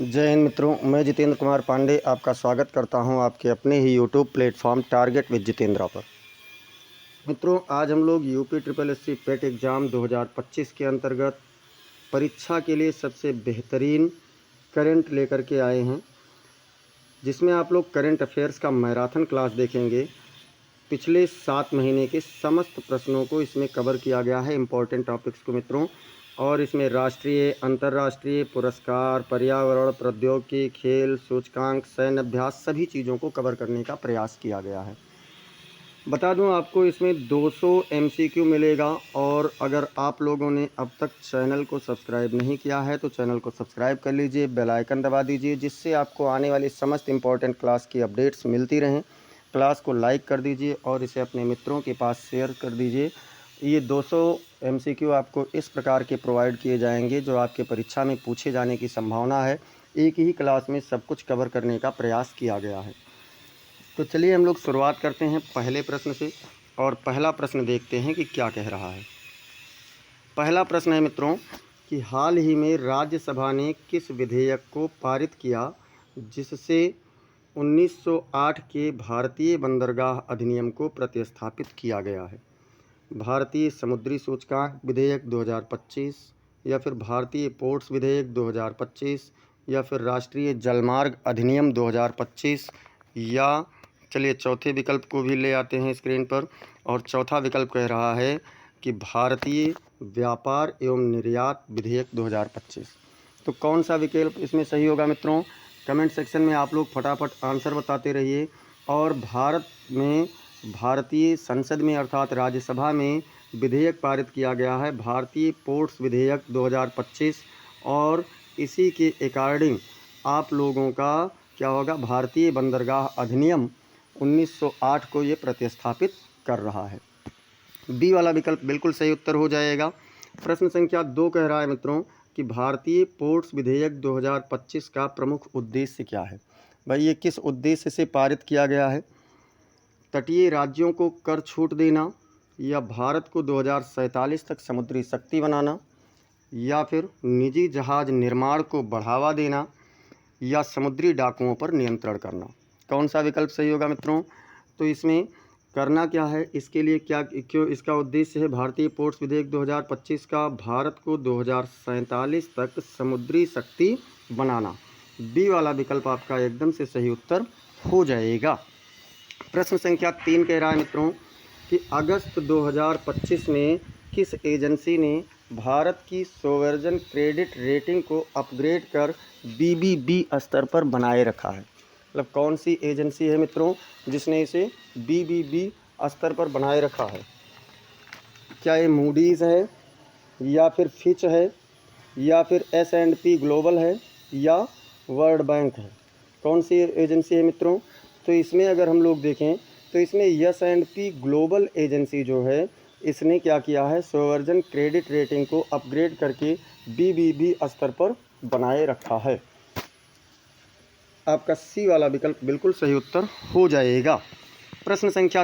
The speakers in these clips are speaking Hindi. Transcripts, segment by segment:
जय हिंद मित्रों, मैं जितेंद्र कुमार पांडे आपका स्वागत करता हूं आपके अपने ही YouTube platform target with Jitendra पर। मित्रों, आज हम लोग UP triple SC PET exam 2025 के अंतर्गत परीक्षा के लिए सबसे बेहतरीन करंट लेकर के आए हैं, जिसमें आप लोग करंट अफेयर्स का मैराथन क्लास देखेंगे। पिछले 7 महीने के समस्त प्रश्नों को इसमें कवर किया गया है, इम्पोर्टेंट टॉपिक्स को मित्रों। और इसमें राष्ट्रीय, अंतर्राष्ट्रीय पुरस्कार, पर्यावरण, प्रौद्योगिकी, खेल, सूचकांक, सैन्य अभ्यास, सभी चीज़ों को कवर करने का प्रयास किया गया है। बता दूं आपको, इसमें 200 MCQ मिलेगा। और अगर आप लोगों ने अब तक चैनल को सब्सक्राइब नहीं किया है तो चैनल को सब्सक्राइब कर लीजिए, बेल आइकन दबा दीजिए, जिससे आपको आने वाली समस्त इम्पॉर्टेंट क्लास की अपडेट्स मिलती रहें। क्लास को लाइक कर दीजिए और इसे अपने मित्रों के पास शेयर कर दीजिए। ये 200 MCQ आपको इस प्रकार के प्रोवाइड किए जाएंगे जो आपके परीक्षा में पूछे जाने की संभावना है। एक ही क्लास में सब कुछ कवर करने का प्रयास किया गया है। तो चलिए हम लोग शुरुआत करते हैं पहले प्रश्न से, और पहला प्रश्न देखते हैं कि क्या कह रहा है। पहला प्रश्न है मित्रों कि हाल ही में राज्यसभा ने किस विधेयक को पारित किया जिससे 1908 के भारतीय बंदरगाह अधिनियम को प्रतिस्थापित किया गया है। भारतीय समुद्री सूचकांक विधेयक 2025, या फिर भारतीय पोर्ट्स विधेयक 2025, या फिर राष्ट्रीय जलमार्ग अधिनियम 2025, या चलिए चौथे विकल्प को भी ले आते हैं स्क्रीन पर। और चौथा विकल्प कह रहा है कि भारतीय व्यापार एवं निर्यात विधेयक 2025। तो कौन सा विकल्प इसमें सही होगा मित्रों? कमेंट सेक्शन में आप लोग फटाफट आंसर बताते रहिए। और भारत में, भारतीय संसद में अर्थात राज्यसभा में विधेयक पारित किया गया है, भारतीय पोर्ट्स विधेयक 2025। और इसी के अकॉर्डिंग आप लोगों का क्या होगा, भारतीय बंदरगाह अधिनियम 1908 को ये प्रतिस्थापित कर रहा है। बी वाला विकल्प बिल्कुल सही उत्तर हो जाएगा। प्रश्न संख्या 2 कह रहा है मित्रों कि भारतीय पोर्ट्स विधेयक 2025 का प्रमुख उद्देश्य क्या है। भाई, ये किस उद्देश्य से पारित किया गया है? तटीय राज्यों को कर छूट देना, या भारत को 2047 तक समुद्री शक्ति बनाना, या फिर निजी जहाज निर्माण को बढ़ावा देना, या समुद्री डाकुओं पर नियंत्रण करना। कौन सा विकल्प सही होगा मित्रों? तो इसमें करना क्या है, इसके लिए क्या क्यों इसका उद्देश्य है भारतीय पोर्ट्स विधेयक 2025 का, भारत को 2047 तक समुद्री शक्ति बनाना। बी वाला विकल्प आपका एकदम से सही उत्तर हो जाएगा। प्रश्न संख्या 3 कह रहा है मित्रों कि अगस्त 2025 में किस एजेंसी ने भारत की सोवरेन क्रेडिट रेटिंग को अपग्रेड कर BBB स्तर पर बनाए रखा है। मतलब कौन सी एजेंसी है मित्रों जिसने इसे BBB स्तर पर बनाए रखा है? क्या ये मूडीज़ है, या फिर फिच है, या फिर S&P ग्लोबल है, या वर्ल्ड बैंक है? कौन सी एजेंसी है मित्रों? तो इसमें अगर हम लोग देखें तो इसमें S&P ग्लोबल एजेंसी जो है, इसने क्या किया है, सोवरेन क्रेडिट रेटिंग को अपग्रेड करके BBB स्तर पर बनाए रखा है। आपका सी वाला विकल्प बिल्कुल सही उत्तर हो जाएगा। प्रश्न संख्या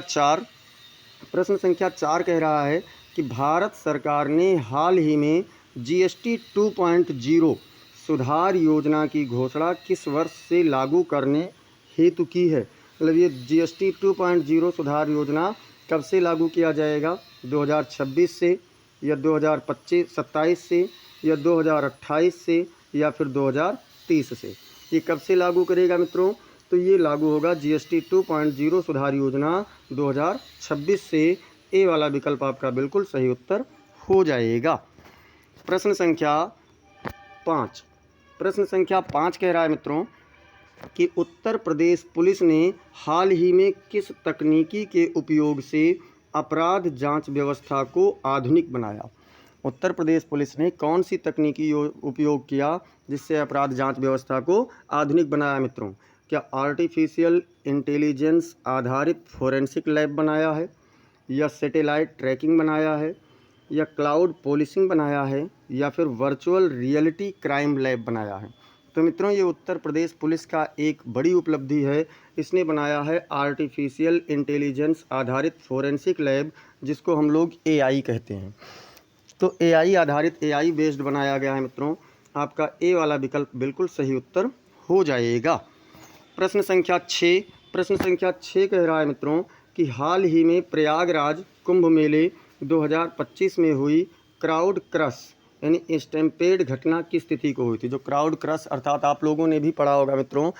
4 कह रहा है कि भारत सरकार ने हाल ही में GST 2.0 सुधार योजना की घोषणा किस वर्ष से लागू करने हेतु की है। मतलब ये GST 2.0 सुधार योजना कब से लागू किया जाएगा? 2026 से, या 2027 से, या 2028 से, या फिर 2030 से? ये कब से लागू करेगा मित्रों? तो ये लागू होगा GST 2.0 सुधार योजना 2026 से। ए वाला विकल्प आपका बिल्कुल सही उत्तर हो जाएगा। प्रश्न संख्या 5 कह रहा है मित्रों कि उत्तर प्रदेश पुलिस ने हाल ही में किस तकनीकी के उपयोग से अपराध जांच व्यवस्था को आधुनिक बनाया। उत्तर प्रदेश पुलिस ने कौन सी तकनीकी उपयोग किया जिससे अपराध जांच व्यवस्था को आधुनिक बनाया मित्रों? क्या आर्टिफिशियल इंटेलिजेंस आधारित फोरेंसिक लैब बनाया है, या सैटेलाइट ट्रैकिंग बनाया है, या क्लाउड पोलिसिंग बनाया है, या फिर वर्चुअल रियलिटी क्राइम लैब बनाया है? तो मित्रों, ये उत्तर प्रदेश पुलिस का एक बड़ी उपलब्धि है। इसने बनाया है आर्टिफिशियल इंटेलिजेंस आधारित फोरेंसिक लैब, जिसको हम लोग AI कहते हैं। तो AI आधारित, AI बेस्ड बनाया गया है मित्रों। आपका ए वाला विकल्प बिल्कुल सही उत्तर हो जाएगा। प्रश्न संख्या 6, प्रश्न संख्या 6 कह रहा है मित्रों कि हाल ही में प्रयागराज कुंभ मेले 2025 में हुई क्राउड क्रश यानी स्टैम्पेड घटना की स्थिति को हुई थी। जो क्राउड क्रश अर्थात आप लोगों ने भी पढ़ा होगा मित्रों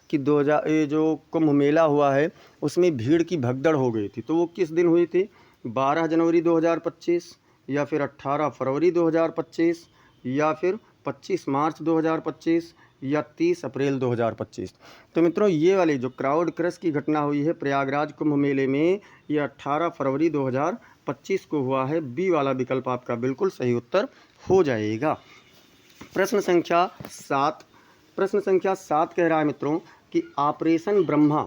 कि 2000 ये जो कुंभ मेला हुआ है उसमें भीड़ की भगदड़ हो गई थी। तो वो किस दिन हुई थी? 12 जनवरी 2025 या फिर 18 फरवरी 2025 या फिर 25 मार्च 2025 या 30 अप्रैल 2025। तो मित्रों ये वाली जो क्राउड क्रश की घटना हुई है प्रयागराज कुंभ मेले में, ये 18 फरवरी 2025 को हुआ है। बी वाला विकल्प आपका बिल्कुल सही उत्तर हो जाएगा। प्रश्न संख्या 7, प्रश्न संख्या 7 कह रहा है मित्रों कि ऑपरेशन ब्रह्मा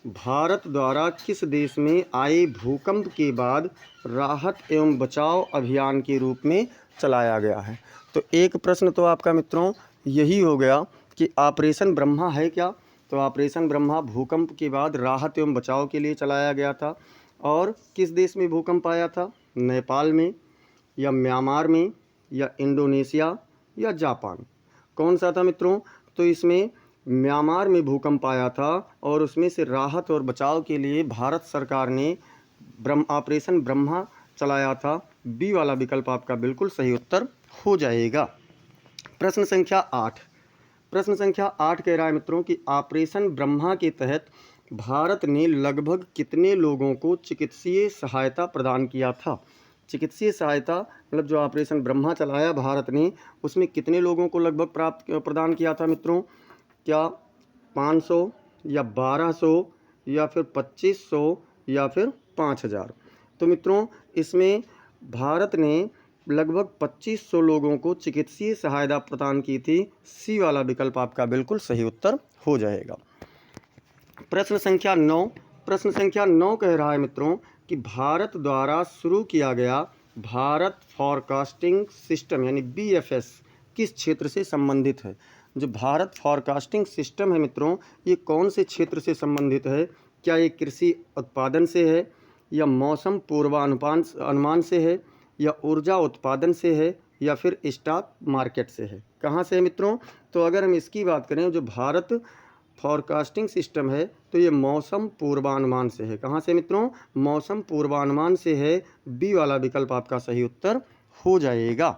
भारत द्वारा किस देश में आए भूकंप के बाद राहत एवं बचाव अभियान के रूप में चलाया गया है। तो एक प्रश्न तो आपका मित्रों यही हो गया कि ऑपरेशन ब्रह्मा है क्या? तो ऑपरेशन ब्रह्मा भूकंप के बाद राहत एवं बचाव के लिए चलाया गया था। और किस देश में भूकंप आया था? नेपाल में या म्यांमार में या इंडोनेशिया या जापान। कौन सा था मित्रों? तो इसमें म्यांमार में भूकंप आया था और उसमें से राहत और बचाव के लिए भारत सरकार ने ऑपरेशन ब्रह्मा चलाया था। बी वाला विकल्प आपका बिल्कुल सही उत्तर हो जाएगा। प्रश्न संख्या 8, प्रश्न संख्या 8 कह रहा है मित्रों कि ऑपरेशन ब्रह्मा के तहत भारत ने लगभग कितने लोगों को चिकित्सीय सहायता प्रदान किया था? चिकित्सीय सहायता मतलब जो ऑपरेशन ब्रह्मा चलाया भारत ने उसमें कितने लोगों को लगभग प्रदान किया था मित्रों? क्या 500 या 1200 या फिर 2500 या फिर 5000? तो मित्रों इसमें भारत ने लगभग 2500 लोगों को चिकित्सीय सहायता प्रदान की थी। सी वाला विकल्प आपका बिल्कुल सही उत्तर हो जाएगा। प्रश्न संख्या 9, प्रश्न संख्या 9 कह रहा है मित्रों कि भारत द्वारा शुरू किया गया भारत फॉरकास्टिंग सिस्टम यानी BFS किस क्षेत्र से संबंधित है? जो भारत फॉरकास्टिंग सिस्टम है मित्रों ये कौन से क्षेत्र से संबंधित है? क्या ये कृषि उत्पादन से है या मौसम पूर्वानुमान से है या ऊर्जा उत्पादन से है या फिर स्टॉक मार्केट से है? कहाँ से है मित्रों? तो अगर हम इसकी बात करें जो भारत फॉरकास्टिंग सिस्टम है तो ये मौसम पूर्वानुमान से है। कहाँ से मित्रों? मौसम पूर्वानुमान से है। बी वाला विकल्प आपका सही उत्तर हो जाएगा।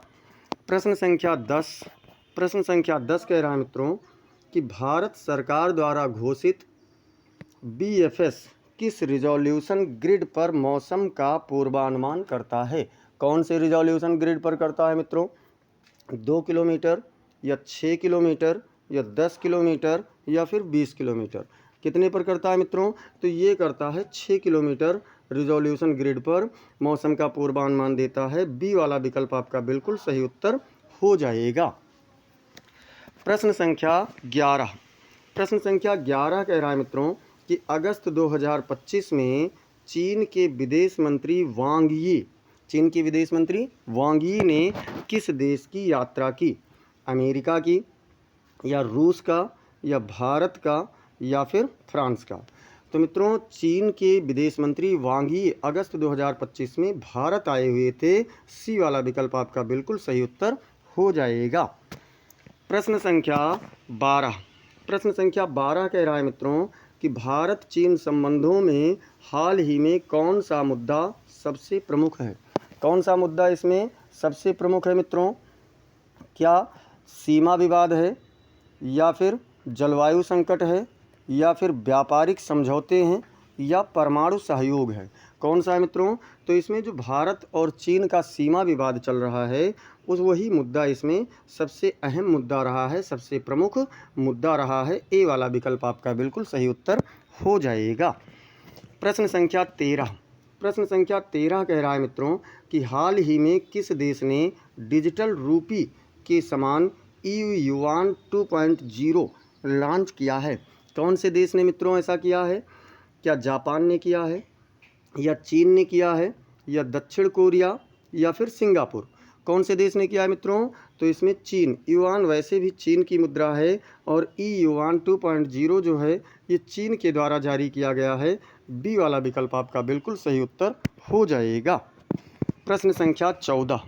प्रश्न संख्या 10, प्रश्न संख्या 10 कह रहा है मित्रों कि भारत सरकार द्वारा घोषित BFS किस रिजोल्यूशन ग्रिड पर मौसम का पूर्वानुमान करता है? कौन से रिजोल्यूशन ग्रिड पर करता है मित्रों? 2 किलोमीटर या 6 किलोमीटर या 10 किलोमीटर या फिर 20 किलोमीटर? कितने पर करता है मित्रों? तो ये करता है 6 किलोमीटर रिजोल्यूशन ग्रिड पर मौसम का पूर्वानुमान देता है। बी वाला विकल्प आपका बिल्कुल सही उत्तर हो जाएगा। प्रश्न संख्या 11, प्रश्न संख्या 11 कह रहा है मित्रों कि अगस्त 2025 में चीन के विदेश मंत्री वांग यी, चीन के विदेश मंत्री वांग यी ने किस देश की यात्रा की? अमेरिका की या रूस का या भारत का या फिर फ्रांस का? तो मित्रों चीन के विदेश मंत्री वांग यी अगस्त 2025 में भारत आए हुए थे। सी वाला विकल्प आपका बिल्कुल सही उत्तर हो जाएगा। प्रश्न संख्या 12, प्रश्न संख्या 12 कह रहा है मित्रों कि भारत चीन संबंधों में हाल ही में कौन सा मुद्दा सबसे प्रमुख है? कौन सा मुद्दा इसमें सबसे प्रमुख है मित्रों? क्या सीमा विवाद है या फिर जलवायु संकट है या फिर व्यापारिक समझौते हैं या परमाणु सहयोग है? कौन सा है मित्रों? तो इसमें जो भारत और चीन का सीमा विवाद चल रहा है उस वही मुद्दा इसमें सबसे अहम मुद्दा रहा है, सबसे प्रमुख मुद्दा रहा है। ए वाला विकल्प आपका बिल्कुल सही उत्तर हो जाएगा। प्रश्न संख्या 13, प्रश्न संख्या 13 कह रहा है मित्रों कि हाल ही में किस देश ने डिजिटल रूपी के समान युआन 2.0 लॉन्च किया है? कौन से देश ने मित्रों ऐसा किया है? क्या जापान ने किया है या चीन ने किया है या दक्षिण कोरिया या फिर सिंगापुर? कौन से देश ने किया है मित्रों? तो इसमें चीन, युआन वैसे भी चीन की मुद्रा है और युआन 2.0 जो है ये चीन के द्वारा जारी किया गया है। बी वाला विकल्प आपका बिल्कुल सही उत्तर हो जाएगा। प्रश्न संख्या 14,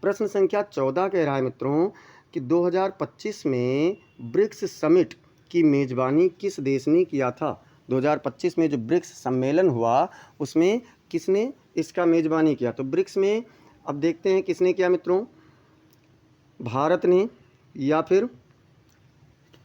प्रश्न संख्या 14 कह रहा है मित्रों कि 2025 में ब्रिक्स समिट की मेज़बानी किस देश ने किया था। 2025 में जो ब्रिक्स सम्मेलन हुआ उसमें किसने इसका मेज़बानी किया। तो ब्रिक्स में अब देखते हैं किसने किया मित्रों, भारत ने या फिर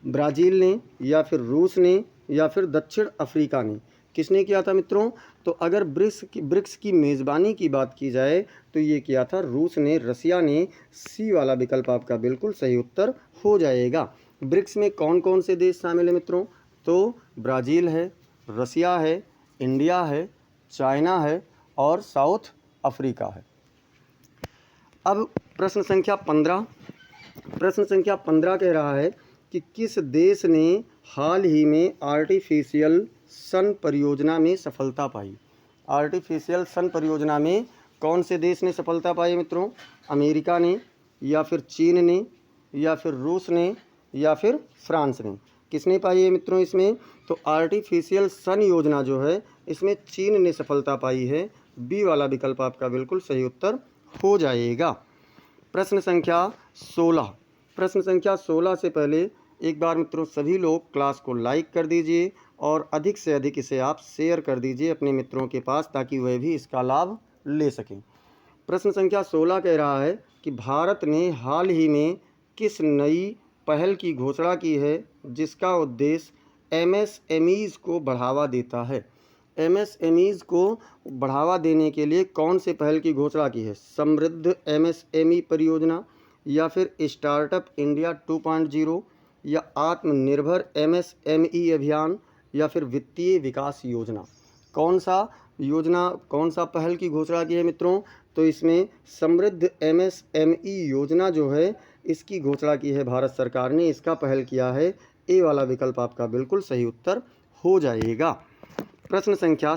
ब्राज़ील ने या फिर रूस ने या फिर दक्षिण अफ्रीका ने, किसने किया था मित्रों। तो अगर ब्रिक्स की मेज़बानी की बात की जाए तो ये किया था रूस ने, रसिया ने। सी वाला विकल्प आपका बिल्कुल सही उत्तर हो जाएगा। ब्रिक्स में कौन कौन से देश शामिल है मित्रों, तो ब्राज़ील है, रसिया है, इंडिया है, चाइना है और साउथ अफ्रीका है। अब प्रश्न संख्या 15 कह रहा है कि किस देश ने हाल ही में आर्टिफिशियल सन परियोजना में सफलता पाई। आर्टिफिशियल सन परियोजना में कौन से देश ने सफलता पाई मित्रों, अमेरिका ने या फिर चीन ने या फिर रूस ने या फिर फ्रांस ने, किसने पाई है मित्रों इसमें। तो आर्टिफिशियल सन योजना जो है इसमें चीन ने सफलता पाई है। बी वाला विकल्प आपका बिल्कुल सही उत्तर हो जाएगा। प्रश्न संख्या 16 से पहले एक बार मित्रों सभी लोग क्लास को लाइक कर दीजिए और अधिक से अधिक इसे आप शेयर कर दीजिए अपने मित्रों के पास ताकि वह भी इसका लाभ ले सकें। प्रश्न संख्या 16 कह रहा है कि भारत ने हाल ही में किस नई पहल की घोषणा की है जिसका उद्देश्य एमएसएमईज़ को बढ़ावा देता है। एमएसएमईज़ को बढ़ावा देने के लिए कौन से पहल की घोषणा की है, समृद्ध एमएसएमई परियोजना या फिर स्टार्टअप इंडिया 2.0 या आत्मनिर्भर एमएसएमई अभियान या फिर वित्तीय विकास योजना। कौन सा पहल की घोषणा की है मित्रों, तो इसमें समृद्ध एमएसएमई योजना जो है इसकी घोषणा की है भारत सरकार ने, इसका पहल किया है। ए वाला विकल्प आपका बिल्कुल सही उत्तर हो जाएगा। प्रश्न संख्या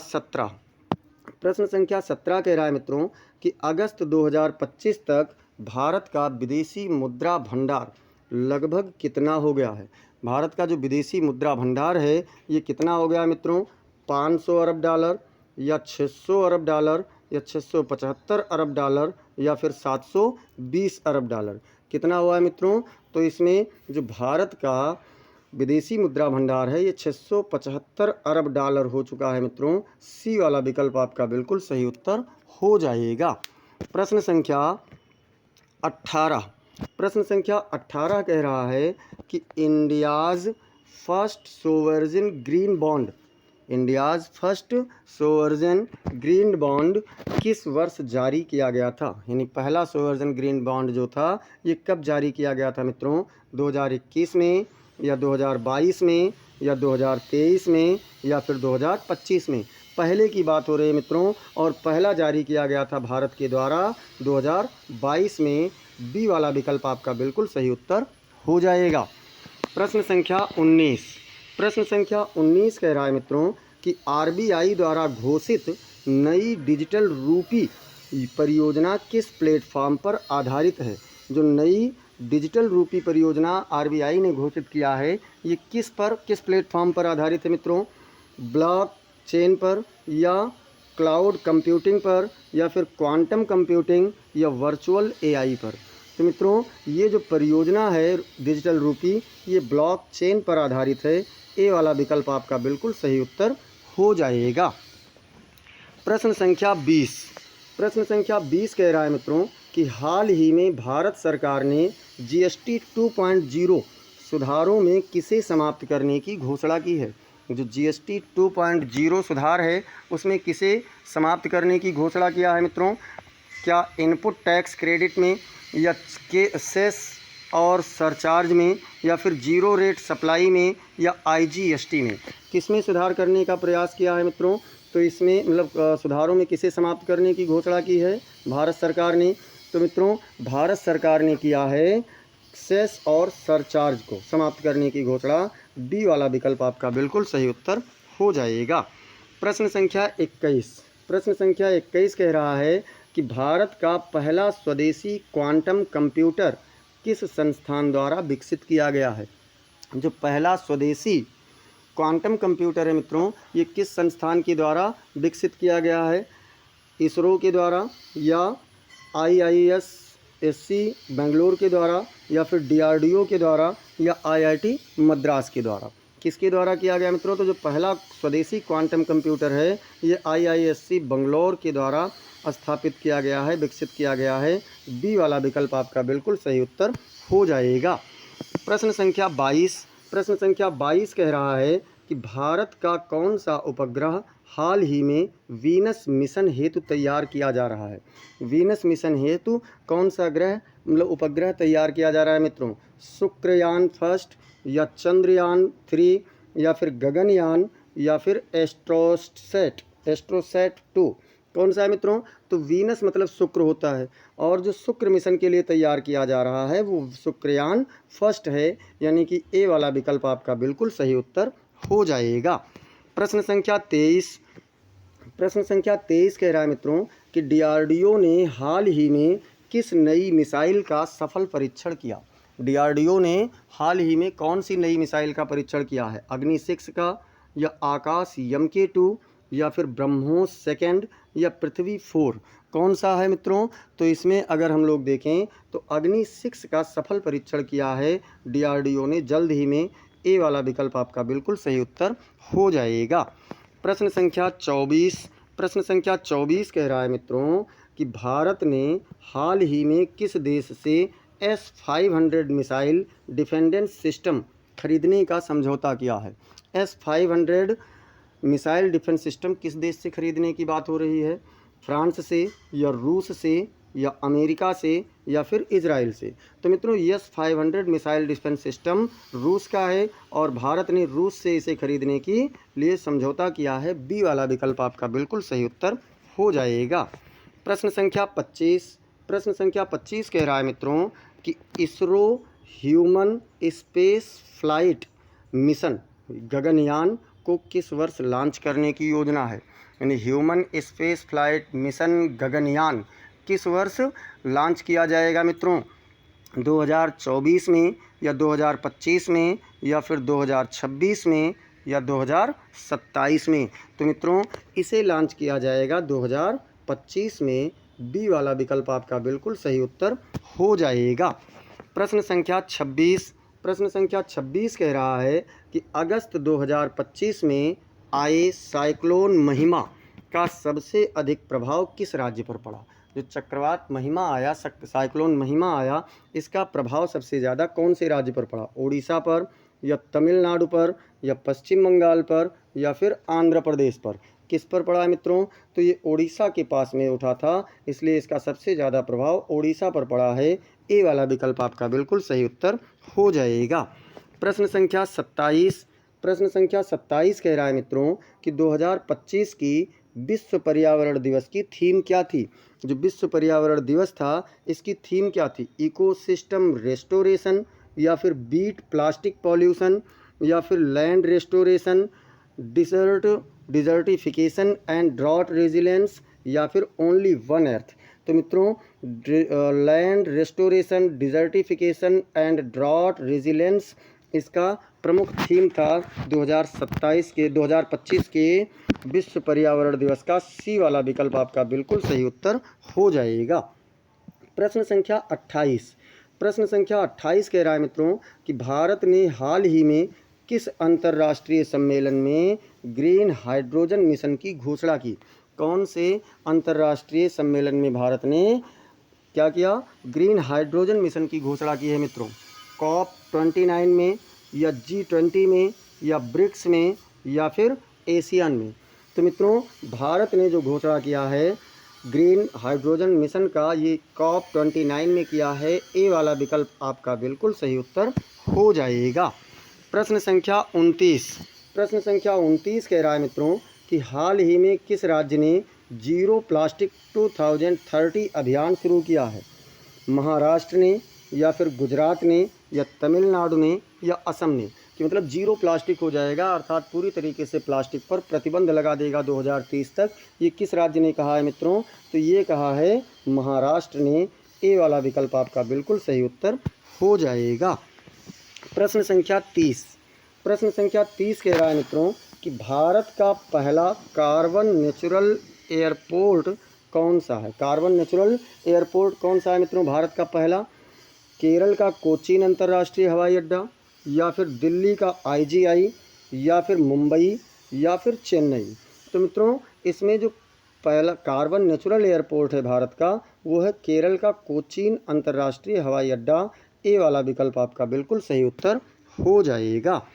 17 कह रहा है मित्रों कि अगस्त 2025 तक भारत का विदेशी मुद्रा भंडार लगभग कितना हो गया है। भारत का जो विदेशी मुद्रा भंडार है ये कितना हो गया मित्रों, 500 अरब डॉलर या 600 अरब डॉलर या 675 अरब डॉलर या फिर 720 अरब डॉलर, कितना हुआ है मित्रों। तो इसमें जो भारत का विदेशी मुद्रा भंडार है ये 675 अरब डॉलर हो चुका है मित्रों। सी वाला विकल्प आपका बिल्कुल सही उत्तर हो जाएगा। प्रश्न संख्या 18 कह रहा है कि India's first sovereign green bond किस वर्ष जारी किया गया था। यानी पहला सोवरेन ग्रीन बॉन्ड जो था ये कब जारी किया गया था मित्रों, 2021 में या 2022 में या 2023 में या फिर 2025 में। पहले की बात हो रही है मित्रों और पहला जारी किया गया था भारत के द्वारा 2022 में। बी वाला विकल्प आपका बिल्कुल सही उत्तर हो जाएगा। प्रश्न संख्या 19 कह रहा है मित्रों कि आरबीआई द्वारा घोषित नई डिजिटल रूपी परियोजना किस प्लेटफॉर्म पर आधारित है। जो नई डिजिटल रूपी परियोजना आरबीआई ने घोषित किया है ये किस प्लेटफॉर्म पर आधारित है मित्रों, ब्लॉकचेन पर या क्लाउड कंप्यूटिंग पर या फिर क्वांटम कंप्यूटिंग या वर्चुअल एआई पर। तो मित्रों ये जो परियोजना है डिजिटल रूपी ये ब्लॉकचेन पर आधारित है। ए वाला विकल्प आपका बिल्कुल सही उत्तर हो जाएगा। प्रश्न संख्या 20 कह रहा है मित्रों कि हाल ही में भारत सरकार ने जीएसटी 2.0 सुधारों में किसे समाप्त करने की घोषणा की है। जो जीएसटी 2.0 सुधार है उसमें किसे समाप्त करने की घोषणा किया है मित्रों, क्या इनपुट टैक्स क्रेडिट में या सेस और सरचार्ज में या फिर जीरो रेट सप्लाई में या आईजीएसटी में, किसमें सुधार करने का प्रयास किया है मित्रों। तो इसमें सुधारों में किसे समाप्त करने की घोषणा की है भारत सरकार ने। तो मित्रों भारत सरकार ने किया है सेस और सरचार्ज को समाप्त करने की घोषणा। डी वाला विकल्प आपका बिल्कुल सही उत्तर हो जाएगा। प्रश्न संख्या 21 कह रहा है कि भारत का पहला स्वदेशी क्वांटम कंप्यूटर किस संस्थान द्वारा विकसित किया गया है। जो पहला स्वदेशी क्वांटम कंप्यूटर है मित्रों ये किस संस्थान के द्वारा विकसित किया गया है, इसरो के द्वारा या आईआईएस बेंगलोर के द्वारा, या फिर DRDO के द्वारा, या IIT मद्रास के द्वारा? किसके द्वारा किया गया मित्रों? तो जो पहला स्वदेशी क्वांटम कंप्यूटर है ये IISc बेंगलोर के द्वारा स्थापित किया गया है, विकसित किया गया है। बी वाला विकल्प आपका बिल्कुल सही उत्तर हो जाएगा। प्रश्न संख्या 22। प्रश्न संख्या 22 कह रहा है कि भारत का कौन सा उपग्रह हाल ही में वीनस मिशन हेतु तैयार किया जा रहा है? वीनस मिशन हेतु कौन सा ग्रह मतलब उपग्रह तैयार किया जा रहा है मित्रों? शुक्रयान फर्स्ट, या चंद्रयान 3, या फिर गगनयान, या फिर एस्ट्रोसैट 2? कौन सा है मित्रों? तो वीनस मतलब शुक्र होता है, और जो शुक्र मिशन के लिए तैयार किया जा रहा है वो शुक्रयान फर्स्ट है, यानी कि ए वाला विकल्प आपका बिल्कुल सही उत्तर हो जाएगा। प्रश्न संख्या 23। प्रश्न संख्या 23 कह रहा है मित्रों कि DRDO ने हाल ही में किस नई मिसाइल का सफल परीक्षण किया? DRDO ने हाल ही में कौन सी नई मिसाइल का परीक्षण किया है? अग्नि 6 का, या आकाश MK2, या फिर ब्रह्मोस सेकंड, या पृथ्वी 4? कौन सा है मित्रों? तो इसमें अगर हम लोग देखें तो अग्नि 6 का सफल परीक्षण किया है DRDO ने जल्द ही में। ए वाला विकल्प आपका बिल्कुल सही उत्तर हो जाएगा। प्रश्न संख्या 24। प्रश्न संख्या 24 कह रहा है मित्रों कि भारत ने हाल ही में किस देश से S-500 मिसाइल डिफेंस सिस्टम खरीदने का समझौता किया है? S-500 मिसाइल डिफेंस सिस्टम किस देश से खरीदने की बात हो रही है? फ्रांस से, या रूस से, या अमेरिका से, या फिर इजराइल से? तो मित्रों S-500 मिसाइल डिफेंस सिस्टम रूस का है, और भारत ने रूस से इसे खरीदने के लिए समझौता किया है। बी वाला विकल्प आपका बिल्कुल सही उत्तर हो जाएगा। प्रश्न संख्या 25। प्रश्न संख्या 25 कह रहा है मित्रों कि ISRO human space flight mission Gaganyaan को किस वर्ष लॉन्च करने की योजना है? यानी human space flight mission Gaganyaan किस वर्ष लॉन्च किया जाएगा मित्रों? 2024 में, या 2025 में, या फिर 2026 में, या 2027 में? तो मित्रों इसे लॉन्च किया जाएगा 2025 में। बी वाला विकल्प आपका बिल्कुल सही उत्तर हो जाएगा। प्रश्न संख्या 26। प्रश्न संख्या 26 कह रहा है कि अगस्त 2025 में आए साइक्लोन महिमा का सबसे अधिक प्रभाव किस राज्य पर पड़ा? जो चक्रवात महिमा आया, साइक्लोन महिमा आया, इसका प्रभाव सबसे ज़्यादा कौन से राज्य पर पड़ा? उड़ीसा पर, या तमिलनाडु पर, या पश्चिम बंगाल पर, या फिर आंध्र प्रदेश पर? किस पर पड़ा है मित्रों? तो ये उड़ीसा के पास में उठा था, इसलिए इसका सबसे ज़्यादा प्रभाव उड़ीसा पर पड़ा है। ए वाला विकल्प आपका बिल्कुल सही उत्तर हो जाएगा। प्रश्न संख्या 27। प्रश्न संख्या 27 कह रहा है मित्रों कि 2025 की विश्व पर्यावरण दिवस की थीम क्या थी? जो विश्व पर्यावरण दिवस था इसकी थीम क्या थी? इकोसिस्टम रेस्टोरेशन, या फिर बीट प्लास्टिक पॉल्यूशन, या फिर land restoration, desertification and drought resilience, या फिर ओनली वन अर्थ? तो मित्रों land restoration, desertification and drought resilience इसका प्रमुख थीम था 2025 के विश्व पर्यावरण दिवस का। सी वाला विकल्प आपका बिल्कुल सही उत्तर हो जाएगा। प्रश्न संख्या 28। प्रश्न संख्या 28 कह रहा है मित्रों कि भारत ने हाल ही में किस अंतर्राष्ट्रीय सम्मेलन में ग्रीन हाइड्रोजन मिशन की घोषणा की? कौन से अंतर्राष्ट्रीय सम्मेलन में भारत ने क्या किया? ग्रीन हाइड्रोजन मिशन की घोषणा की है मित्रों। COP29 में, या G20 में, या ब्रिक्स में, या फिर एशियन में? तो मित्रों भारत ने जो घोषणा किया है ग्रीन हाइड्रोजन मिशन का, ये COP29 में किया है। ए वाला विकल्प आपका बिल्कुल सही उत्तर हो जाएगा। प्रश्न संख्या 29। प्रश्न संख्या 29 कह रहा है मित्रों कि हाल ही में किस राज्य ने जीरो प्लास्टिक 2030 अभियान शुरू किया है? महाराष्ट्र ने, या फिर गुजरात ने, या तमिलनाडु ने, या असम ने? कि मतलब जीरो प्लास्टिक हो जाएगा, अर्थात पूरी तरीके से प्लास्टिक पर प्रतिबंध लगा देगा 2030 तक। ये किस राज्य ने कहा है मित्रों? तो ये कहा है महाराष्ट्र ने। ए वाला विकल्प आपका बिल्कुल सही उत्तर हो जाएगा। प्रश्न संख्या 30। प्रश्न संख्या 30 कह रहा है मित्रों कि भारत का पहला कार्बन नेचुरल एयरपोर्ट कौन सा है? कार्बन नेचुरल एयरपोर्ट कौन सा है मित्रों भारत का पहला? केरल का कोचीन अंतर्राष्ट्रीय हवाई अड्डा, या फिर दिल्ली का IGI, या फिर मुंबई, या फिर चेन्नई? तो मित्रों इसमें जो पहला कार्बन नेचुरल एयरपोर्ट है भारत का, वो है केरल का कोचीन अंतर्राष्ट्रीय हवाई अड्डा। ए वाला विकल्प आपका बिल्कुल सही उत्तर हो जाएगा।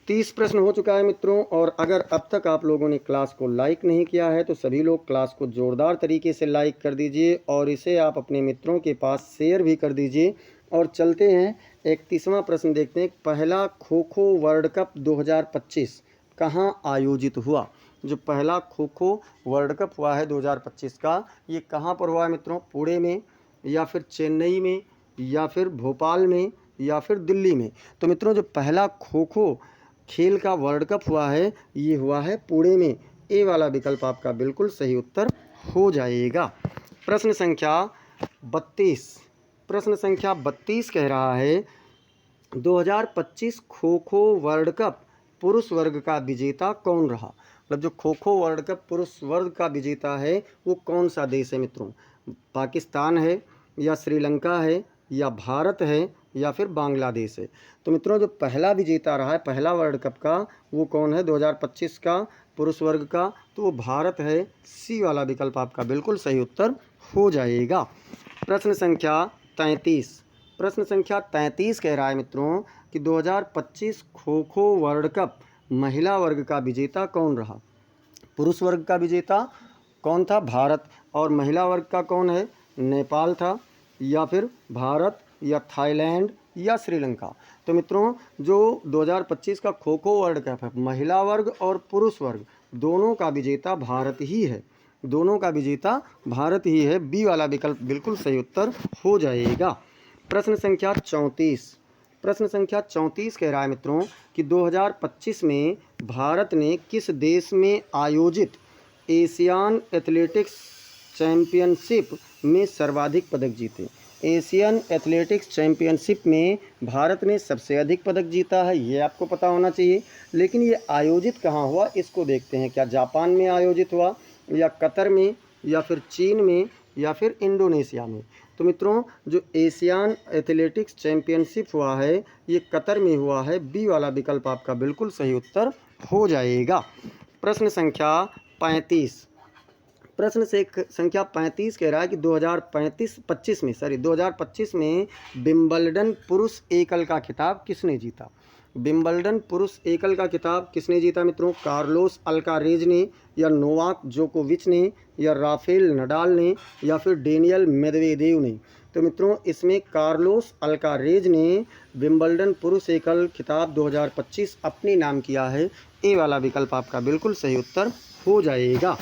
30 प्रश्न हो चुका है मित्रों, और अगर अब तक आप लोगों ने क्लास को लाइक नहीं किया है तो सभी लोग क्लास को ज़ोरदार तरीके से लाइक कर दीजिए और इसे आप अपने मित्रों के पास शेयर भी कर दीजिए। और चलते हैं 31वां प्रश्न देखते हैं। पहला खो खो वर्ल्ड कप 2025 कहाँ आयोजित हुआ? जो पहला खो खो वर्ल्ड कप हुआ है 2025 का, ये कहाँ पर हुआ है मित्रों? पुणे में, या फिर चेन्नई में, या फिर भोपाल में, या फिर दिल्ली में? तो मित्रों जो पहला खो खो खेल का वर्ल्ड कप हुआ है ये हुआ है पुणे में। ए वाला विकल्प आपका बिल्कुल सही उत्तर हो जाएगा। प्रश्न संख्या 32, प्रश्न संख्या 32 कह रहा है 2025 खो खो वर्ल्ड कप पुरुष वर्ग का विजेता कौन रहा? मतलब जो खो खो वर्ल्ड कप पुरुष वर्ग का विजेता है वो कौन सा देश है मित्रों? पाकिस्तान है, या श्रीलंका है, या भारत है, या फिर बांग्लादेश है? तो मित्रों जो पहला विजेता रहा है पहला वर्ल्ड कप का वो कौन है 2025 का पुरुष वर्ग का? तो वो भारत है। सी वाला विकल्प आपका बिल्कुल सही उत्तर हो जाएगा। प्रश्न संख्या 33, प्रश्न संख्या 33 कह रहा है मित्रों कि 2025 खो खो वर्ल्ड कप महिला वर्ग का विजेता कौन रहा? पुरुष वर्ग का विजेता कौन था? भारत। और महिला वर्ग का कौन है? नेपाल था, या फिर भारत, या थाईलैंड, या श्रीलंका? तो मित्रों जो 2025 का खो खो वर्ल्ड कप है महिला वर्ग और पुरुष वर्ग दोनों का विजेता भारत ही है, दोनों का विजेता भारत ही है। बी वाला विकल्प बिल्कुल सही उत्तर हो जाएगा। प्रश्न संख्या 34, प्रश्न संख्या 34 कह रहा है मित्रों कि 2025 में भारत ने किस देश में आयोजित एशियान एथलेटिक्स चैंपियनशिप में सर्वाधिक पदक जीते? एशियन एथलेटिक्स चैंपियनशिप में भारत ने सबसे अधिक पदक जीता है, ये आपको पता होना चाहिए। लेकिन ये आयोजित कहाँ हुआ इसको देखते हैं। क्या जापान में आयोजित हुआ, या कतर में, या फिर चीन में, या फिर इंडोनेशिया में? तो मित्रों जो एशियन एथलेटिक्स चैंपियनशिप हुआ है ये कतर में हुआ है। बी वाला विकल्प आपका बिल्कुल सही उत्तर हो जाएगा। प्रश्न संख्या 35, प्रश्न से संख्या 35 कह रहा है कि 2025 में विंबलडन पुरुष एकल का खिताब किसने जीता? विंबलडन पुरुष एकल का खिताब किसने जीता मित्रों? कार्लोस अल्कारेज ने, या नोवाक जोकोविच ने, या राफेल नडाल ने, या फिर डेनियल मेदवेदेव ने? तो मित्रों इसमें कार्लोस अल्कारेज ने विंबलडन पुरुष एकल खिताब 2025 अपने नाम किया है। ए वाला विकल्प आपका बिल्कुल सही उत्तर हो जाएगा।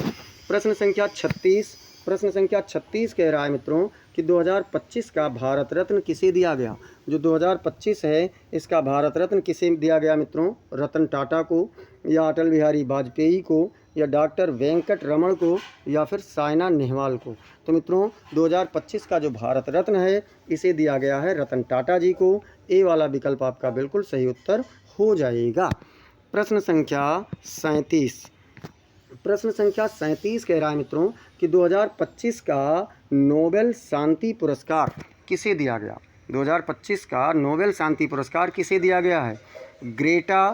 प्रश्न संख्या 36, प्रश्न संख्या 36 कह रहा है मित्रों कि 2025 का भारत रत्न किसे दिया गया? जो 2025 है इसका भारत रत्न किसे दिया गया मित्रों? रतन टाटा को, या अटल बिहारी वाजपेयी को, या डॉक्टर वेंकट रमन को, या फिर साइना नेहवाल को? तो मित्रों 2025 का जो भारत रत्न है इसे दिया गया है रतन टाटा जी को। ए वाला विकल्प आपका बिल्कुल सही उत्तर हो जाएगा। प्रश्न संख्या 37, प्रश्न संख्या 37 कह रहा है मित्रों कि 2025 का नोबेल शांति पुरस्कार किसे दिया गया? 2025 का नोबेल शांति पुरस्कार किसे दिया गया है? ग्रेटा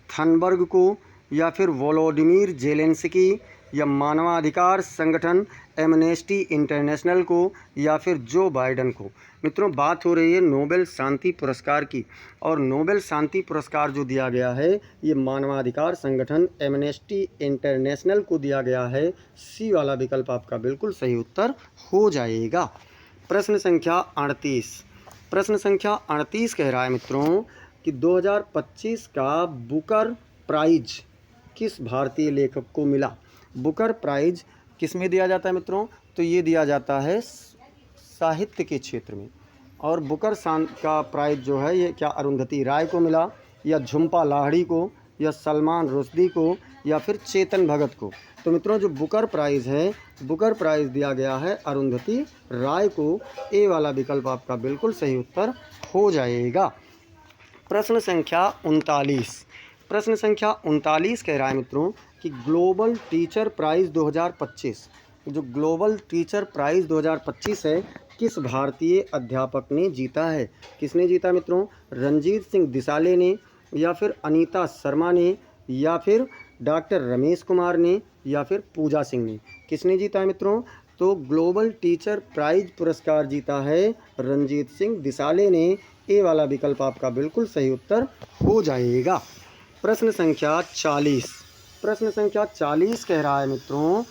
थनबर्ग को, या फिर वोलोडिमिर जेलेंस्की, या मानवाधिकार संगठन एमनेस्टी इंटरनेशनल को, या फिर जो बाइडन को? मित्रों बात हो रही है नोबेल शांति पुरस्कार की, और नोबेल शांति पुरस्कार जो दिया गया है ये मानवाधिकार संगठन एमनेस्टी इंटरनेशनल को दिया गया है। सी वाला विकल्प आपका बिल्कुल सही उत्तर हो जाएगा। प्रश्न संख्या 38, प्रश्न संख्या 38 कह रहा है मित्रों कि 2025 का बुकर प्राइज किस भारतीय लेखक को मिला? बुकर प्राइज किस में दिया जाता है मित्रों? तो ये दिया जाता है साहित्य के क्षेत्र में। और बुकर का प्राइज जो है ये क्या अरुंधति राय को मिला, या झुम्पा लाहिड़ी को, या सलमान रुश्दी को, या फिर चेतन भगत को? तो मित्रों जो बुकर प्राइज़ है बुकर प्राइज़ दिया गया है अरुंधति राय को। ए वाला विकल्प आपका बिल्कुल सही उत्तर हो जाएगा। प्रश्न संख्या 39, प्रश्न संख्या 39 कह रहा है मित्रों कि ग्लोबल टीचर प्राइज़ 2025 जो ग्लोबल टीचर प्राइज़ 2025 है, किस भारतीय अध्यापक ने जीता है? किसने जीता मित्रों? रणजीत सिंह दिसाले ने, या फिर अनीता शर्मा ने, या फिर डॉक्टर रमेश कुमार ने, या फिर पूजा सिंह ने? किसने जीता है मित्रों? तो ग्लोबल टीचर प्राइज पुरस्कार जीता है रणजीत सिंह दिसाले ने। ए वाला विकल्प आपका बिल्कुल सही उत्तर हो जाएगा। प्रश्न संख्या 40। प्रश्न संख्या 40 कह रहा है मित्रों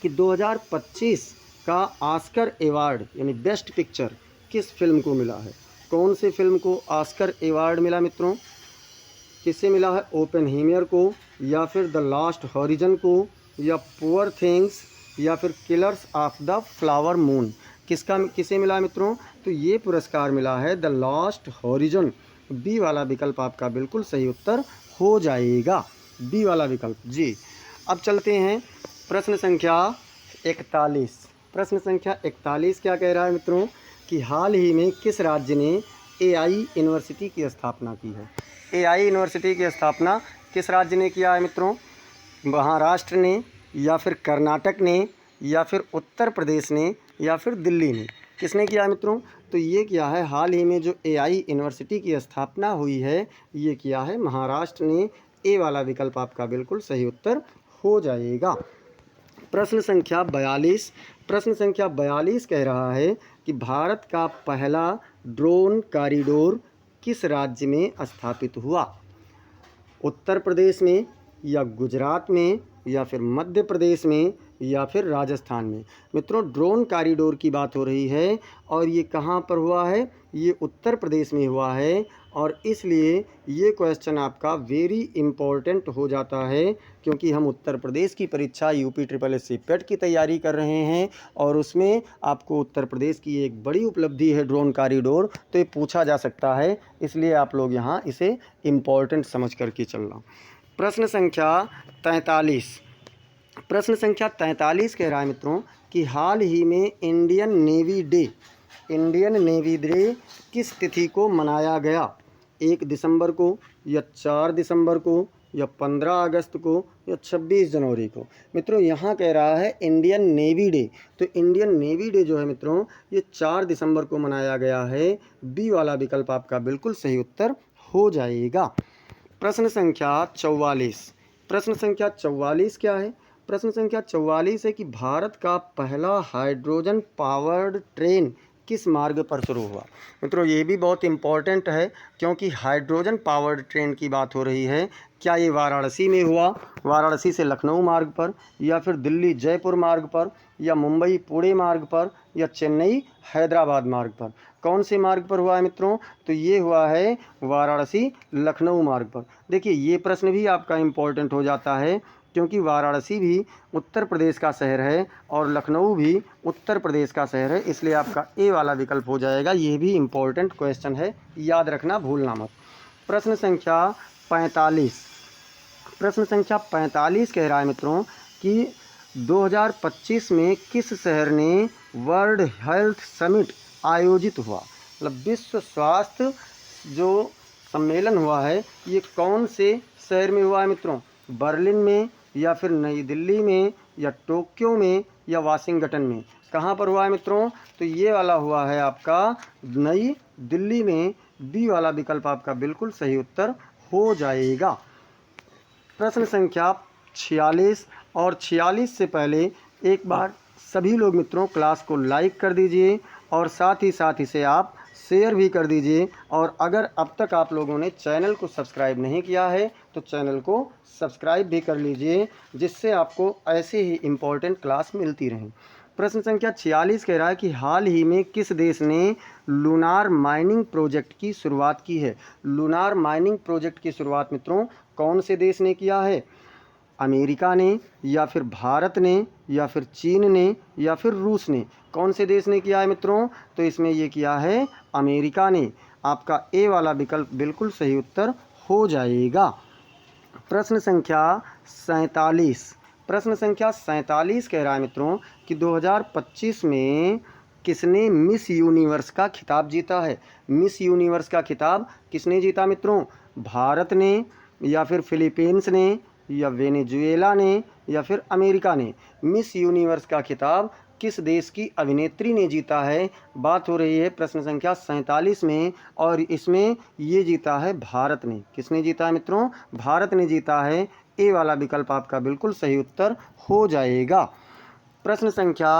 कि 2025 का ऑस्कर अवार्ड यानी बेस्ट पिक्चर किस फिल्म को मिला है? कौन से फिल्म को ऑस्कर अवार्ड मिला मित्रों? किससे मिला है? ओपेनहीमर को, या फिर द लास्ट हॉरिजन को, या पुअर थिंग्स, या फिर killers of the flower moon? किसे मिला है मित्रों? तो ये पुरस्कार मिला है द लास्ट हॉरिजन। बी वाला विकल्प आपका बिल्कुल सही उत्तर हो जाएगा, बी वाला विकल्प जी। अब चलते हैं प्रश्न संख्या 41। प्रश्न संख्या 41 क्या कह रहा है मित्रों कि हाल ही में किस राज्य ने एआई यूनिवर्सिटी की स्थापना की है? एआई यूनिवर्सिटी की स्थापना किस राज्य ने किया है मित्रों? महाराष्ट्र ने, या फिर कर्नाटक ने, या फिर उत्तर प्रदेश ने, या फिर दिल्ली ने? किसने किया है मित्रों? तो ये किया है, हाल ही में जो एआई यूनिवर्सिटी की स्थापना हुई है, ये किया है महाराष्ट्र ने। ए वाला विकल्प आपका बिल्कुल सही उत्तर हो जाएगा। प्रश्न संख्या 42। प्रश्न संख्या 42 कह रहा है कि भारत का पहला ड्रोन कॉरिडोर किस राज्य में स्थापित हुआ? उत्तर प्रदेश में, या गुजरात में, या फिर मध्य प्रदेश में, या फिर राजस्थान में? मित्रों, ड्रोन कॉरिडोर की बात हो रही है और ये कहाँ पर हुआ है? ये उत्तर प्रदेश में हुआ है। और इसलिए ये क्वेश्चन आपका वेरी इम्पोर्टेंट हो जाता है, क्योंकि हम उत्तर प्रदेश की परीक्षा यूपी SSSC पेट की तैयारी कर रहे हैं और उसमें आपको उत्तर प्रदेश की एक बड़ी उपलब्धि है ड्रोन कॉरिडोर, तो ये पूछा जा सकता है। इसलिए आप लोग यहाँ इसे इम्पोर्टेंट समझ करके चलना। प्रश्न संख्या 43। प्रश्न संख्या 43 कह रहा है मित्रों कि हाल ही में इंडियन नेवी डे किस तिथि को मनाया गया? 1 दिसंबर को, या 4 दिसंबर को, या 15 अगस्त को, या 26 जनवरी को? मित्रों, यहाँ कह रहा है इंडियन नेवी डे, तो इंडियन नेवी डे जो है मित्रों ये 4 दिसंबर को मनाया गया है। बी वाला विकल्प आपका बिल्कुल सही उत्तर हो जाएगा। प्रश्न संख्या 44। प्रश्न संख्या 44 क्या है? प्रश्न संख्या 44 है कि भारत का पहला हाइड्रोजन पावर्ड ट्रेन किस मार्ग पर शुरू हुआ? मित्रों, ये भी बहुत इम्पॉर्टेंट है, क्योंकि हाइड्रोजन पावर्ड ट्रेन की बात हो रही है। क्या ये वाराणसी में हुआ, वाराणसी से लखनऊ मार्ग पर, या फिर दिल्ली जयपुर मार्ग पर, या मुंबई पुणे मार्ग पर, या चेन्नई हैदराबाद मार्ग पर? कौन से मार्ग पर हुआ है मित्रों? तो ये हुआ है वाराणसी लखनऊ मार्ग पर। देखिए, ये प्रश्न भी आपका इम्पोर्टेंट हो जाता है, क्योंकि वाराणसी भी उत्तर प्रदेश का शहर है और लखनऊ भी उत्तर प्रदेश का शहर है, इसलिए आपका ए वाला विकल्प हो जाएगा। ये भी इम्पोर्टेंट क्वेश्चन है, याद रखना, भूलना मत। प्रश्न संख्या 45। प्रश्न संख्या 45 कह रहा है मित्रों कि 2025 में किस शहर ने वर्ल्ड हेल्थ समिट आयोजित हुआ? मतलब विश्व स्वास्थ्य जो सम्मेलन हुआ है, ये कौन से शहर में हुआ है मित्रों? बर्लिन में, या फिर नई दिल्ली में, या टोक्यो में, या वाशिंगटन में? कहाँ पर हुआ है मित्रों? तो ये वाला हुआ है आपका नई दिल्ली में। बी वाला विकल्प आपका बिल्कुल सही उत्तर हो जाएगा। प्रश्न संख्या 46। और 46 से पहले एक बार सभी लोग मित्रों क्लास को लाइक कर दीजिए और साथ ही इसे आप शेयर भी कर दीजिए। और अगर अब तक आप लोगों ने चैनल को सब्सक्राइब नहीं किया है तो चैनल को सब्सक्राइब भी कर लीजिए, जिससे आपको ऐसे ही इम्पोर्टेंट क्लास मिलती रहें। प्रश्न संख्या 46 कह रहा है कि हाल ही में किस देश ने लूनार माइनिंग प्रोजेक्ट की शुरुआत की है? लूनार माइनिंग प्रोजेक्ट की शुरुआत मित्रों कौन से देश ने किया है? अमेरिका ने, या फिर भारत ने, या फिर चीन ने, या फिर रूस ने? कौन से देश ने किया है मित्रों? तो इसमें ये किया है अमेरिका ने। आपका ए वाला विकल्प बिल्कुल सही उत्तर हो जाएगा। प्रश्न संख्या 47। प्रश्न संख्या 47 कह रहा है मित्रों कि 2025 में किसने मिस यूनिवर्स का खिताब जीता है? मिस यूनिवर्स का खिताब किसने जीता मित्रों? भारत ने, या फिर फिलीपींस ने, या वेनेजुएला ने या फिर अमेरिका ने मिस यूनिवर्स का खिताब किस देश की अभिनेत्री ने जीता है? बात हो रही है प्रश्न संख्या 47 में, और इसमें ये जीता है भारत ने। किसने जीता है मित्रों? भारत ने जीता है। ए वाला विकल्प आपका बिल्कुल सही उत्तर हो जाएगा। प्रश्न संख्या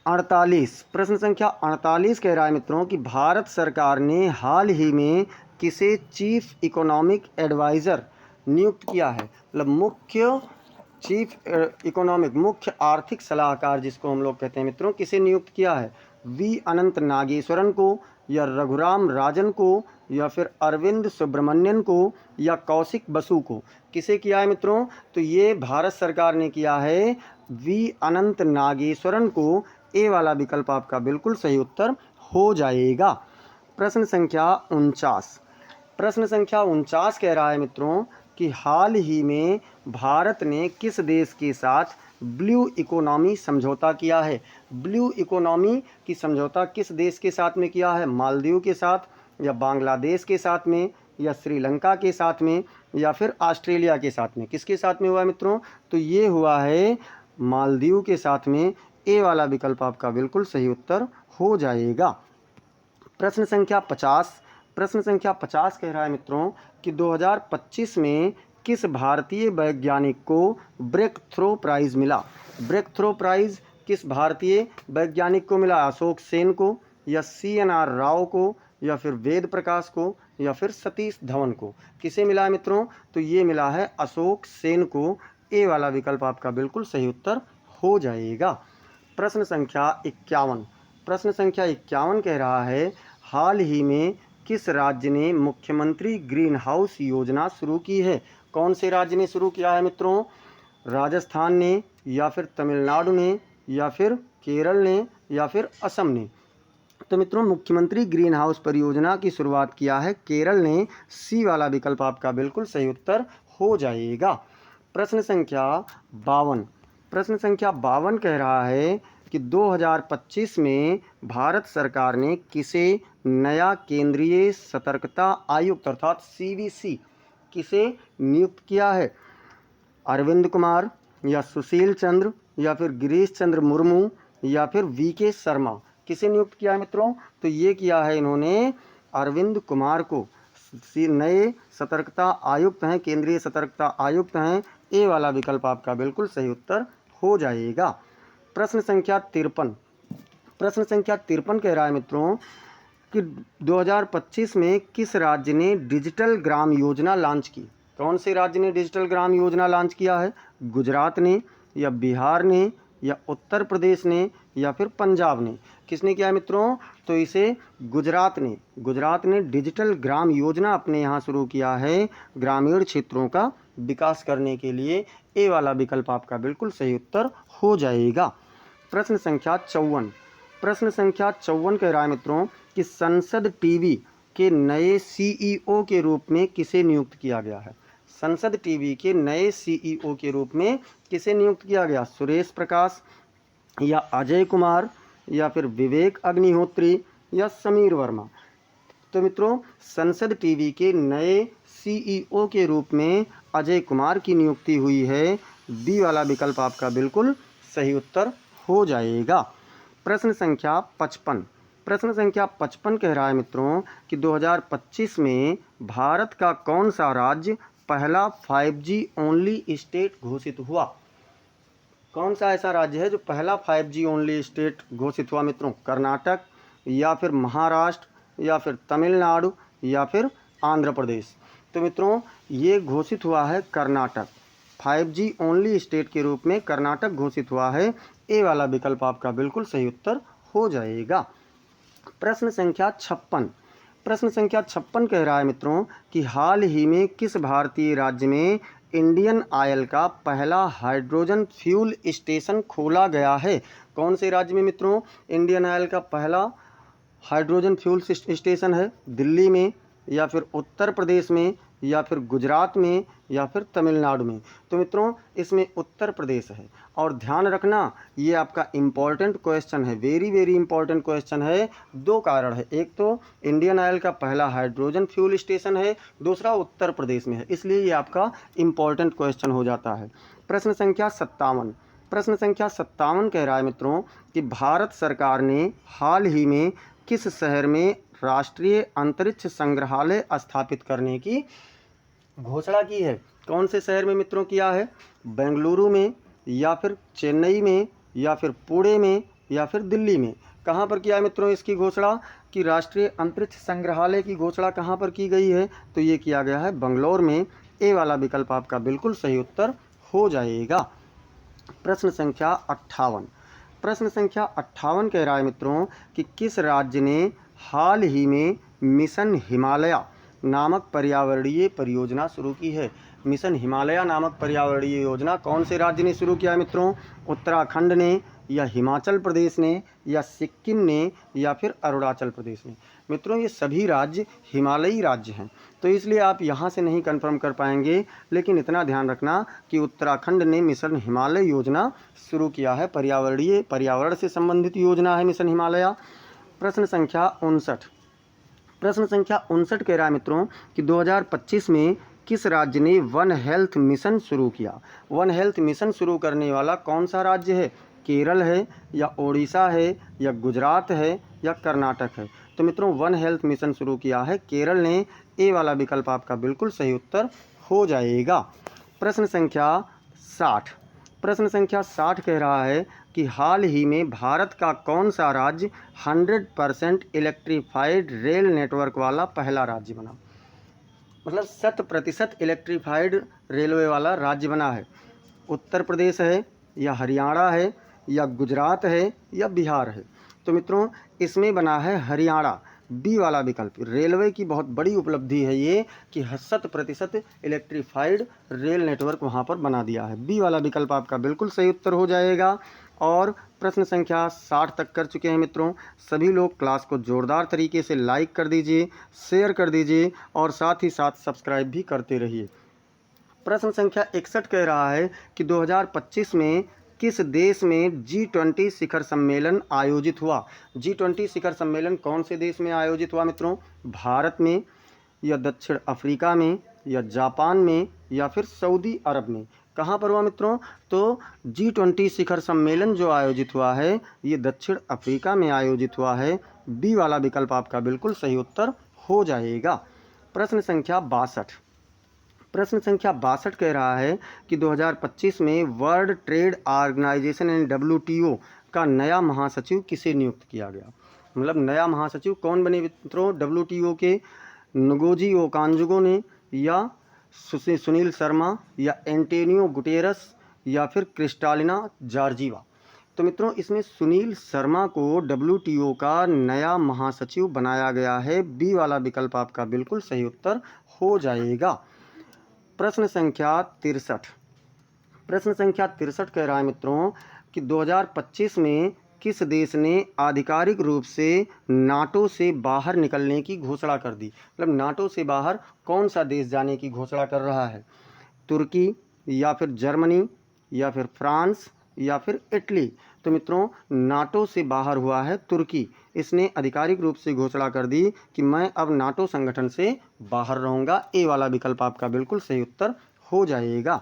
48, प्रश्न संख्या 48 कह रहा है मित्रों कि भारत सरकार ने हाल ही में किसे चीफ इकोनॉमिक एडवाइज़र नियुक्त किया है? मतलब मुख्य चीफ इकोनॉमिक, मुख्य आर्थिक सलाहकार जिसको हम लोग कहते हैं मित्रों, किसे नियुक्त किया है? वी अनंत नागेश्वरन को, या रघुराम राजन को, या फिर अरविंद सुब्रमण्यन को, या कौशिक बसु को? किसे किया है मित्रों? तो ये भारत सरकार ने किया है वी अनंत नागेश्वरन को। ए वाला विकल्प आपका बिल्कुल सही उत्तर हो जाएगा। प्रश्न संख्या 49, प्रश्न संख्या 49 कह रहा है मित्रों कि हाल ही में भारत ने किस देश के साथ ब्लू इकोनॉमी समझौता किया है? ब्लू इकोनॉमी की समझौता किस देश के साथ में किया है? मालदीव के साथ, या बांग्लादेश के साथ में, या श्रीलंका के साथ में, या फिर ऑस्ट्रेलिया के साथ में? किसके साथ में हुआ है मित्रों? तो ये हुआ है मालदीव के साथ में। ए वाला विकल्प आपका बिल्कुल सही उत्तर हो जाएगा। प्रश्न संख्या 50, प्रश्न संख्या 50 कह रहा है मित्रों कि 2025 में किस भारतीय वैज्ञानिक को ब्रेक थ्रो प्राइज़ मिला? ब्रेक थ्रो प्राइज़ किस भारतीय वैज्ञानिक को मिला? अशोक सेन को, या CNR राव को, या फिर वेद प्रकाश को, या फिर सतीश धवन को? किसे मिला है मित्रों? तो ये मिला है अशोक सेन को। ए वाला विकल्प आपका बिल्कुल सही उत्तर हो जाएगा। प्रश्न संख्या 51, प्रश्न संख्या 51 कह रहा है हाल ही में किस राज्य ने मुख्यमंत्री ग्रीन हाउस योजना शुरू की है? कौन से राज्य ने शुरू किया है मित्रों? राजस्थान ने, या फिर तमिलनाडु ने, या फिर केरल ने, या फिर असम ने? तो मित्रों मुख्यमंत्री ग्रीन हाउस परियोजना की शुरुआत किया है केरल ने। सी वाला विकल्प आपका बिल्कुल सही उत्तर हो जाएगा। प्रश्न संख्या 52, प्रश्न संख्या 52 कह रहा है कि 2025 में भारत सरकार ने किसे नया केंद्रीय सतर्कता आयुक्त अर्थात CVC किसे नियुक्त किया है? अरविंद कुमार, या सुशील चंद्र, या फिर गिरीश चंद्र मुर्मू, या फिर VK शर्मा? किसे नियुक्त किया है मित्रों? तो ये किया है इन्होंने अरविंद कुमार को। नए सतर्कता आयुक्त हैं, केंद्रीय सतर्कता आयुक्त हैं। ए वाला विकल्प आपका बिल्कुल सही उत्तर हो जाएगा। प्रश्न संख्या 53, प्रश्न संख्या 53 कह रहा है मित्रों कि 2025 में किस राज्य ने डिजिटल ग्राम योजना लॉन्च की? कौन से राज्य ने डिजिटल ग्राम योजना लॉन्च किया है? गुजरात ने, या बिहार ने, या उत्तर प्रदेश ने, या फिर पंजाब ने? किसने किया है मित्रों? तो इसे गुजरात ने डिजिटल ग्राम योजना अपने यहाँ शुरू किया है ग्रामीण क्षेत्रों का विकास करने के लिए। ए वाला विकल्प आपका बिल्कुल सही उत्तर हो जाएगा। प्रश्न संख्या 54, प्रश्न संख्या 54 कह रहा है मित्रों कि संसद टीवी के नए CEO के रूप में किसे नियुक्त किया गया है? संसद टीवी के नए CEO के रूप में किसे नियुक्त किया गया? सुरेश प्रकाश, या अजय कुमार, या फिर विवेक अग्निहोत्री, या समीर वर्मा? तो मित्रों संसद टीवी के नए CEO के रूप में अजय कुमार की नियुक्ति हुई है। बी वाला विकल्प आपका बिल्कुल सही उत्तर हो जाएगा। प्रश्न संख्या 55, प्रश्न संख्या 55 कह रहा है मित्रों कि 2025 में भारत का कौन सा राज्य पहला 5G ओनली स्टेट घोषित हुआ? कौन सा ऐसा राज्य है जो पहला 5G ओनली स्टेट घोषित हुआ मित्रों? कर्नाटक, या फिर महाराष्ट्र, या फिर तमिलनाडु, या फिर आंध्र प्रदेश? तो मित्रों ये घोषित हुआ है कर्नाटक। 5G ओनली स्टेट के रूप में कर्नाटक घोषित हुआ है। ए वाला विकल्प आपका बिल्कुल सही उत्तर हो जाएगा। प्रश्न संख्या 56, प्रश्न संख्या 56 कह रहा है मित्रों कि हाल ही में किस भारतीय राज्य में इंडियन ऑयल का पहला हाइड्रोजन फ्यूल स्टेशन खोला गया है? कौन से राज्य में मित्रों इंडियन ऑयल का पहला हाइड्रोजन फ्यूल स्टेशन है? दिल्ली में, या फिर उत्तर प्रदेश में, या फिर गुजरात में या फिर तमिलनाडु में? तो मित्रों इसमें उत्तर प्रदेश है। और ध्यान रखना ये आपका इम्पॉर्टेंट क्वेश्चन है, वेरी वेरी इंपॉर्टेंट क्वेश्चन है। दो कारण है, एक तो इंडियन ऑयल का पहला हाइड्रोजन फ्यूल स्टेशन है, दूसरा उत्तर प्रदेश में है, इसलिए ये आपका इम्पॉर्टेंट क्वेश्चन हो जाता है। प्रश्न संख्या 57, प्रश्न संख्या 57 कह रहा है मित्रों कि भारत सरकार ने हाल ही में किस शहर में राष्ट्रीय अंतरिक्ष संग्रहालय स्थापित करने की घोषणा की है? कौन से शहर में मित्रों किया है? बेंगलुरु में, या फिर चेन्नई में, या फिर पुणे में, या फिर दिल्ली में? कहाँ पर किया है मित्रों इसकी घोषणा कि राष्ट्रीय अंतरिक्ष संग्रहालय की घोषणा कहाँ पर की गई है? तो ये किया गया है बंगलौर में। ए वाला विकल्प आपका बिल्कुल सही उत्तर हो जाएगा। प्रश्न संख्या 58, प्रश्न संख्या 58 कह रहा है मित्रों कि किस राज्य ने हाल ही में मिशन हिमालय नामक पर्यावरणीय परियोजना शुरू की है? मिशन हिमालय नामक पर्यावरणीय योजना कौन से राज्य ने शुरू किया है मित्रों? उत्तराखंड ने, या हिमाचल प्रदेश ने, या सिक्किम ने, या फिर अरुणाचल प्रदेश ने? मित्रों ये सभी राज्य हिमालयी राज्य हैं, तो इसलिए आप यहाँ से नहीं कंफर्म कर पाएंगे, लेकिन इतना ध्यान रखना कि उत्तराखंड ने मिशन हिमालय योजना शुरू किया है, पर्यावरण से संबंधित योजना है मिशन हिमालय। प्रश्न संख्या 59, प्रश्न संख्या 59 कह रहा है मित्रों कि 2025 में किस राज्य ने वन हेल्थ मिशन शुरू किया? वन हेल्थ मिशन शुरू करने वाला कौन सा राज्य है? केरल है, या ओडिशा है, या गुजरात है, या कर्नाटक है? तो मित्रों वन हेल्थ मिशन शुरू किया है केरल ने। ए वाला विकल्प आपका बिल्कुल सही उत्तर हो जाएगा। प्रश्न संख्या 60, प्रश्न संख्या 60 कह रहा है कि हाल ही में भारत का कौन सा राज्य 100% इलेक्ट्रीफाइड रेल नेटवर्क वाला पहला राज्य बना? मतलब 100% इलेक्ट्रीफाइड रेलवे वाला राज्य बना है? उत्तर प्रदेश है, या हरियाणा है, या गुजरात है, या बिहार है? तो मित्रों इसमें बना है हरियाणा, बी वाला विकल्प। रेलवे की बहुत बड़ी उपलब्धि है ये कि 100% इलेक्ट्रीफाइड रेल नेटवर्क वहाँ पर बना दिया है। बी वाला विकल्प आपका बिल्कुल सही उत्तर हो जाएगा। और प्रश्न संख्या 60 तक कर चुके हैं मित्रों। सभी लोग क्लास को जोरदार तरीके से लाइक कर दीजिए, शेयर कर दीजिए, और साथ ही साथ सब्सक्राइब भी करते रहिए। प्रश्न संख्या 61 कह रहा है कि 2025 में किस देश में G20 शिखर सम्मेलन आयोजित हुआ? G20 शिखर सम्मेलन कौन से देश में आयोजित हुआ मित्रों? भारत में, या दक्षिण अफ्रीका में, या जापान में, या फिर सऊदी अरब में? कहाँ पर हुआ मित्रों? तो G20 शिखर सम्मेलन जो आयोजित हुआ है ये दक्षिण अफ्रीका में आयोजित हुआ है। बी वाला विकल्प आपका बिल्कुल सही उत्तर हो जाएगा। प्रश्न संख्या 62, प्रश्न संख्या 62 कह रहा है कि 2025 में वर्ल्ड ट्रेड ऑर्गेनाइजेशन यानी WTO का नया महासचिव किसे नियुक्त किया गया? मतलब नया महासचिव कौन बने मित्रों WTO के? नगोजी ओकांजुगो ने, या सुनील शर्मा, या एंटोनियो गुटेरस, या फिर क्रिस्टालिना जॉर्जीवा? तो मित्रों इसमें सुनील शर्मा को WTO का नया महासचिव बनाया गया है। बी वाला विकल्प आपका बिल्कुल सही उत्तर हो जाएगा। प्रश्न संख्या 63, प्रश्न संख्या 63 कह रहा है मित्रों कि 2025 में किस देश ने आधिकारिक रूप से नाटो से बाहर निकलने की घोषणा कर दी? मतलब नाटो से बाहर कौन सा देश जाने की घोषणा कर रहा है? तुर्की, या फिर जर्मनी, या फिर फ्रांस, या फिर इटली? तो मित्रों नाटो से बाहर हुआ है तुर्की। इसने आधिकारिक रूप से घोषणा कर दी कि मैं अब नाटो संगठन से बाहर रहूँगा। ए वाला विकल्प आपका बिल्कुल सही उत्तर हो जाएगा।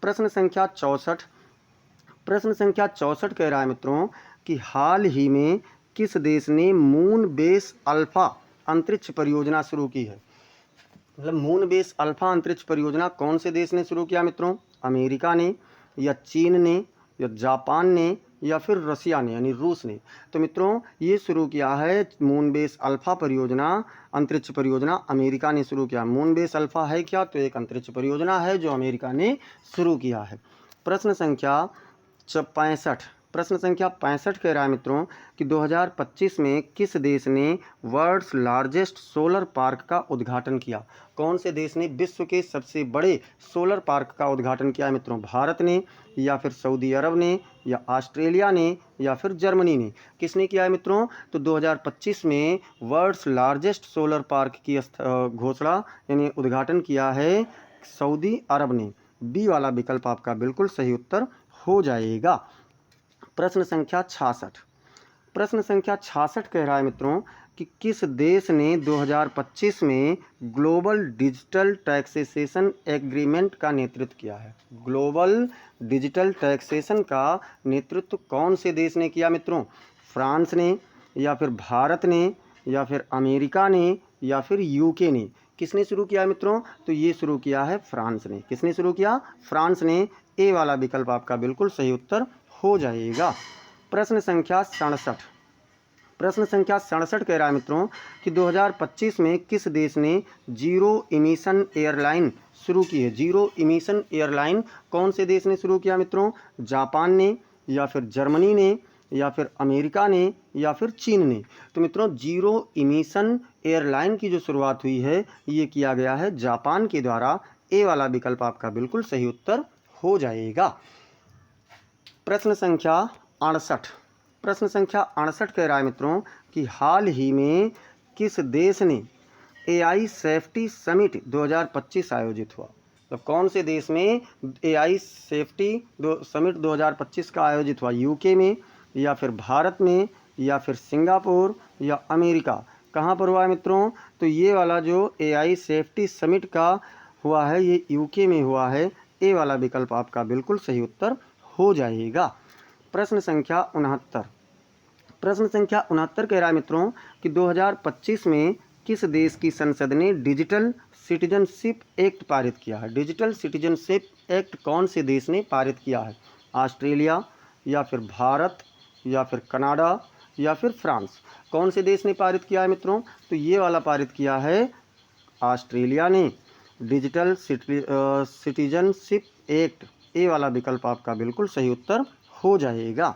प्रश्न संख्या 64, प्रश्न संख्या 64 कह रहा है मित्रों कि हाल ही में किस देश ने मून बेस अल्फा अंतरिक्ष परियोजना शुरू की है? मतलब मून बेस अल्फा अंतरिक्ष परियोजना कौन से देश ने शुरू किया मित्रों? अमेरिका ने, या चीन ने, या जापान ने, या फिर रसिया ने यानी रूस ने? तो मित्रों ये शुरू किया है मून बेस अल्फा परियोजना, अंतरिक्ष परियोजना अमेरिका ने शुरू किया। मून बेस अल्फा है क्या? तो एक अंतरिक्ष परियोजना है जो अमेरिका ने शुरू किया है। प्रश्न संख्या 65, प्रश्न संख्या 65 कह रहा है मित्रों कि 2025 में किस देश ने वर्ल्ड्स लार्जेस्ट सोलर पार्क का उद्घाटन किया। कौन से देश ने विश्व के सबसे बड़े सोलर पार्क का उद्घाटन किया है मित्रों? भारत ने, या फिर सऊदी अरब ने, या ऑस्ट्रेलिया ने, या फिर जर्मनी ने? किसने किया है मित्रों? तो 2025 में वर्ल्ड्स लार्जेस्ट सोलर पार्क की घोषणा यानी उद्घाटन किया है सऊदी अरब ने। बी वाला विकल्प आपका बिल्कुल सही उत्तर हो जाएगा। प्रश्न संख्या 66। प्रश्न संख्या 66 कह रहा है मित्रों कि किस देश ने 2025 में ग्लोबल डिजिटल टैक्सेशन एग्रीमेंट का नेतृत्व किया है? ग्लोबल डिजिटल टैक्सेशन का नेतृत्व कौन से देश ने किया मित्रों? फ्रांस ने, या फिर भारत ने, या फिर अमेरिका ने, या फिर यूके ने? किसने शुरू किया है मित्रों? तो ये शुरू किया है फ्रांस ने। किसने शुरू किया? फ्रांस ने। ए वाला विकल्प आपका बिल्कुल सही उत्तर हो जाएगा। प्रश्न संख्या 67। प्रश्न संख्या 67 कह रहा है मित्रों कि 2025 में किस देश ने जीरो इमिशन एयरलाइन शुरू की है? जीरो इमिशन एयरलाइन कौन से देश ने शुरू किया मित्रों? जापान ने, या फिर जर्मनी ने, या फिर अमेरिका ने, या फिर चीन ने? तो मित्रों जीरो इमिशन एयरलाइन की जो शुरुआत हुई है ये किया गया है जापान के द्वारा। ए वाला विकल्प आपका बिल्कुल सही उत्तर हो जाएगा। प्रश्न संख्या 68। प्रश्न संख्या 68 कह रहा है मित्रों कि हाल ही में किस देश ने एआई सेफ्टी समिट 2025 आयोजित हुआ? तो कौन से देश में एआई सेफ्टी समिट 2025 का आयोजित हुआ? यूके में, या फिर भारत में, या फिर सिंगापुर, या अमेरिका? कहाँ पर हुआ है मित्रों? तो ये वाला जो एआई सेफ्टी समिट का हुआ है ये यूके में हुआ है। ए वाला विकल्प आपका बिल्कुल सही उत्तर हो जाएगा। प्रश्न संख्या 69। प्रश्न संख्या 69 कह रहा है मित्रों कि 2025 में किस देश की संसद ने डिजिटल सिटीजनशिप एक्ट पारित किया है? डिजिटल सिटीजनशिप एक्ट कौन से देश ने पारित किया है? ऑस्ट्रेलिया, या फिर भारत, या फिर कनाडा, या फिर फ्रांस? कौन से देश ने पारित किया है मित्रों? तो ये वाला पारित किया है ऑस्ट्रेलिया ने। डिजिटल सिटीजनशिप एक्ट, ए वाला विकल्प आपका बिल्कुल सही उत्तर हो जाएगा।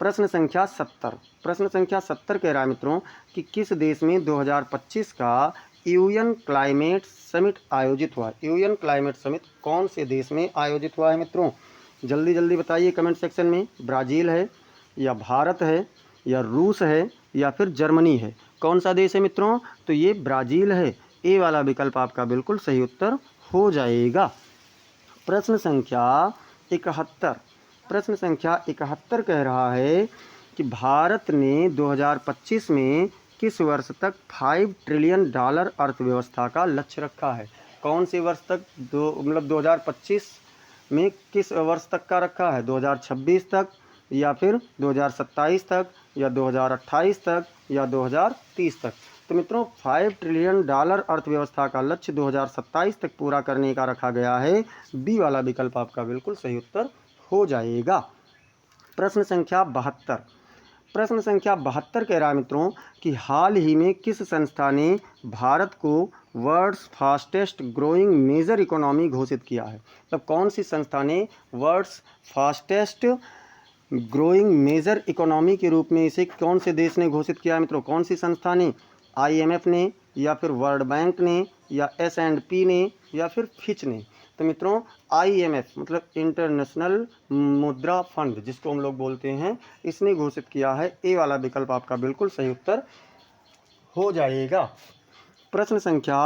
प्रश्न संख्या 70। प्रश्न संख्या 70 कह रहा है मित्रों कि किस देश में 2025 का यूएन क्लाइमेट समिट आयोजित हुआ? यूएन क्लाइमेट समिट कौन से देश में आयोजित हुआ है मित्रों? जल्दी जल्दी बताइए कमेंट सेक्शन में। ब्राज़ील है, या भारत है, या रूस है, या फिर जर्मनी है? कौन सा देश है मित्रों? तो ये ब्राज़ील है। ए वाला विकल्प आपका बिल्कुल सही उत्तर हो जाएगा। प्रश्न संख्या 71। प्रश्न संख्या 71 कह रहा है कि भारत ने 2025 में किस वर्ष तक 5 ट्रिलियन डॉलर अर्थव्यवस्था का लक्ष्य रखा है? कौन से वर्ष तक 2025 में किस वर्ष तक का रखा है? 2026 तक, या फिर 2027 तक, या 2028 तक, या 2030 तक? तो मित्रों 5 ट्रिलियन डॉलर अर्थव्यवस्था का लक्ष्य 2027 तक पूरा करने का रखा गया है। बी वाला विकल्प आपका बिल्कुल सही उत्तर हो जाएगा। प्रश्न संख्या 72। प्रश्न संख्या 72 कह रहा है मित्रों कि हाल ही में किस संस्था ने भारत को world's fastest growing major economy घोषित किया है? तो कौन सी संस्था ने world's fastest growing major economy के रूप में इसे कौन से देश ने घोषित किया है मित्रों? कौन सी संस्था ने? आईएमएफ ने, या फिर वर्ल्ड बैंक ने, या एस&पी ने, या फिर फिच ने? तो मित्रों आईएमएफ मतलब इंटरनेशनल मुद्रा फंड जिसको हम लोग बोलते हैं, इसने घोषित किया है। ए वाला विकल्प आपका बिल्कुल सही उत्तर हो जाएगा। प्रश्न संख्या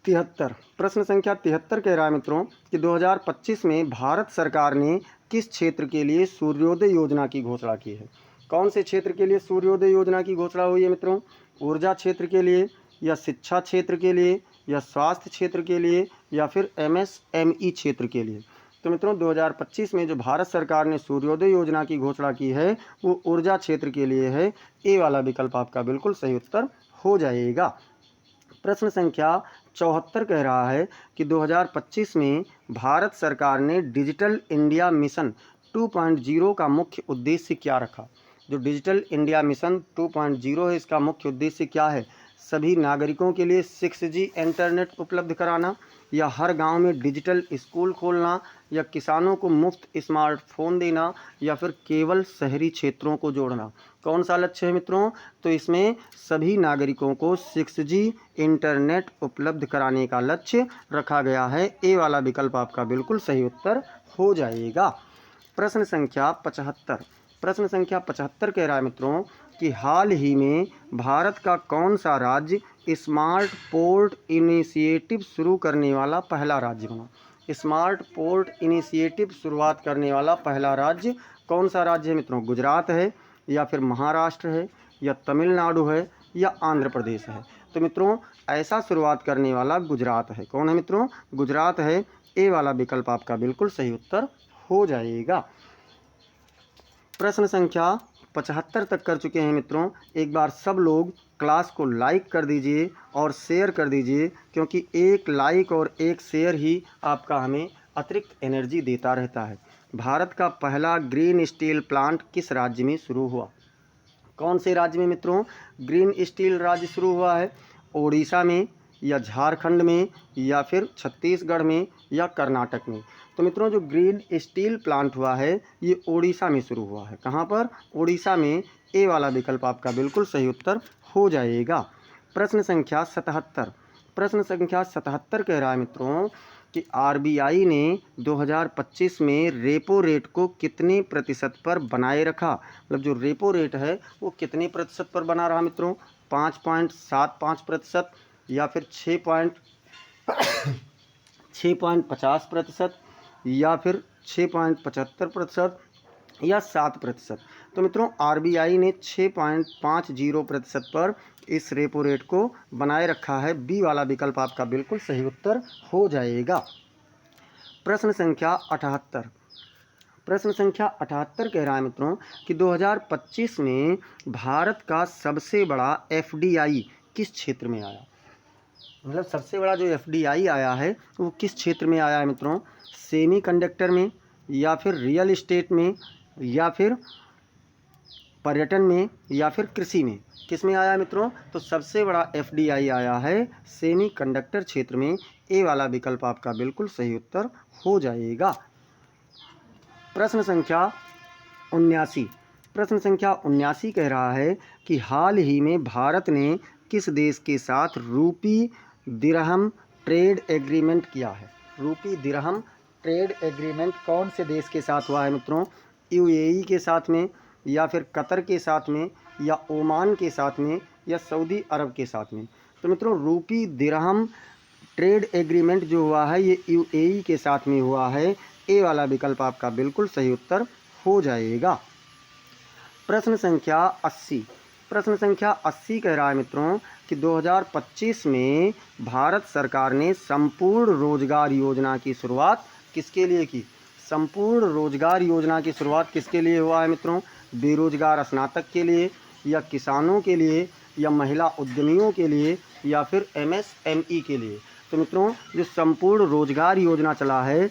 73। प्रश्न संख्या 73 कह रहा है मित्रों कि 2025 में भारत सरकार ने किस क्षेत्र के लिए सूर्योदय योजना की घोषणा की है? कौन से क्षेत्र के लिए सूर्योदय योजना की घोषणा हुई है मित्रों? ऊर्जा क्षेत्र के लिए, या शिक्षा क्षेत्र के लिए, या स्वास्थ्य क्षेत्र के लिए, या फिर एमएसएमई क्षेत्र के लिए? तो मित्रों 2025 में जो भारत सरकार ने सूर्योदय योजना की घोषणा की है वो ऊर्जा क्षेत्र के लिए है। ए वाला विकल्प आपका बिल्कुल सही उत्तर हो जाएगा। प्रश्न संख्या 74 कह रहा है कि 2025 में भारत सरकार ने डिजिटल इंडिया मिशन 2.0 का मुख्य उद्देश्य क्या रखा? जो डिजिटल इंडिया मिशन 2.0 है इसका मुख्य उद्देश्य क्या है? सभी नागरिकों के लिए 6G इंटरनेट उपलब्ध कराना, या हर गांव में डिजिटल स्कूल खोलना, या किसानों को मुफ्त स्मार्टफोन देना, या फिर केवल शहरी क्षेत्रों को जोड़ना। कौन सा लक्ष्य है मित्रों? तो इसमें सभी नागरिकों को 6G इंटरनेट उपलब्ध कराने का लक्ष्य रखा गया है। ए वाला विकल्प आपका बिल्कुल सही उत्तर हो जाएगा। प्रश्न संख्या 75। प्रश्न संख्या 75 कह रहा है मित्रों कि हाल ही में भारत का कौन सा राज्य स्मार्ट पोर्ट इनिशिएटिव शुरू करने वाला पहला राज्य बना? स्मार्ट पोर्ट इनिशिएटिव शुरुआत करने वाला पहला राज्य कौन सा राज्य है मित्रों? गुजरात है, या फिर महाराष्ट्र है, या तमिलनाडु है, या आंध्र प्रदेश है? तो मित्रों ऐसा शुरुआत करने वाला गुजरात है। कौन है मित्रों? गुजरात है। ए वाला विकल्प आपका बिल्कुल सही उत्तर हो जाएगा। प्रश्न संख्या 75 तक कर चुके हैं मित्रों। एक बार सब लोग क्लास को लाइक कर दीजिए और शेयर कर दीजिए, क्योंकि एक लाइक और एक शेयर ही आपका हमें अतिरिक्त एनर्जी देता रहता है। भारत का पहला ग्रीन स्टील प्लांट किस राज्य में शुरू हुआ? कौन से राज्य में मित्रों ग्रीन स्टील राज्य शुरू हुआ है? ओडिशा में, या झारखंड में, या फिर छत्तीसगढ़ में, या कर्नाटक में? तो मित्रों जो ग्रीन स्टील प्लांट हुआ है ये ओडिशा में शुरू हुआ है। कहाँ पर? ओडिशा में। ए वाला विकल्प आपका बिल्कुल सही उत्तर हो जाएगा। प्रश्न संख्या 77। प्रश्न संख्या 77 कह रहा है मित्रों कि आरबीआई ने 2025 में रेपो रेट को कितने प्रतिशत पर बनाए रखा? मतलब जो रेपो रेट है वो कितने प्रतिशत पर बना रहा मित्रों? 5.75%, या फिर 6.50%, या फिर 6.75%, या 7%? तो मित्रों आरबीआई ने 6.50% पर इस रेपो रेट को बनाए रखा है। बी वाला विकल्प आपका बिल्कुल सही उत्तर हो जाएगा। प्रश्न संख्या 78। प्रश्न संख्या 78 कह रहा है मित्रों कि 2025 में भारत का सबसे बड़ा एफडीआई किस क्षेत्र में आया? मतलब सबसे बड़ा जो एफडीआई आया है वो किस क्षेत्र में आया है मित्रों? सेमी कंडक्टर में, या फिर रियल एस्टेट में, या फिर पर्यटन में, या फिर कृषि में? किस में आया है मित्रों? तो सबसे बड़ा एफडीआई आया है सेमी कंडक्टर क्षेत्र में। ए वाला विकल्प आपका बिल्कुल सही उत्तर हो जाएगा। प्रश्न संख्या 79। प्रश्न संख्या 79 कह रहा है कि हाल ही में भारत ने किस देश के साथ रूपी दिरहम ट्रेड एग्रीमेंट किया है? रूपी दिरहम ट्रेड एग्रीमेंट कौन से देश के साथ हुआ है मित्रों? यूएई के साथ में, या फिर कतर के साथ में, या ओमान के साथ में, या सऊदी अरब के साथ में? तो मित्रों रूपी दिरहम ट्रेड एग्रीमेंट जो हुआ है ये यूएई के साथ में हुआ है। ए वाला विकल्प आपका बिल्कुल सही उत्तर हो जाएगा। प्रश्न संख्या 80। प्रश्न संख्या 80 कह रहा है मित्रों कि 2025 में भारत सरकार ने संपूर्ण रोजगार योजना की शुरुआत किसके लिए की? संपूर्ण रोजगार योजना की शुरुआत किसके लिए हुआ है मित्रों? बेरोजगार स्नातक के लिए, या किसानों के लिए, या महिला उद्यमियों के लिए, या फिर एमएसएमई के लिए? तो मित्रों जो संपूर्ण रोजगार योजना चला है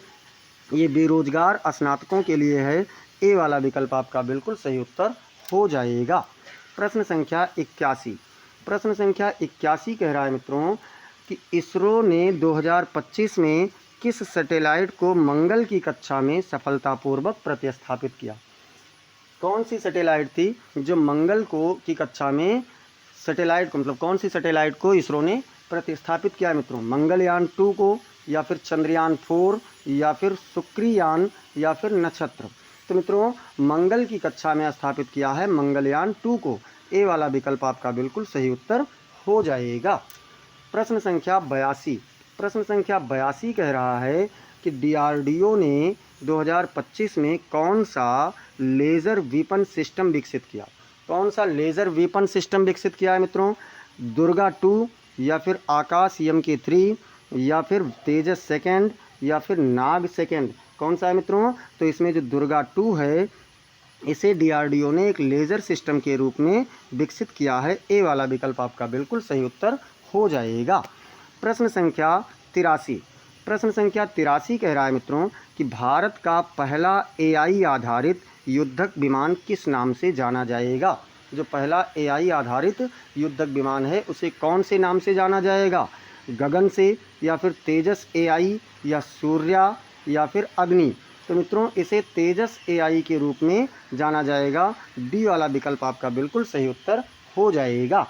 ये बेरोजगार स्नातकों के लिए है। ए वाला विकल्प आपका बिल्कुल सही उत्तर हो जाएगा। प्रश्न संख्या 81। प्रश्न संख्या 81 कह रहा है मित्रों कि इसरो ने 2025 में किस सैटेलाइट को मंगल की कक्षा में सफलतापूर्वक प्रतिस्थापित किया? कौन सी सैटेलाइट थी जो मंगल को की कक्षा में सैटेलाइट को, मतलब कौन सी सैटेलाइट को इसरो ने प्रतिस्थापित किया मित्रों? मंगलयान 2 को, या फिर चंद्रयान 4, या फिर शुक्रयान, या फिर नक्षत्र? तो मित्रों मंगल की कक्षा में स्थापित किया है मंगलयान 2 को। ए वाला विकल्प आपका बिल्कुल सही उत्तर हो जाएगा। प्रश्न संख्या 82। प्रश्न संख्या 82 कह रहा है कि डीआरडीओ ने 2025 में कौन सा लेज़र वेपन सिस्टम विकसित किया? कौन सा लेज़र वेपन सिस्टम विकसित किया है मित्रों? दुर्गा 2, या फिर आकाश MK3, या फिर तेजस सेकंड, या फिर नाग सेकंड? कौन सा है मित्रों? तो इसमें जो दुर्गा 2 है इसे डीआरडीओ ने एक लेज़र सिस्टम के रूप में विकसित किया है। ए वाला विकल्प आपका बिल्कुल सही उत्तर हो जाएगा। प्रश्न संख्या 83। प्रश्न संख्या 83 कह रहा है मित्रों कि भारत का पहला एआई आधारित युद्धक विमान किस नाम से जाना जाएगा? जो पहला AI आधारित युद्धक विमान है उसे कौन से नाम से जाना जाएगा? गगन से, या फिर तेजस AI, या सूर्या, या फिर अग्नि? तो मित्रों इसे तेजस AI के रूप में जाना जाएगा। डी वाला विकल्प आपका बिल्कुल सही उत्तर हो जाएगा।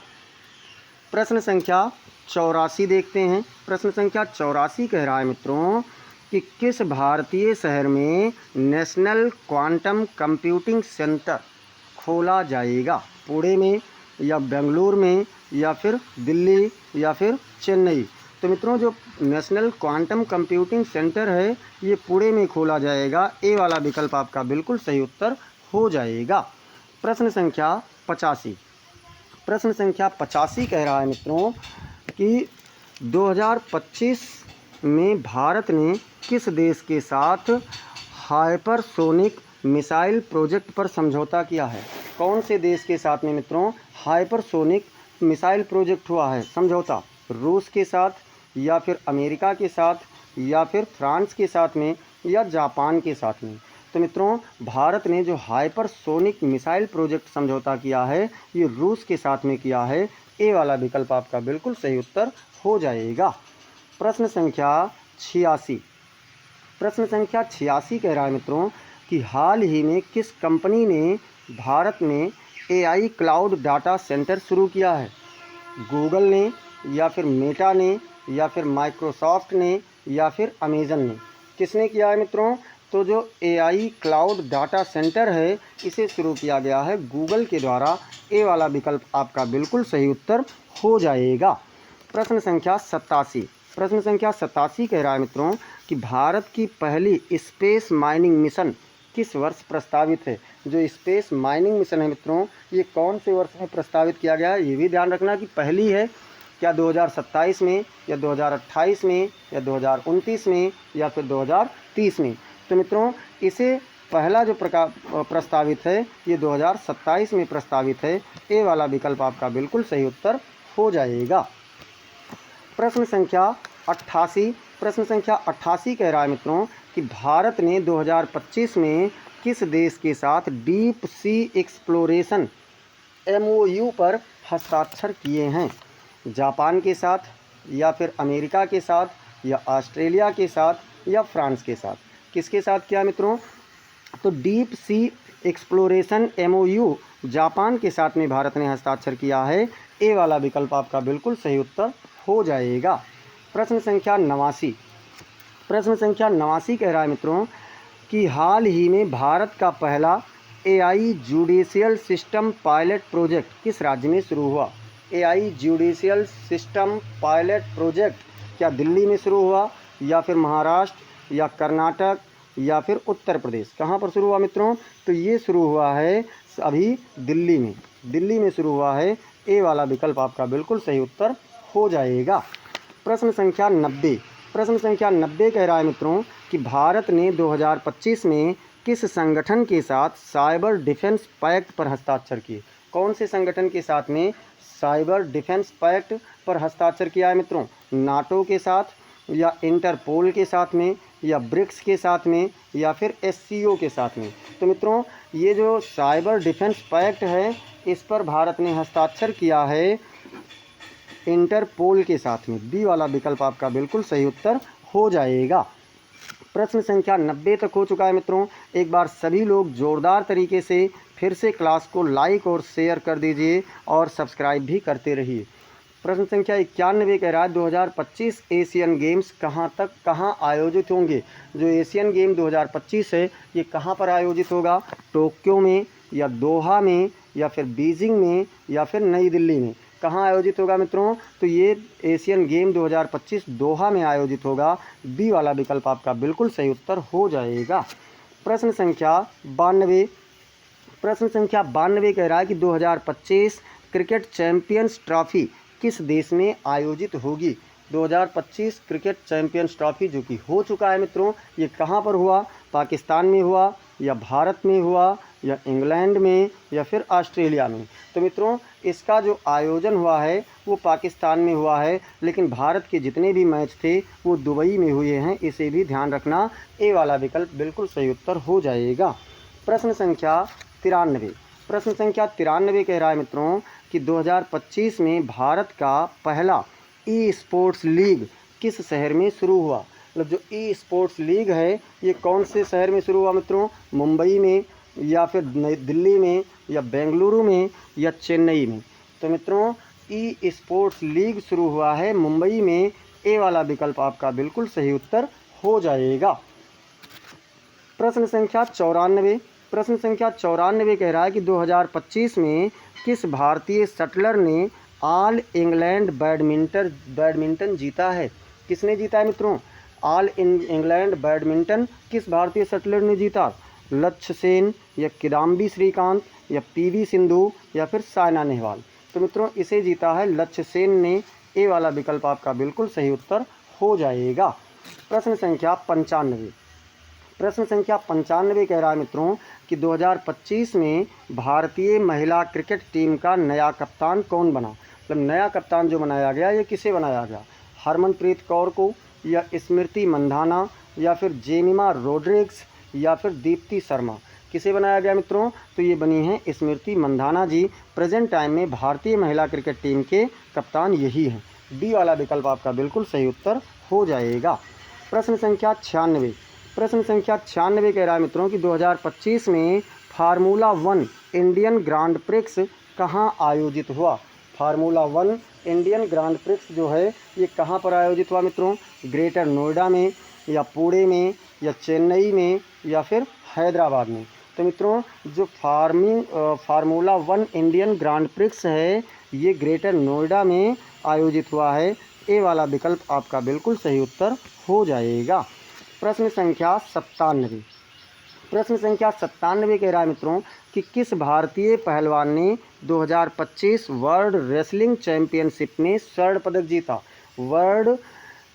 प्रश्न संख्या 84 देखते हैं। प्रश्न संख्या 84 कह रहा है मित्रों कि किस भारतीय शहर में नेशनल क्वांटम कंप्यूटिंग सेंटर खोला जाएगा? पुणे में, या बेंगलुरु में, या फिर दिल्ली, या फिर चेन्नई? तो मित्रों जो नेशनल क्वांटम कंप्यूटिंग सेंटर है ये पुणे में खोला जाएगा। ए वाला विकल्प आपका बिल्कुल सही उत्तर हो जाएगा। प्रश्न संख्या 85। प्रश्न संख्या 85 कह रहा है मित्रों कि 2025 में भारत ने किस देश के साथ हाइपरसोनिक मिसाइल प्रोजेक्ट पर समझौता किया है? कौन से देश के साथ में मित्रों हाइपरसोनिक मिसाइल प्रोजेक्ट हुआ है समझौता? रूस के साथ, या फिर अमेरिका के साथ, या फिर फ्रांस के साथ में, या जापान के साथ में? तो मित्रों भारत ने जो हाइपरसोनिक मिसाइल प्रोजेक्ट समझौता किया है ये रूस के साथ में किया है। ए वाला विकल्प आपका बिल्कुल सही उत्तर हो जाएगा। प्रश्न संख्या 86। प्रश्न संख्या 86 कह रहा है मित्रों कि हाल ही में किस कंपनी ने भारत में AI क्लाउड डाटा सेंटर शुरू किया है? गूगल ने, या फिर मेटा ने, या फिर माइक्रोसॉफ्ट ने, या फिर अमेजन ने? किसने किया है मित्रों? तो जो AI क्लाउड डाटा सेंटर है इसे शुरू किया गया है गूगल के द्वारा। ए वाला विकल्प आपका बिल्कुल सही उत्तर हो जाएगा। प्रश्न संख्या 87। प्रश्न संख्या 87 कह रहा है मित्रों कि भारत की पहली स्पेस माइनिंग मिशन किस वर्ष प्रस्तावित है? जो स्पेस माइनिंग मिशन है मित्रों ये कौन से वर्ष में प्रस्तावित किया गया है? ये भी ध्यान रखना कि पहली है, क्या 2027 में, या 2028 में, या 2029 में, या फिर 2030 में? तो मित्रों इसे पहला जो प्रस्तावित है ये 2027 में प्रस्तावित है। ए वाला विकल्प आपका बिल्कुल सही उत्तर हो जाएगा। प्रश्न संख्या 88। प्रश्न संख्या 88 कह रहा है मित्रों कि भारत ने 2025 में किस देश के साथ डीप सी एक्सप्लोरेशन MOU पर हस्ताक्षर किए हैं? जापान के साथ, या फिर अमेरिका के साथ, या ऑस्ट्रेलिया के साथ, या फ्रांस के साथ? किसके साथ किया मित्रों? तो deep sea exploration MOU Japan के साथ में भारत ने हस्ताक्षर किया है। ए वाला विकल्प आपका बिल्कुल सही उत्तर हो जाएगा। प्रश्न संख्या 89। प्रश्न संख्या 89 कह रहा है मित्रों कि हाल ही में भारत का पहला AI judicial system pilot project किस राज्य में शुरू हुआ? AI judicial system pilot project क्या दिल्ली में शुरू हुआ, या फिर महाराष्ट्र, या कर्नाटक, या फिर उत्तर प्रदेश? कहाँ पर शुरू हुआ मित्रों? तो ये शुरू हुआ है अभी दिल्ली में। दिल्ली में शुरू हुआ है। ए वाला विकल्प आपका बिल्कुल सही उत्तर हो जाएगा। प्रश्न संख्या 90। प्रश्न संख्या 90 कह रहा है मित्रों कि भारत ने 2025 में किस संगठन के साथ साइबर डिफेंस पैक्ट पर हस्ताक्षर किए? कौन से संगठन के साथ में साइबर डिफेंस पैक्ट पर हस्ताक्षर किया है मित्रों? नाटो के साथ, या इंटरपोल के साथ में, या ब्रिक्स के साथ में, या फिर SCO के साथ में? तो मित्रों ये जो साइबर डिफेंस पैक्ट है इस पर भारत ने हस्ताक्षर किया है इंटरपोल के साथ में। बी वाला विकल्प आपका बिल्कुल सही उत्तर हो जाएगा। प्रश्न संख्या 90 तक हो चुका है मित्रों। एक बार सभी लोग जोरदार तरीके से फिर से क्लास को लाइक और शेयर कर दीजिए और सब्सक्राइब भी करते रहिए। प्रश्न संख्या 91 कह रहा है 2025 एशियन गेम्स कहाँ आयोजित होंगे? जो एशियन गेम 2025 है ये कहाँ पर आयोजित होगा? टोक्यो में, या दोहा में, या फिर बीजिंग में, या फिर नई दिल्ली में? कहाँ आयोजित होगा मित्रों? तो ये एशियन गेम 2025 दोहा में आयोजित होगा। बी वाला विकल्प आपका बिल्कुल सही उत्तर हो जाएगा। प्रश्न संख्या 92। प्रश्न संख्या 92 कह रहा है कि 2025 क्रिकेट चैंपियंस ट्रॉफी किस देश में आयोजित होगी? 2025 क्रिकेट चैंपियंस ट्रॉफी जो कि हो चुका है मित्रों ये कहाँ पर हुआ? पाकिस्तान में हुआ, या भारत में हुआ, या इंग्लैंड में, या फिर ऑस्ट्रेलिया में? तो मित्रों इसका जो आयोजन हुआ है वो पाकिस्तान में हुआ है, लेकिन भारत के जितने भी मैच थे वो दुबई में हुए हैं। इसे भी ध्यान रखना। ए वाला विकल्प बिल्कुल सही उत्तर हो जाएगा। प्रश्न संख्या 93। प्रश्न संख्या 93 कह रहा है मित्रों कि 2025 में भारत का पहला ई स्पोर्ट्स लीग किस शहर में शुरू हुआ। मतलब जो ई स्पोर्ट्स लीग है ये कौन से शहर में शुरू हुआ मित्रों, मुंबई में या फिर नई दिल्ली में या बेंगलुरु में या चेन्नई में। तो मित्रों ई स्पोर्ट्स लीग शुरू हुआ है मुंबई में। ए वाला विकल्प आपका बिल्कुल सही उत्तर हो जाएगा। प्रश्न संख्या 94, प्रश्न संख्या 94 कह रहा है कि 2025 में किस भारतीय शटलर ने ऑल इंग्लैंड बैडमिंटन जीता है। किसने जीता है मित्रों, ऑल इंग्लैंड बैडमिंटन किस भारतीय शटलर ने जीता। लक्ष्य सेन या किदाम्बी श्रीकांत या पीवी सिंधु या फिर साइना नेहवाल। तो मित्रों इसे जीता है लक्ष्य सेन ने। ए वाला विकल्प आपका बिल्कुल सही उत्तर हो जाएगा। प्रश्न संख्या 95, प्रश्न संख्या 95 कह रहा है मित्रों कि 2025 में भारतीय महिला क्रिकेट टीम का नया कप्तान कौन बना। मतलब नया कप्तान जो बनाया गया ये किसे बनाया गया, हरमनप्रीत कौर को या स्मृति मंधाना या फिर जेमिमा रोड्रिग्स या फिर दीप्ति शर्मा। किसे बनाया गया मित्रों, तो ये बनी हैं स्मृति मंधाना जी। प्रेजेंट टाइम में भारतीय महिला क्रिकेट टीम के कप्तान यही हैं। डी वाला विकल्प आपका बिल्कुल सही उत्तर हो जाएगा। प्रश्न संख्या 96, प्रश्न संख्या 96 कह रहा है मित्रों कि 2025 में फार्मूला 1 इंडियन ग्रांड प्रिक्स कहाँ आयोजित हुआ। फार्मूला 1 इंडियन ग्रांड प्रिक्स जो है ये कहाँ पर आयोजित हुआ मित्रों, ग्रेटर नोएडा में या पुणे में या चेन्नई में या फिर हैदराबाद में। तो मित्रों जो फार्मूला 1 इंडियन ग्रांड प्रिक्स है ये ग्रेटर नोएडा में आयोजित हुआ है। ए वाला विकल्प आपका बिल्कुल सही उत्तर हो जाएगा। प्रश्न संख्या 97, प्रश्न संख्या 97 कह रहा है मित्रों कि किस भारतीय पहलवान ने 2025 वर्ल्ड रेसलिंग चैंपियनशिप में स्वर्ण पदक जीता। वर्ल्ड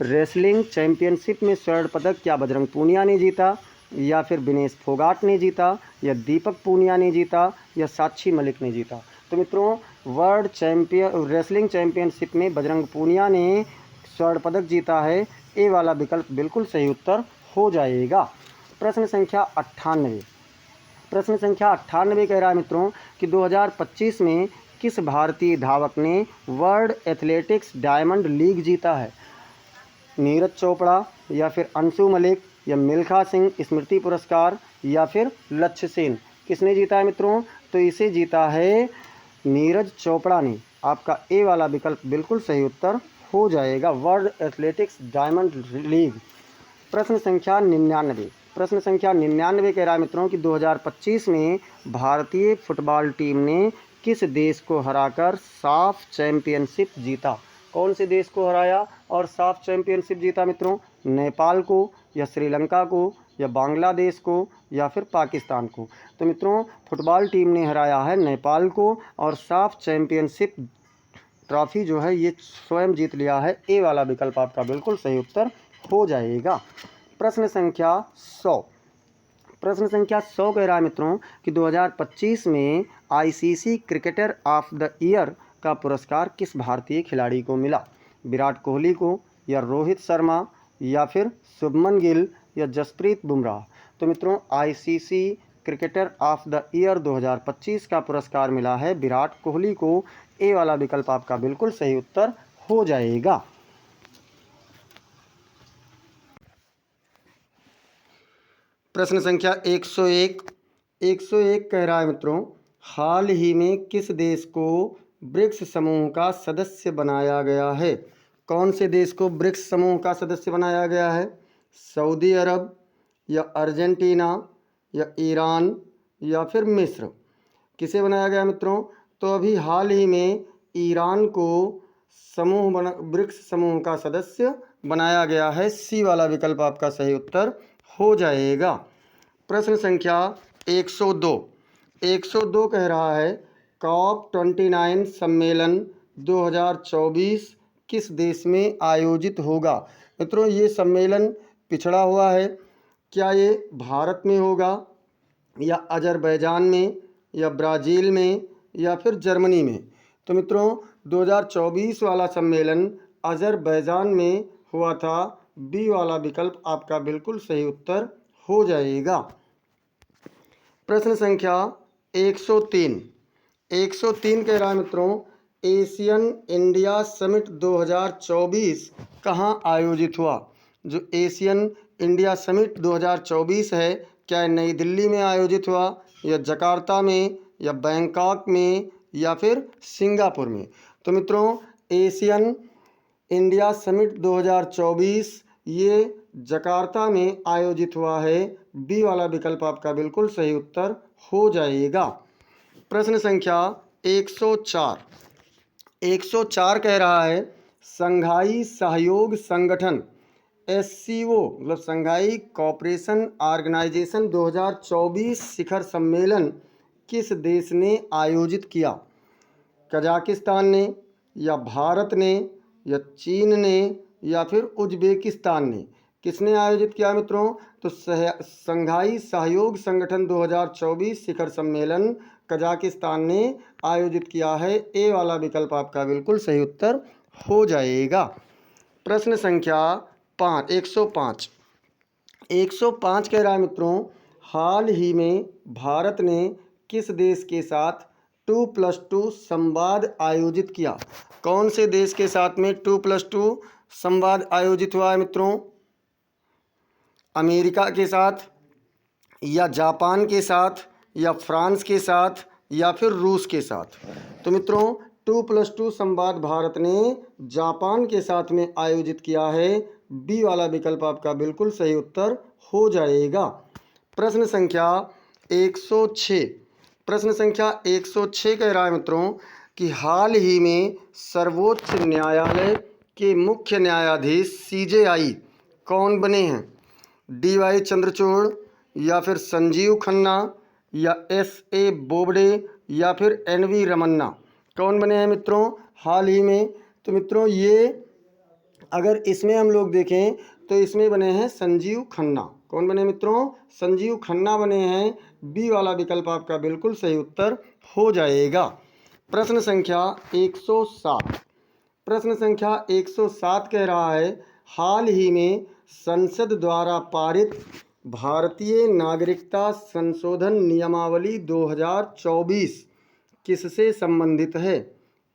रेसलिंग चैंपियनशिप में स्वर्ण पदक क्या बजरंग पूनिया ने जीता या फिर विनेश फोगाट ने जीता या दीपक पूनिया ने जीता या साक्षी मलिक ने जीता। तो मित्रों वर्ल्ड रेसलिंग चैंपियनशिप में बजरंग पूनिया ने स्वर्ण पदक जीता है। ए वाला विकल्प बिल्कुल सही उत्तर हो जाएगा। प्रश्न संख्या 98, प्रश्न संख्या 98 कह रहा है मित्रों कि 2025 में किस भारतीय धावक ने वर्ल्ड एथलेटिक्स डायमंड लीग जीता है। नीरज चोपड़ा या फिर अंशु मलिक या मिल्खा सिंह स्मृति पुरस्कार या फिर लक्ष्य सेन। किसने जीता है मित्रों, तो इसे जीता है नीरज चोपड़ा ने। आपका ए वाला विकल्प बिल्कुल सही उत्तर हो जाएगा, वर्ल्ड एथलेटिक्स डायमंड लीग। प्रश्न संख्या 99, प्रश्न संख्या 99 कह रहा है मित्रों कि 2025 में भारतीय फुटबॉल टीम ने किस देश को हराकर साफ चैंपियनशिप जीता। कौन से देश को हराया और साफ चैंपियनशिप जीता मित्रों, नेपाल को या श्रीलंका को या बांग्लादेश को या फिर पाकिस्तान को। तो मित्रों फुटबॉल टीम ने हराया है नेपाल को और साफ चैंपियनशिप ट्रॉफी जो है ये स्वयं जीत लिया है। ए वाला विकल्प आपका बिल्कुल सही उत्तर हो जाएगा। प्रश्न संख्या 100, प्रश्न संख्या 100 कह रहा है मित्रों कि 2025 में ICC cricketer of the year का पुरस्कार किस भारतीय खिलाड़ी को मिला। विराट कोहली को या रोहित शर्मा या फिर शुभमन गिल या जसप्रीत बुमराह। तो मित्रों ICC cricketer of the year 2025 का पुरस्कार मिला है विराट कोहली को। ए वाला विकल्प आपका बिल्कुल सही उत्तर हो जाएगा। प्रश्न संख्या 101 कह रहा है मित्रों हाल ही में किस देश को ब्रिक्स समूह का सदस्य बनाया गया है। कौन से देश को ब्रिक्स समूह का सदस्य बनाया गया है, सऊदी अरब या अर्जेंटीना या ईरान या फिर मिस्र। किसे बनाया गया मित्रों, तो अभी हाल ही में ईरान को ब्रिक्स समूह का सदस्य बनाया गया है। सी वाला विकल्प आपका सही उत्तर हो जाएगा। प्रश्न संख्या 102 कह रहा है COP29 सम्मेलन 2024 किस देश में आयोजित होगा। मित्रों ये सम्मेलन पिछड़ा हुआ है, क्या ये भारत में होगा या अजरबैजान में या ब्राज़ील में या फिर जर्मनी में। तो मित्रों 2024 वाला सम्मेलन अजरबैजान में हुआ था। बी वाला विकल्प आपका बिल्कुल सही उत्तर हो जाएगा। प्रश्न संख्या 103 103 कह रहा है मित्रों, एशियन इंडिया समिट 2024 कहाँ आयोजित हुआ। जो एशियन इंडिया समिट 2024 है, क्या नई दिल्ली में आयोजित हुआ, या जकार्ता में, या बैंकॉक में, या फिर सिंगापुर में। तो मित्रों एशियन इंडिया समिट 2024 ये जकार्ता में आयोजित हुआ है। बी वाला विकल्प आपका बिल्कुल सही उत्तर हो जाएगा। प्रश्न संख्या 104 104 कह रहा है, संघाई सहयोग संगठन SCO मतलब संघाई कोऑपरेशन ऑर्गेनाइजेशन 2024 शिखर सम्मेलन किस देश ने आयोजित किया। कजाकिस्तान ने, या भारत ने, या चीन ने, या फिर उज्बेकिस्तान ने। किसने आयोजित किया मित्रों। तो संघाई सहयोग संगठन 2024 शिखर सम्मेलन कजाकिस्तान ने आयोजित किया है। ए वाला विकल्प आपका बिल्कुल सही उत्तर हो जाएगा। प्रश्न संख्या 105 105 कह रहा है मित्रों, हाल ही में भारत ने किस देश के साथ 2+2 संवाद आयोजित किया। कौन से देश के साथ में 2+2 संवाद आयोजित हुआ है मित्रों। अमेरिका के साथ, या जापान के साथ, या फ्रांस के साथ, या फिर रूस के साथ। तो मित्रों 2+2 संवाद भारत ने जापान के साथ में आयोजित किया है। बी वाला विकल्प आपका बिल्कुल सही उत्तर हो जाएगा। प्रश्न संख्या 106 प्रश्न संख्या 106 कह रहा है मित्रों कि हाल ही में सर्वोच्च न्यायालय के मुख्य न्यायाधीश CJI कौन बने हैं। DY चंद्रचूड़, या फिर संजीव खन्ना, या SA बोबडे, या फिर NV रमन्ना। कौन बने हैं मित्रों हाल ही में। तो मित्रों ये अगर इसमें हम लोग देखें तो इसमें बने हैं संजीव खन्ना। कौन बने मित्रों, संजीव खन्ना बने हैं। बी वाला विकल्प आपका बिल्कुल सही उत्तर हो जाएगा। प्रश्न संख्या 107 प्रश्न संख्या 107 कह रहा है, हाल ही में संसद द्वारा पारित भारतीय नागरिकता संशोधन नियमावली 2024 किससे संबंधित है।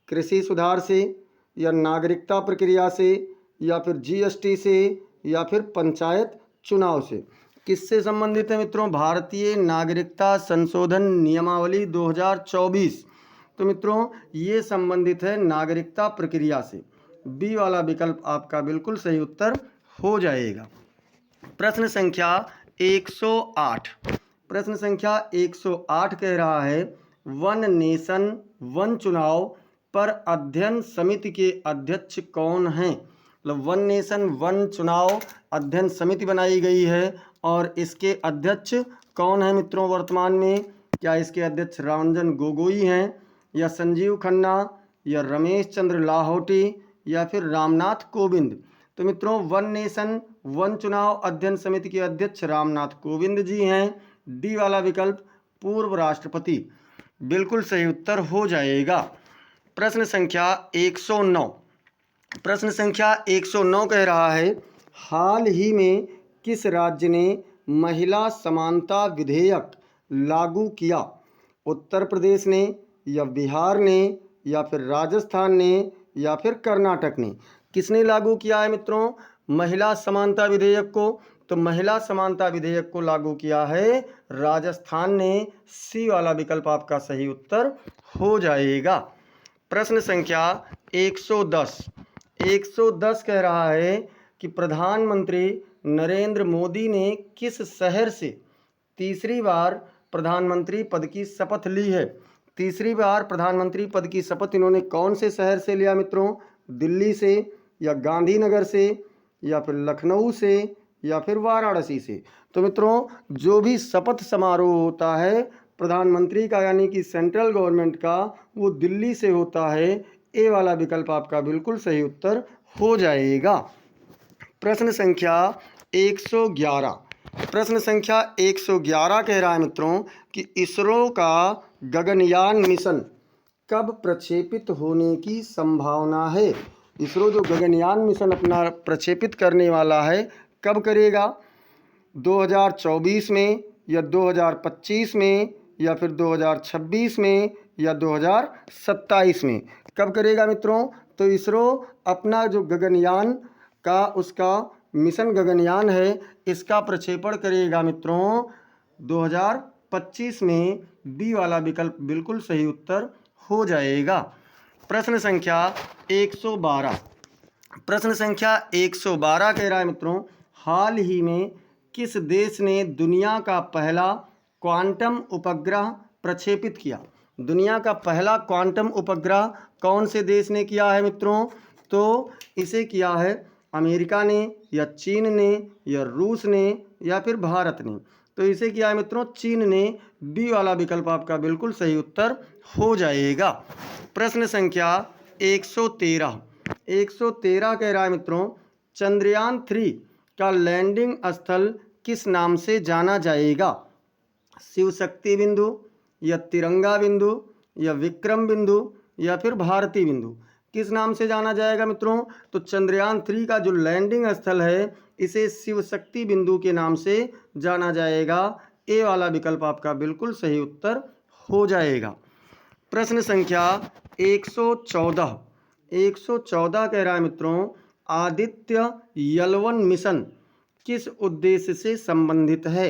कृषि सुधार से, या नागरिकता प्रक्रिया से, या फिर GST से, या फिर पंचायत चुनाव से। किससे संबंधित है मित्रों भारतीय नागरिकता संशोधन नियमावली 2024। तो मित्रों ये संबंधित है नागरिकता प्रक्रिया से। बी वाला विकल्प आपका बिल्कुल सही उत्तर हो जाएगा। प्रश्न संख्या 108 प्रश्न संख्या 108 कह रहा है, वन नेशन वन चुनाव पर अध्ययन समिति के अध्यक्ष कौन हैं। मतलब वन नेशन वन चुनाव अध्ययन समिति बनाई गई है और इसके अध्यक्ष कौन है मित्रों वर्तमान में। क्या इसके अध्यक्ष रंजन गोगोई हैं, या संजीव खन्ना, या रमेश चंद्र लाहौटी, या फिर रामनाथ कोविंद। तो मित्रों वन नेशन वन चुनाव अध्ययन समिति के अध्यक्ष रामनाथ कोविंद जी हैं। डी वाला विकल्प पूर्व राष्ट्रपति बिल्कुल सही उत्तर हो जाएगा। प्रश्न संख्या 109 प्रश्न संख्या 109 कह रहा है, हाल ही में किस राज्य ने महिला समानता विधेयक लागू किया। उत्तर प्रदेश ने, या बिहार ने, या फिर राजस्थान ने, या फिर कर्नाटक ने। किसने लागू किया है मित्रों महिला समानता विधेयक को। तो महिला समानता विधेयक को लागू किया है राजस्थान ने। सी वाला विकल्प आपका सही उत्तर हो जाएगा। प्रश्न संख्या 110 कह रहा है कि प्रधानमंत्री नरेंद्र मोदी ने किस शहर से तीसरी बार प्रधानमंत्री पद की शपथ ली है। तीसरी बार प्रधानमंत्री पद की शपथ इन्होंने कौन से शहर से लिया मित्रों। दिल्ली से, या गांधीनगर से, या फिर लखनऊ से, या फिर वाराणसी से। तो मित्रों जो भी शपथ समारोह होता है प्रधानमंत्री का यानी कि सेंट्रल गवर्नमेंट का, वो दिल्ली से होता है। ए वाला विकल्प आपका बिल्कुल सही उत्तर हो जाएगा। प्रश्न संख्या 111 प्रश्न संख्या 111 कह रहा है मित्रों कि इसरो का गगनयान मिशन कब प्रक्षेपित होने की संभावना है। इसरो जो गगनयान मिशन अपना प्रक्षेपित करने वाला है कब करेगा। 2024 में, या 2025 में, या फिर 2026 में या 2027 में। कब करेगा मित्रों? तो इसरो अपना जो गगनयान का उसका मिशन गगनयान है इसका प्रक्षेपण करेगा मित्रों 2025 में। बी वाला विकल्प बिल्कुल सही उत्तर हो जाएगा। प्रश्न संख्या 112। प्रश्न संख्या 112 कह रहा है मित्रों, हाल ही में किस देश ने दुनिया का पहला क्वांटम उपग्रह प्रक्षेपित किया? दुनिया का पहला क्वांटम उपग्रह कौन से देश ने किया है मित्रों? तो इसे किया है अमेरिका ने या चीन ने या रूस ने या फिर भारत ने। तो इसे किया है मित्रों चीन ने। बी वाला विकल्प आपका बिल्कुल सही उत्तर हो जाएगा। प्रश्न संख्या 113। 113 कह रहा है मित्रों, चंद्रयान 3 का लैंडिंग स्थल किस नाम से जाना जाएगा? शिव शक्ति बिंदु या तिरंगा बिंदु या विक्रम बिंदु या फिर भारती बिंदु, किस नाम से जाना जाएगा मित्रों? तो चंद्रयान 3 का जो लैंडिंग स्थल है इसे शिव शक्ति बिंदु के नाम से जाना जाएगा। ए वाला विकल्प आपका बिल्कुल सही उत्तर हो जाएगा। प्रश्न संख्या 114। 114 कह रहा है मित्रों, आदित्य L1 मिशन किस उद्देश्य से संबंधित है?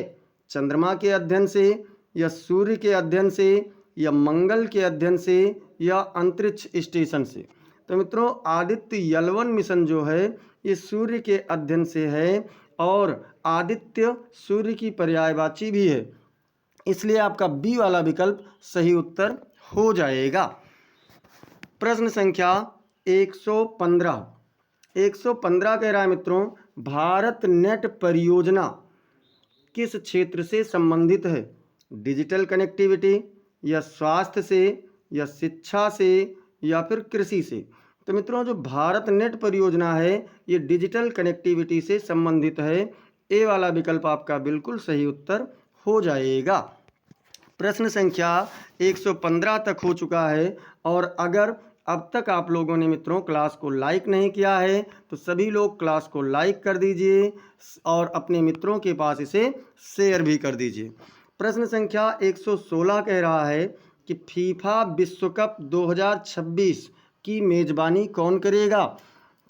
चंद्रमा के अध्ययन से या सूर्य के अध्ययन से या मंगल के अध्ययन से या अंतरिक्ष स्टेशन से? तो मित्रों आदित्य L1 मिशन जो है ये सूर्य के अध्ययन से है और आदित्य सूर्य की पर्यायवाची भी है, इसलिए आपका बी वाला विकल्प सही उत्तर हो जाएगा। प्रश्न संख्या 115। 115 कह रहा है मित्रों, भारत नेट परियोजना किस क्षेत्र से संबंधित है? डिजिटल कनेक्टिविटी या स्वास्थ्य से या शिक्षा से या फिर कृषि से? तो मित्रों जो भारत नेट परियोजना है ये डिजिटल कनेक्टिविटी से संबंधित है। ए वाला विकल्प आपका बिल्कुल सही उत्तर हो जाएगा। प्रश्न संख्या 115 तक हो चुका है और अगर अब तक आप लोगों ने मित्रों क्लास को लाइक नहीं किया है तो सभी लोग क्लास को लाइक कर दीजिए और अपने मित्रों के पास इसे शेयर भी कर दीजिए। प्रश्न संख्या 116 कह रहा है कि फीफा विश्व कप 2026 की मेज़बानी कौन करेगा?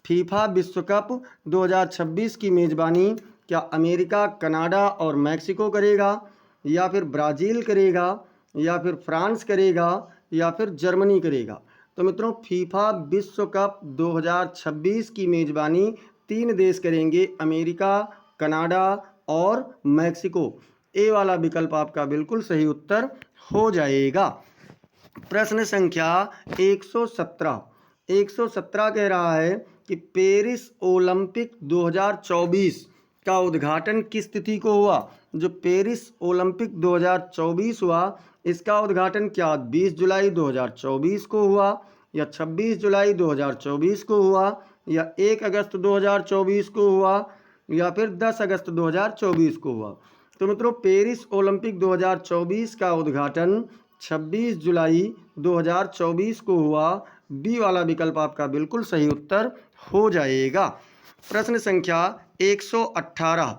फीफा विश्व कप 2026 की मेज़बानी क्या अमेरिका, कनाडा और मैक्सिको करेगा या फिर ब्राज़ील करेगा या फिर फ्रांस करेगा या फिर जर्मनी करेगा? तो मित्रों फीफा विश्व कप 2026 की मेज़बानी 3 देश करेंगे, अमेरिका, कनाडा और मैक्सिको। ए वाला विकल्प आपका बिल्कुल सही उत्तर हो जाएगा। प्रश्न संख्या 117। 117 कह रहा है कि पेरिस ओलंपिक 2024 का उद्घाटन किस तिथि को हुआ? जो पेरिस ओलंपिक 2024 हुआ इसका उद्घाटन क्या 20 जुलाई 2024 को हुआ या 26 जुलाई 2024 को हुआ या 1 अगस्त 2024 को हुआ या फिर 10 अगस्त 2024 को हुआ? तो मित्रों पेरिस ओलंपिक 2024 का उद्घाटन 26 जुलाई 2024 को हुआ। बी वाला विकल्प आपका बिल्कुल सही उत्तर हो जाएगा। प्रश्न संख्या 118।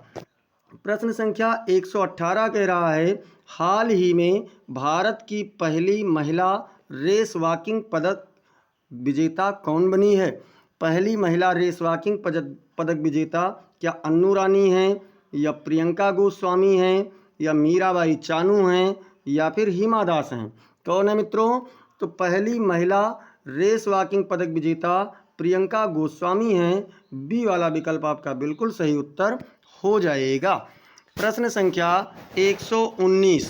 प्रश्न संख्या 118 कह रहा है हाल ही में भारत की पहली महिला रेस वॉकिंग पदक विजेता कौन बनी है? पहली महिला रेस वॉकिंग पदक विजेता क्या अन्नू रानी हैं या प्रियंका गोस्वामी हैं या मीराबाई चानू हैं या फिर हिमा दास हैं? कौन है मित्रों? तो पहली महिला रेस वॉकिंग पदक विजेता प्रियंका गोस्वामी हैं। बी वाला विकल्प आपका बिल्कुल सही उत्तर हो जाएगा। प्रश्न संख्या 119।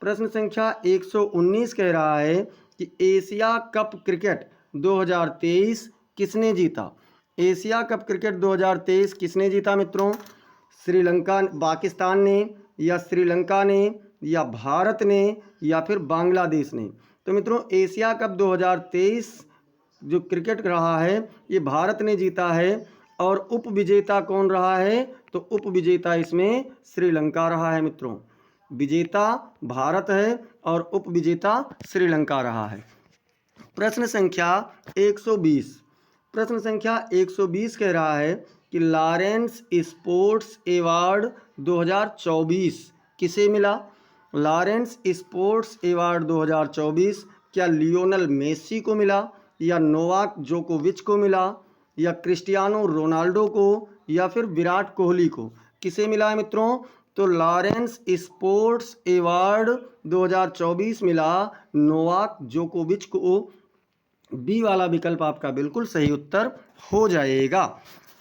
प्रश्न संख्या 119 कह रहा है कि एशिया कप क्रिकेट 2023 किसने जीता? एशिया कप क्रिकेट 2023 किसने जीता मित्रों? श्रीलंका, पाकिस्तान ने या श्रीलंका ने या भारत ने या फिर बांग्लादेश ने? तो मित्रों एशिया कप 2023 जो क्रिकेट रहा है ये भारत ने जीता है और उप विजेता कौन रहा है? तो उप विजेता इसमें श्रीलंका रहा है मित्रों। विजेता भारत है और उप विजेता श्रीलंका रहा है। प्रश्न संख्या 120। प्रश्न संख्या 120 कह रहा है कि लॉरेंस स्पोर्ट्स अवार्ड 2024 किसे मिला? लॉरेंस स्पोर्ट्स अवार्ड 2024 क्या लियोनल मेसी को मिला, या नोवाक जोकोविच को मिला, या क्रिस्टियानो रोनाल्डो को, या फिर विराट कोहली को? किसे मिला है मित्रों? तो लॉरेंस स्पोर्ट्स अवार्ड 2024 मिला नोवाक जोकोविच को। बी वाला विकल्प आपका बिल्कुल सही उत्तर हो जाएगा।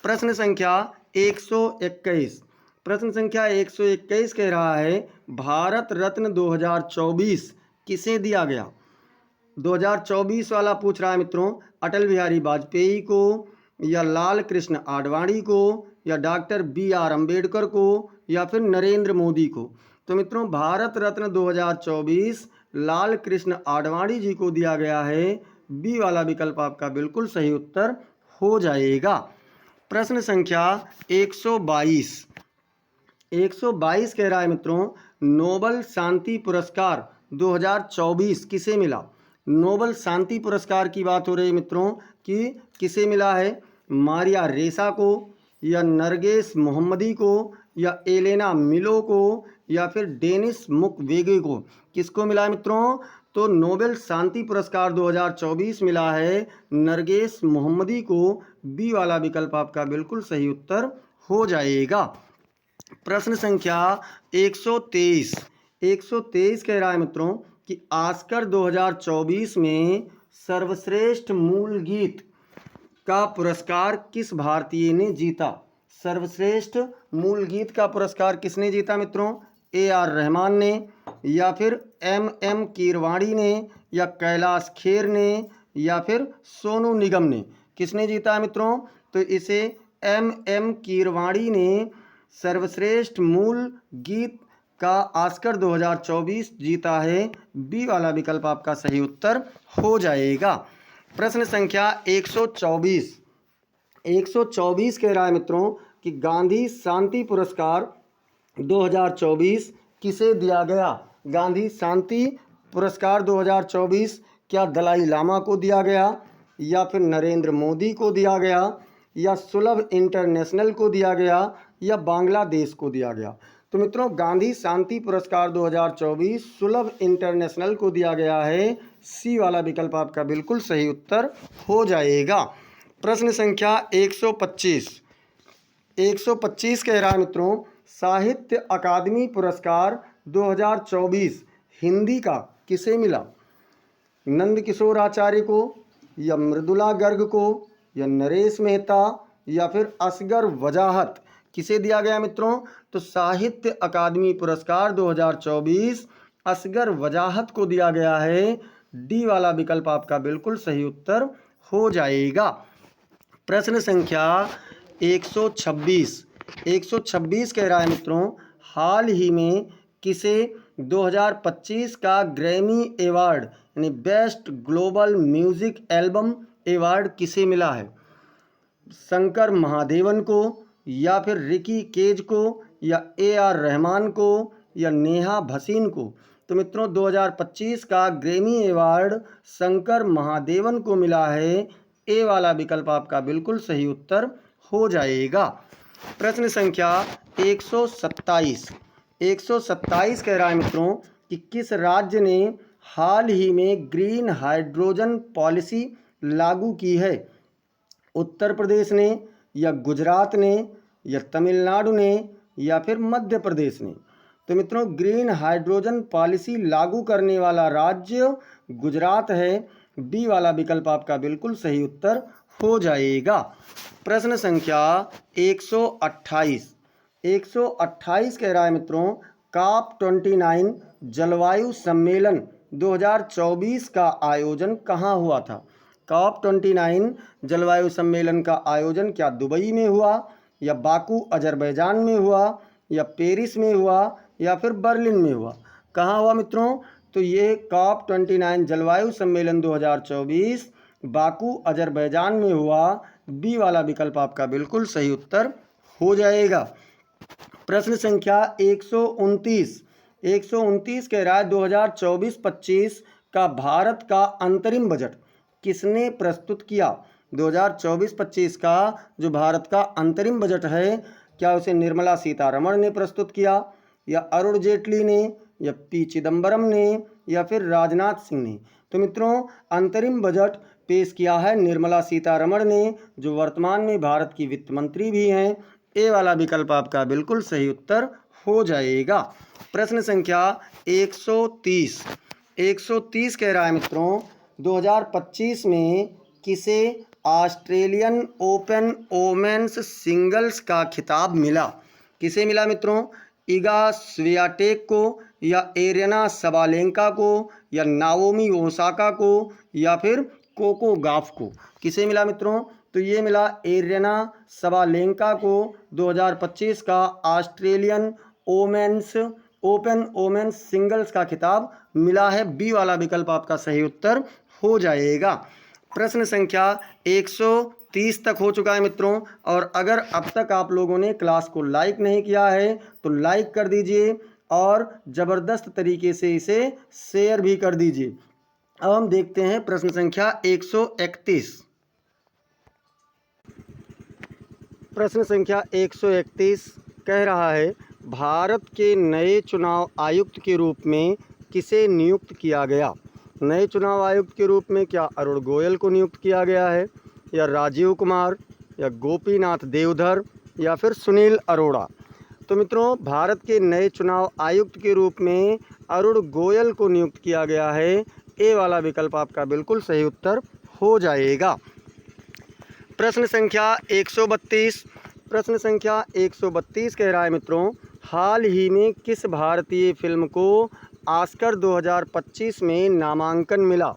प्रश्न संख्या 121। प्रश्न संख्या 121 कह रहा है भारत रत्न 2024 किसे दिया गया? 2024 वाला पूछ रहा है मित्रों, अटल बिहारी वाजपेयी को, या लाल कृष्ण आडवाणी को, या डॉक्टर BR अम्बेडकर को, या फिर नरेंद्र मोदी को? तो मित्रों भारत रत्न 2024 लाल कृष्ण आडवाणी जी को दिया गया है। बी वाला विकल्प आपका बिल्कुल सही उत्तर हो जाएगा। प्रश्न संख्या 122। 122 कह रहा है मित्रों नोबल शांति पुरस्कार 2024 किसे मिला? नोबल शांति पुरस्कार की बात हो रही है मित्रों कि किसे मिला है? मारिया रेसा को, या नरगेस मोहम्मदी को, या एलेना मिलो को, या फिर डेनिस मुक्वेगे को? किसको मिला है मित्रों? तो नोबेल शांति पुरस्कार 2024 मिला है नरगेस मोहम्मदी को। बी वाला विकल्प आपका बिल्कुल सही उत्तर हो जाएगा। प्रश्न संख्या 123। 123 कह रहा है मित्रों कि ऑस्कर 2024 में सर्वश्रेष्ठ मूल गीत का पुरस्कार किस भारतीय ने जीता? सर्वश्रेष्ठ मूल गीत का पुरस्कार किसने जीता मित्रों? AR रहमान ने, या फिर MM कीरवाणी ने, या कैलाश खेर ने, या फिर सोनू निगम ने? किसने जीता है मित्रों? तो इसे MM कीरवाणी ने सर्वश्रेष्ठ मूल गीत का ऑस्कर 2024 जीता है। बी वाला विकल्प आपका सही उत्तर हो जाएगा। प्रश्न संख्या 124। 124 कह रहा है मित्रों कि गांधी शांति पुरस्कार 2024 किसे दिया गया? गांधी शांति पुरस्कार 2024 क्या दलाई लामा को दिया गया, या फिर नरेंद्र मोदी को दिया गया, या सुलभ इंटरनेशनल को दिया गया, या बांग्लादेश को दिया गया? तो मित्रों गांधी शांति पुरस्कार 2024 सुलभ इंटरनेशनल को दिया गया है। सी वाला विकल्प आपका बिल्कुल सही उत्तर हो जाएगा। प्रश्न संख्या 125। 125 कह रहा है मित्रों साहित्य अकादमी पुरस्कार 2024 हिंदी का किसे मिला? नंद किशोर आचार्य को, या मृदुला गर्ग को, या नरेश मेहता, या फिर असगर वजाहत? किसे दिया गया मित्रों? तो साहित्य अकादमी पुरस्कार 2024 असगर वजाहत को दिया गया है। डी वाला विकल्प आपका बिल्कुल सही उत्तर हो जाएगा। प्रश्न संख्या 126। 126 कह रहा है मित्रों हाल ही में किसे 2025 का ग्रैमी अवार्ड यानी best global music album award किसे मिला है? शंकर महादेवन को, या फिर रिकी केज को, या AR रहमान को, या नेहा भसीन को? तो मित्रों 2025 का ग्रैमी अवार्ड शंकर महादेवन को मिला है। ए वाला विकल्प आपका बिल्कुल सही उत्तर हो जाएगा। प्रश्न संख्या 127। 127 कह रहा है मित्रों कि किस राज्य ने हाल ही में ग्रीन हाइड्रोजन पॉलिसी लागू की है? उत्तर प्रदेश ने, या गुजरात ने, या तमिलनाडु ने, या फिर मध्य प्रदेश ने? तो मित्रों ग्रीन हाइड्रोजन पॉलिसी लागू करने वाला राज्य गुजरात है। बी वाला विकल्प आपका बिल्कुल सही उत्तर हो जाएगा। प्रश्न संख्या 128। 128 कह रहा है मित्रों COP29 जलवायु सम्मेलन 2024 का आयोजन कहाँ हुआ था? COP29 जलवायु सम्मेलन का आयोजन क्या दुबई में हुआ, या बाकू अजरबैजान में हुआ, या पेरिस में हुआ, या फिर बर्लिन में हुआ? कहाँ हुआ मित्रों? तो ये COP29 जलवायु सम्मेलन 2024 बाकू अजरबैजान में हुआ। बी वाला विकल्प आपका बिल्कुल सही उत्तर हो जाएगा। प्रश्न संख्या 129। 129 कह रहा है 2024-25 का भारत का अंतरिम बजट किसने प्रस्तुत किया? 2024-25 का जो भारत का अंतरिम बजट है क्या उसे निर्मला सीतारमण ने प्रस्तुत किया, या अरुण जेटली ने, या पी चिदम्बरम ने या फिर राजनाथ सिंह ने। तो मित्रों अंतरिम बजट पेश किया है निर्मला सीतारमण ने, जो वर्तमान में भारत की वित्त मंत्री भी हैं। ए वाला विकल्प आपका बिल्कुल सही उत्तर हो जाएगा। प्रश्न संख्या 130 130 कह रहा है मित्रों 2025 में किसे ऑस्ट्रेलियन ओपन वोमेन्स सिंगल्स का खिताब मिला? किसे मिला मित्रों? इगा स्वियाटेक को, या एरिना सबालेंका को, या नाओमी ओसाका को, या फिर कोको गॉफ को। किसे मिला मित्रों? तो ये मिला एरिना सबालेंका को 2025 का ऑस्ट्रेलियन ओपन वोमेन्स सिंगल्स का खिताब मिला है। बी वाला विकल्प आपका सही उत्तर हो जाएगा। प्रश्न संख्या 130 तक हो चुका है मित्रों, और अगर अब तक आप लोगों ने क्लास को लाइक नहीं किया है तो लाइक कर दीजिए और ज़बरदस्त तरीके से इसे शेयर भी कर दीजिए। अब हम देखते हैं प्रश्न संख्या 131। प्रश्न संख्या 131 कह रहा है भारत के नए चुनाव आयुक्त के रूप में किसे नियुक्त किया गया? नए चुनाव आयुक्त के रूप में क्या अरुण गोयल को नियुक्त किया गया है, या राजीव कुमार, या गोपीनाथ देवधर, या फिर सुनील अरोड़ा? तो मित्रों भारत के नए चुनाव आयुक्त के रूप में अरुण गोयल को नियुक्त किया गया है। ए वाला विकल्प आपका बिल्कुल सही उत्तर हो जाएगा। प्रश्न संख्या 132 प्रश्न संख्या 132 कह रहा है मित्रों हाल ही में किस भारतीय फिल्म को ऑस्कर 2025 में नामांकन मिला?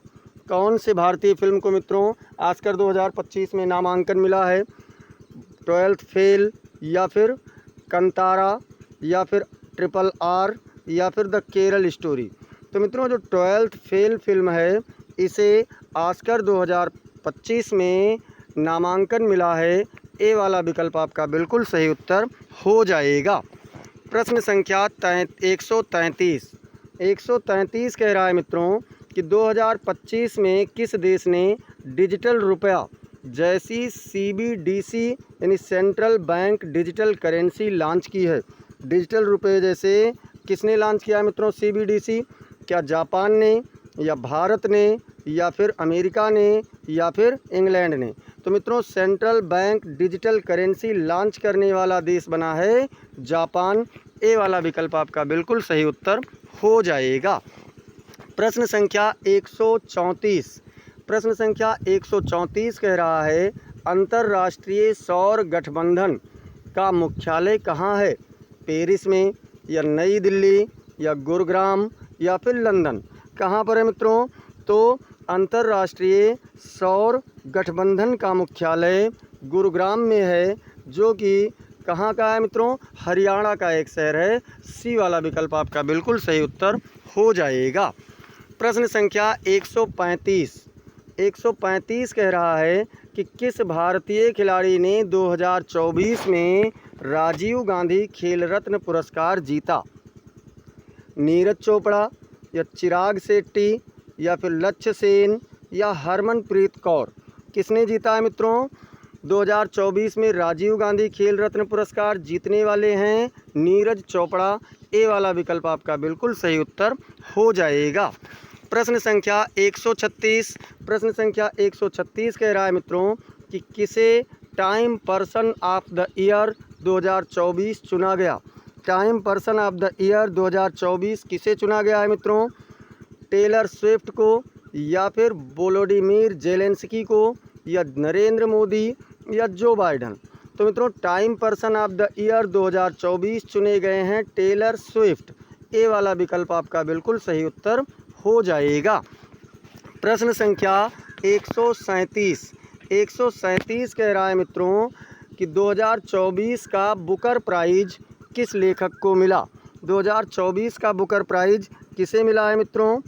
कौन से भारतीय फिल्म को मित्रों ऑस्कर 2025 में नामांकन मिला है? 12th फेल, या फिर कंतारा, या फिर RRR, या फिर द केरल स्टोरी? तो मित्रों जो 12th फेल फिल्म है इसे ऑस्कर 2025 में नामांकन मिला है। ए वाला विकल्प आपका बिल्कुल सही उत्तर हो जाएगा। प्रश्न संख्या 133 कह रहा है मित्रों कि 2025 में किस देश ने डिजिटल रुपया जैसी CBDC यानी central bank digital currency launch की है? डिजिटल रुपये जैसे किसने लॉन्च किया मित्रों CBDC? क्या जापान ने, या भारत ने, या फिर अमेरिका ने, या फिर इंग्लैंड ने? तो मित्रों central bank digital currency launch करने वाला देश बना है जापान। ए वाला विकल्प आपका बिल्कुल सही उत्तर हो जाएगा। प्रश्न संख्या 134 कह रहा है अंतर्राष्ट्रीय सौर गठबंधन का मुख्यालय कहाँ है? पेरिस में, या नई दिल्ली, या गुरुग्राम, या फिर लंदन? कहाँ पर है मित्रों? तो अंतर्राष्ट्रीय सौर गठबंधन का मुख्यालय गुरुग्राम में है, जो कि कहाँ का है मित्रों? हरियाणा का एक शहर है। सी वाला विकल्प आपका बिल्कुल सही उत्तर हो जाएगा। प्रश्न संख्या 135 कह रहा है कि किस भारतीय खिलाड़ी ने 2024 में राजीव गांधी खेल रत्न पुरस्कार जीता? नीरज चोपड़ा, या चिराग शेट्टी, या फिर लक्ष्य सेन, या हरमनप्रीत कौर? किसने जीता है मित्रों? 2024 में राजीव गांधी खेल रत्न पुरस्कार जीतने वाले हैं नीरज चोपड़ा। ए वाला विकल्प आपका बिल्कुल सही उत्तर हो जाएगा। प्रश्न संख्या 136 कह रहा है मित्रों कि किसे time person of the year 2024 चुना गया? Time person of the year 2024 किसे चुना गया है मित्रों? टेलर स्विफ्ट को, या फिर वोलोडिमीर जेलेंस्की को, या नरेंद्र मोदी, या जो बाइडन? तो मित्रों time person of the year 2024 चुने गए हैं टेलर स्विफ्ट। ए वाला विकल्प आपका बिल्कुल सही उत्तर हो जाएगा। प्रश्न संख्या 137 कह रहा है मित्रों कि 2024 का बुकर प्राइज किस लेखक को मिला? 2024 का बुकर प्राइज किसे मिला है मित्रों?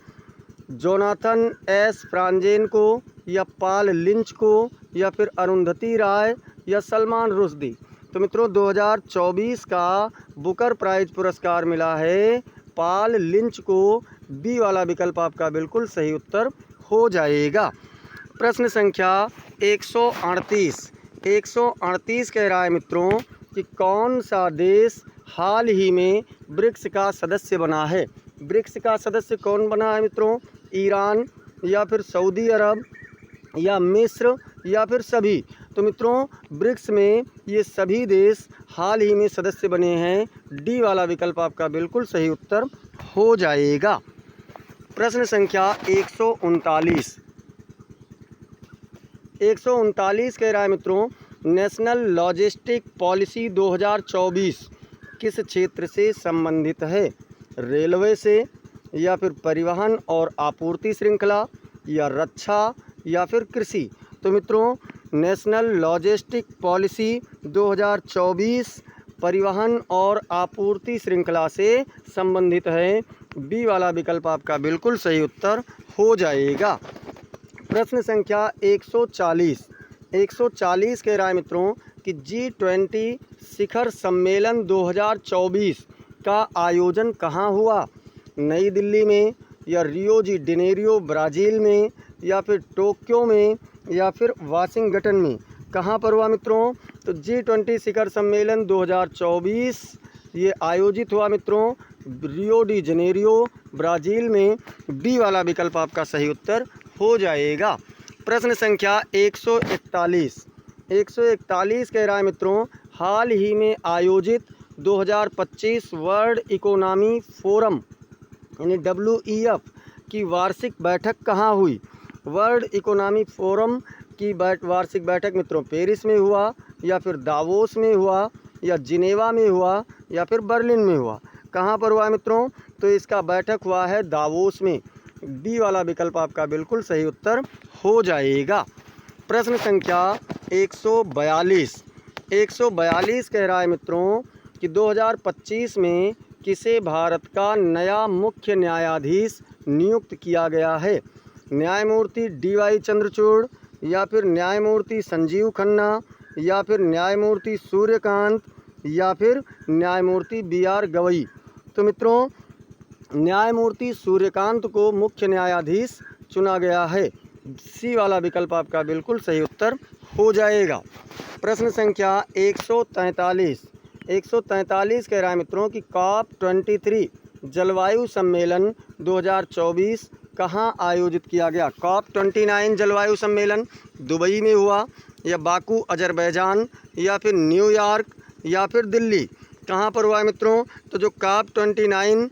जोनाथन एस फ्रांजेन को, या पॉल लिंच को, या फिर अरुंधति राय, या सलमान रुश्दी? तो मित्रों 2024 का बुकर प्राइज पुरस्कार मिला है पॉल लिंच को। बी वाला विकल्प आपका बिल्कुल सही उत्तर हो जाएगा। प्रश्न संख्या 138 कह रहा है मित्रों कि कौन सा देश हाल ही में ब्रिक्स का सदस्य बना है? ब्रिक्स का सदस्य कौन बना है मित्रों? ईरान या फिर सऊदी अरब या मिस्र या फिर सभी? तो मित्रों ब्रिक्स में ये सभी देश हाल ही में सदस्य बने हैं। डी वाला विकल्प आपका बिल्कुल सही उत्तर हो जाएगा। प्रश्न संख्या 139 कह रहा है मित्रों, नेशनल लॉजिस्टिक पॉलिसी 2024 किस क्षेत्र से संबंधित है? रेलवे से या फिर परिवहन और आपूर्ति श्रृंखला या रक्षा या फिर कृषि? तो मित्रों नेशनल लॉजिस्टिक पॉलिसी 2024 परिवहन और आपूर्ति श्रृंखला से संबंधित है। बी वाला विकल्प आपका बिल्कुल सही उत्तर हो जाएगा। प्रश्न संख्या 140 कह रहा है मित्रों कि G20 शिखर सम्मेलन 2024 का आयोजन कहाँ हुआ? नई दिल्ली में या रियो डी जेनेरियो ब्राज़ील में या फिर टोक्यो में या फिर वाशिंगटन में? कहाँ पर हुआ मित्रों? तो G20 शिखर सम्मेलन 2024 ये आयोजित हुआ मित्रों रियो डी जेनेरियो ब्राज़ील में। बी वाला विकल्प आपका सही उत्तर हो जाएगा। प्रश्न संख्या 141 कह रहा है मित्रों, हाल ही में आयोजित 2025 वर्ल्ड इकोनॉमी फोरम यानी WEF की वार्षिक बैठक कहाँ हुई? वर्ल्ड इकोनॉमी फोरम की वार्षिक बैठक मित्रों पेरिस में हुआ या फिर दावोस में हुआ या जिनेवा में हुआ या फिर बर्लिन में हुआ? कहाँ पर हुआ मित्रों? तो इसका बैठक हुआ है दावोस में। डी वाला विकल्प आपका बिल्कुल सही उत्तर हो जाएगा। प्रश्न संख्या 142 कह रहा है मित्रों कि 2025 में किसे भारत का नया मुख्य न्यायाधीश नियुक्त किया गया है? न्यायमूर्ति DY चंद्रचूड़ या फिर न्यायमूर्ति संजीव खन्ना या फिर न्यायमूर्ति सूर्यकांत या फिर न्यायमूर्ति BR गवई? तो मित्रों न्यायमूर्ति सूर्यकांत को मुख्य न्यायाधीश चुना गया है। सी वाला विकल्प आपका बिल्कुल सही उत्तर हो जाएगा। प्रश्न संख्या 143 कह रहा है मित्रों कि COP23 जलवायु सम्मेलन 2024 कहाँ आयोजित किया गया? COP29 जलवायु सम्मेलन दुबई में हुआ या बाकू अजरबैजान या फिर न्यूयॉर्क या फिर दिल्ली? कहाँ पर हुआ है मित्रों? तो जो COP29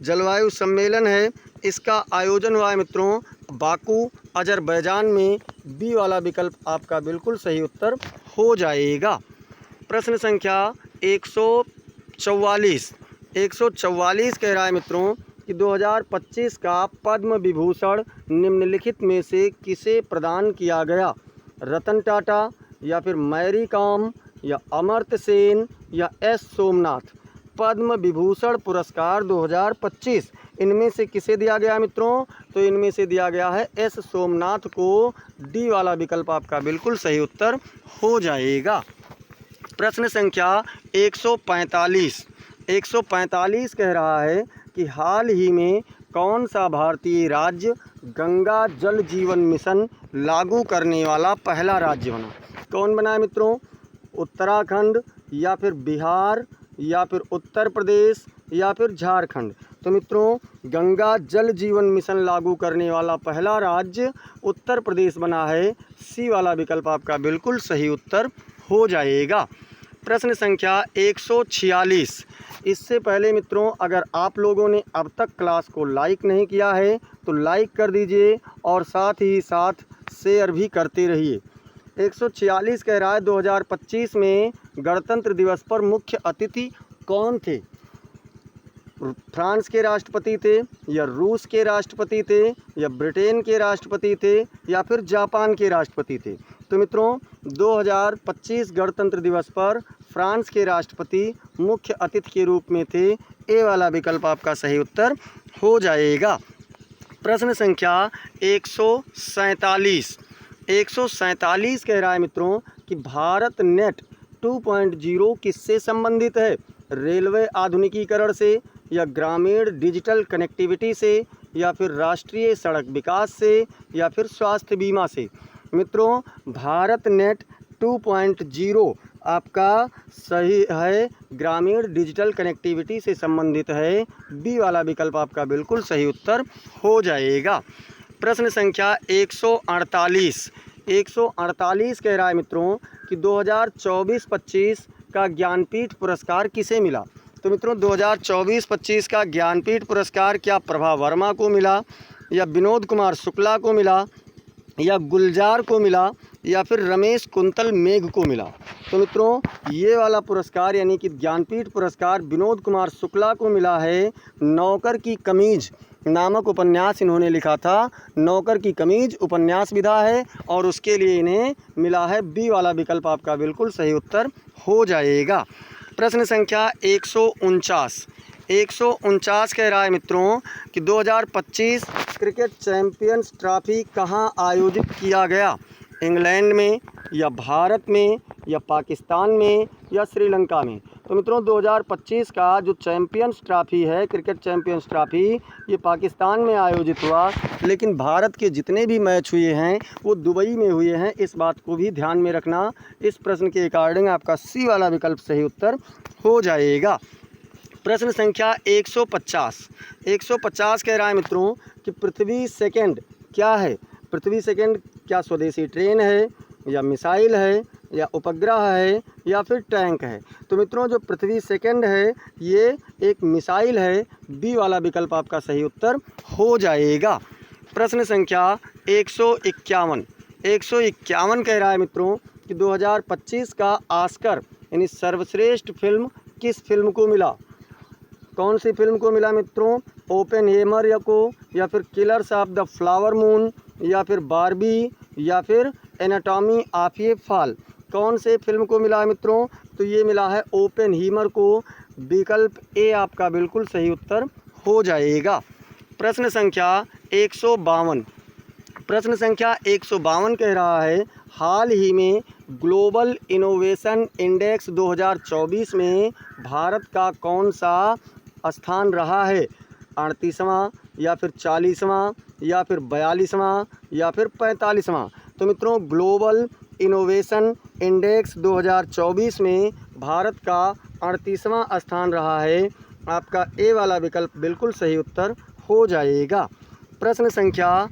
जलवायु सम्मेलन है इसका आयोजन हुआ है मित्रों बाकू अजरबैजान में। बी वाला विकल्प आपका बिल्कुल सही उत्तर हो जाएगा। प्रश्न संख्या 144 कह रहा है मित्रों कि 2025 का पद्म विभूषण निम्नलिखित में से किसे प्रदान किया गया? रतन टाटा या फिर मैरी कॉम या अमर्त्य सेन या एस सोमनाथ? पद्म विभूषण पुरस्कार 2025 इनमें से किसे दिया गया मित्रों? तो इनमें से दिया गया है एस सोमनाथ को। डी वाला विकल्प आपका बिल्कुल सही उत्तर हो जाएगा। प्रश्न संख्या 145 कह रहा है कि हाल ही में कौन सा भारतीय राज्य गंगा जल जीवन मिशन लागू करने वाला पहला राज्य बना? कौन बना है मित्रों? उत्तराखंड या फिर बिहार या फिर उत्तर प्रदेश या फिर झारखंड? तो मित्रों गंगा जल जीवन मिशन लागू करने वाला पहला राज्य उत्तर प्रदेश बना है। सी वाला विकल्प आपका बिल्कुल सही उत्तर हो जाएगा। प्रश्न संख्या 146। इससे पहले मित्रों अगर आप लोगों ने अब तक क्लास को लाइक नहीं किया है तो लाइक कर दीजिए और साथ ही साथ शेयर भी करते रहिए। 146 कह रहा है 2025 में गणतंत्र दिवस पर मुख्य अतिथि कौन थे? फ्रांस के राष्ट्रपति थे या रूस के राष्ट्रपति थे या ब्रिटेन के राष्ट्रपति थे या फिर जापान के राष्ट्रपति थे? तो मित्रों 2025 गणतंत्र दिवस पर फ्रांस के राष्ट्रपति मुख्य अतिथि के रूप में थे। ए वाला विकल्प आपका सही उत्तर हो जाएगा। प्रश्न संख्या 147 कह रहा है मित्रों कि भारत नेट 2.0 किससे संबंधित है? रेलवे आधुनिकीकरण से या ग्रामीण डिजिटल कनेक्टिविटी से या फिर राष्ट्रीय सड़क विकास से या फिर स्वास्थ्य बीमा से? मित्रों भारत नेट 2.0 आपका सही है, ग्रामीण डिजिटल कनेक्टिविटी से संबंधित है। बी वाला विकल्प आपका बिल्कुल सही उत्तर हो जाएगा। प्रश्न संख्या 148 कह रहा है मित्रों कि 2024-25 का ज्ञानपीठ पुरस्कार किसे मिला। तो मित्रों 2024-25 का ज्ञानपीठ पुरस्कार क्या प्रभा वर्मा को मिला, या विनोद कुमार शुक्ला को मिला, या गुलजार को मिला, या फिर रमेश कुंतल मेघ को मिला। तो मित्रों ये वाला पुरस्कार यानी कि ज्ञानपीठ पुरस्कार विनोद कुमार शुक्ला को मिला है। नौकर की कमीज नामक उपन्यास इन्होंने लिखा था। नौकर की कमीज उपन्यास विधा है और उसके लिए इन्हें मिला है। बी वाला विकल्प आपका बिल्कुल सही उत्तर हो जाएगा। प्रश्न संख्या 149 कह रहा है मित्रों कि 2025 क्रिकेट चैंपियंस ट्रॉफी कहाँ आयोजित किया गया। इंग्लैंड में, या भारत में, या पाकिस्तान में, या श्रीलंका में। तो मित्रों 2025 का जो चैंपियंस ट्रॉफी है, क्रिकेट चैंपियंस ट्रॉफी, ये पाकिस्तान में आयोजित हुआ, लेकिन भारत के जितने भी मैच हुए हैं वो दुबई में हुए हैं। इस बात को भी ध्यान में रखना। इस प्रश्न के अकॉर्डिंग आपका सी वाला विकल्प सही उत्तर हो जाएगा। प्रश्न संख्या 150 कह रहा है मित्रों कि पृथ्वी सेकंड क्या है। पृथ्वी सेकंड क्या स्वदेशी ट्रेन है, या मिसाइल है, या उपग्रह है, या फिर टैंक है। तो मित्रों जो पृथ्वी सेकंड है ये एक मिसाइल है। बी वाला विकल्प आपका सही उत्तर हो जाएगा। प्रश्न संख्या 151 कह रहा है मित्रों कि 2025 का ऑस्कर यानी सर्वश्रेष्ठ फिल्म किस फिल्म को मिला। कौन सी फिल्म को मिला मित्रों। ओपेनहेमर को, या फिर killers of the flower moon, या फिर बारबी, या फिर एनाटॉमी ऑफ ए फॉल। कौन से फिल्म को मिला है मित्रों। तो ये मिला है ओपेनहीमर को। विकल्प ए आपका बिल्कुल सही उत्तर हो जाएगा। प्रश्न संख्या 152 कह रहा है हाल ही में ग्लोबल इनोवेशन इंडेक्स 2024 में भारत का कौन सा स्थान रहा है। 38वां, या फिर 40वां, या फिर 42वां, या फिर 45वां। तो मित्रों ग्लोबल इनोवेशन इंडेक्स 2024 में भारत का 38वां स्थान रहा है। आपका ए वाला विकल्प बिल्कुल सही उत्तर हो जाएगा। प्रश्न संख्या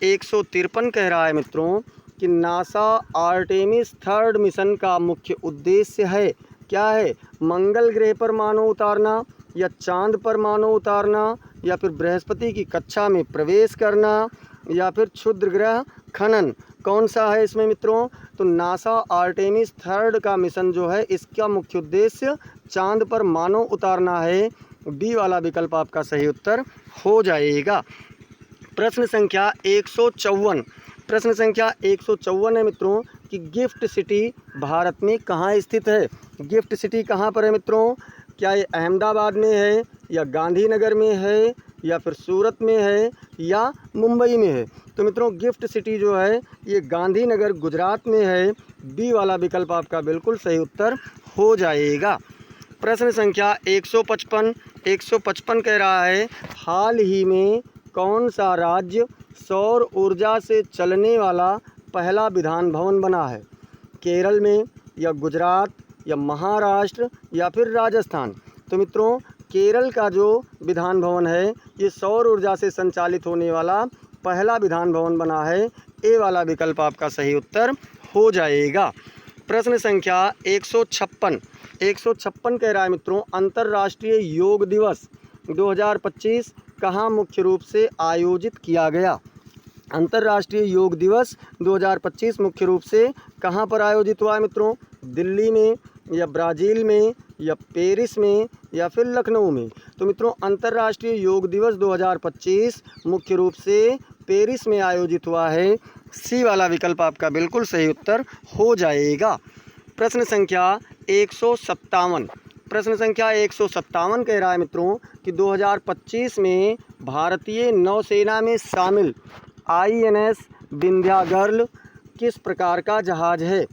153 कह रहा है मित्रों कि नासा आर्टेमिस 3 मिशन का मुख्य उद्देश्य है। क्या है। मंगल ग्रह पर मानव उतारना, या चांद पर मानव उतारना, या फिर बृहस्पति की कक्षा में प्रवेश करना, या फिर क्षुद्र ग्रह खनन। कौन सा है इसमें मित्रों। तो नासा आर्टेमिस 3 का मिशन जो है इसका मुख्य उद्देश्य चांद पर मानव उतारना है। बी वाला विकल्प आपका सही उत्तर हो जाएगा। प्रश्न संख्या 154 है मित्रों कि गिफ्ट सिटी भारत में कहाँ स्थित है। गिफ्ट सिटी कहाँ पर है मित्रों। क्या ये अहमदाबाद में है, या गांधीनगर में है, या फिर सूरत में है, या मुंबई में है। तो मित्रों गिफ्ट सिटी जो है ये गांधीनगर गुजरात में है। बी वाला विकल्प आपका बिल्कुल सही उत्तर हो जाएगा। प्रश्न संख्या 155 कह रहा है हाल ही में कौन सा राज्य सौर ऊर्जा से चलने वाला पहला विधान भवन बना है। केरल में, या गुजरात, या महाराष्ट्र, या फिर राजस्थान। तो मित्रों केरल का जो विधान भवन है ये सौर ऊर्जा से संचालित होने वाला पहला विधान भवन बना है। ए वाला विकल्प आपका सही उत्तर हो जाएगा। प्रश्न संख्या 156 कह रहा है मित्रों अंतर्राष्ट्रीय योग दिवस 2025 कहाँ मुख्य रूप से आयोजित किया गया। अंतर्राष्ट्रीय योग दिवस 2025 मुख्य रूप से कहाँ पर आयोजित हुआ है मित्रों। दिल्ली में, या ब्राज़ील में, या पेरिस में, या फिर लखनऊ में। तो मित्रों अंतर्राष्ट्रीय योग दिवस 2025 मुख्य रूप से पेरिस में आयोजित हुआ है। सी वाला विकल्प आपका बिल्कुल सही उत्तर हो जाएगा। प्रश्न संख्या 157 कह रहा है मित्रों कि 2025 में भारतीय नौसेना में शामिल INS विंध्यागर्ल किस प्रकार का जहाज़ है।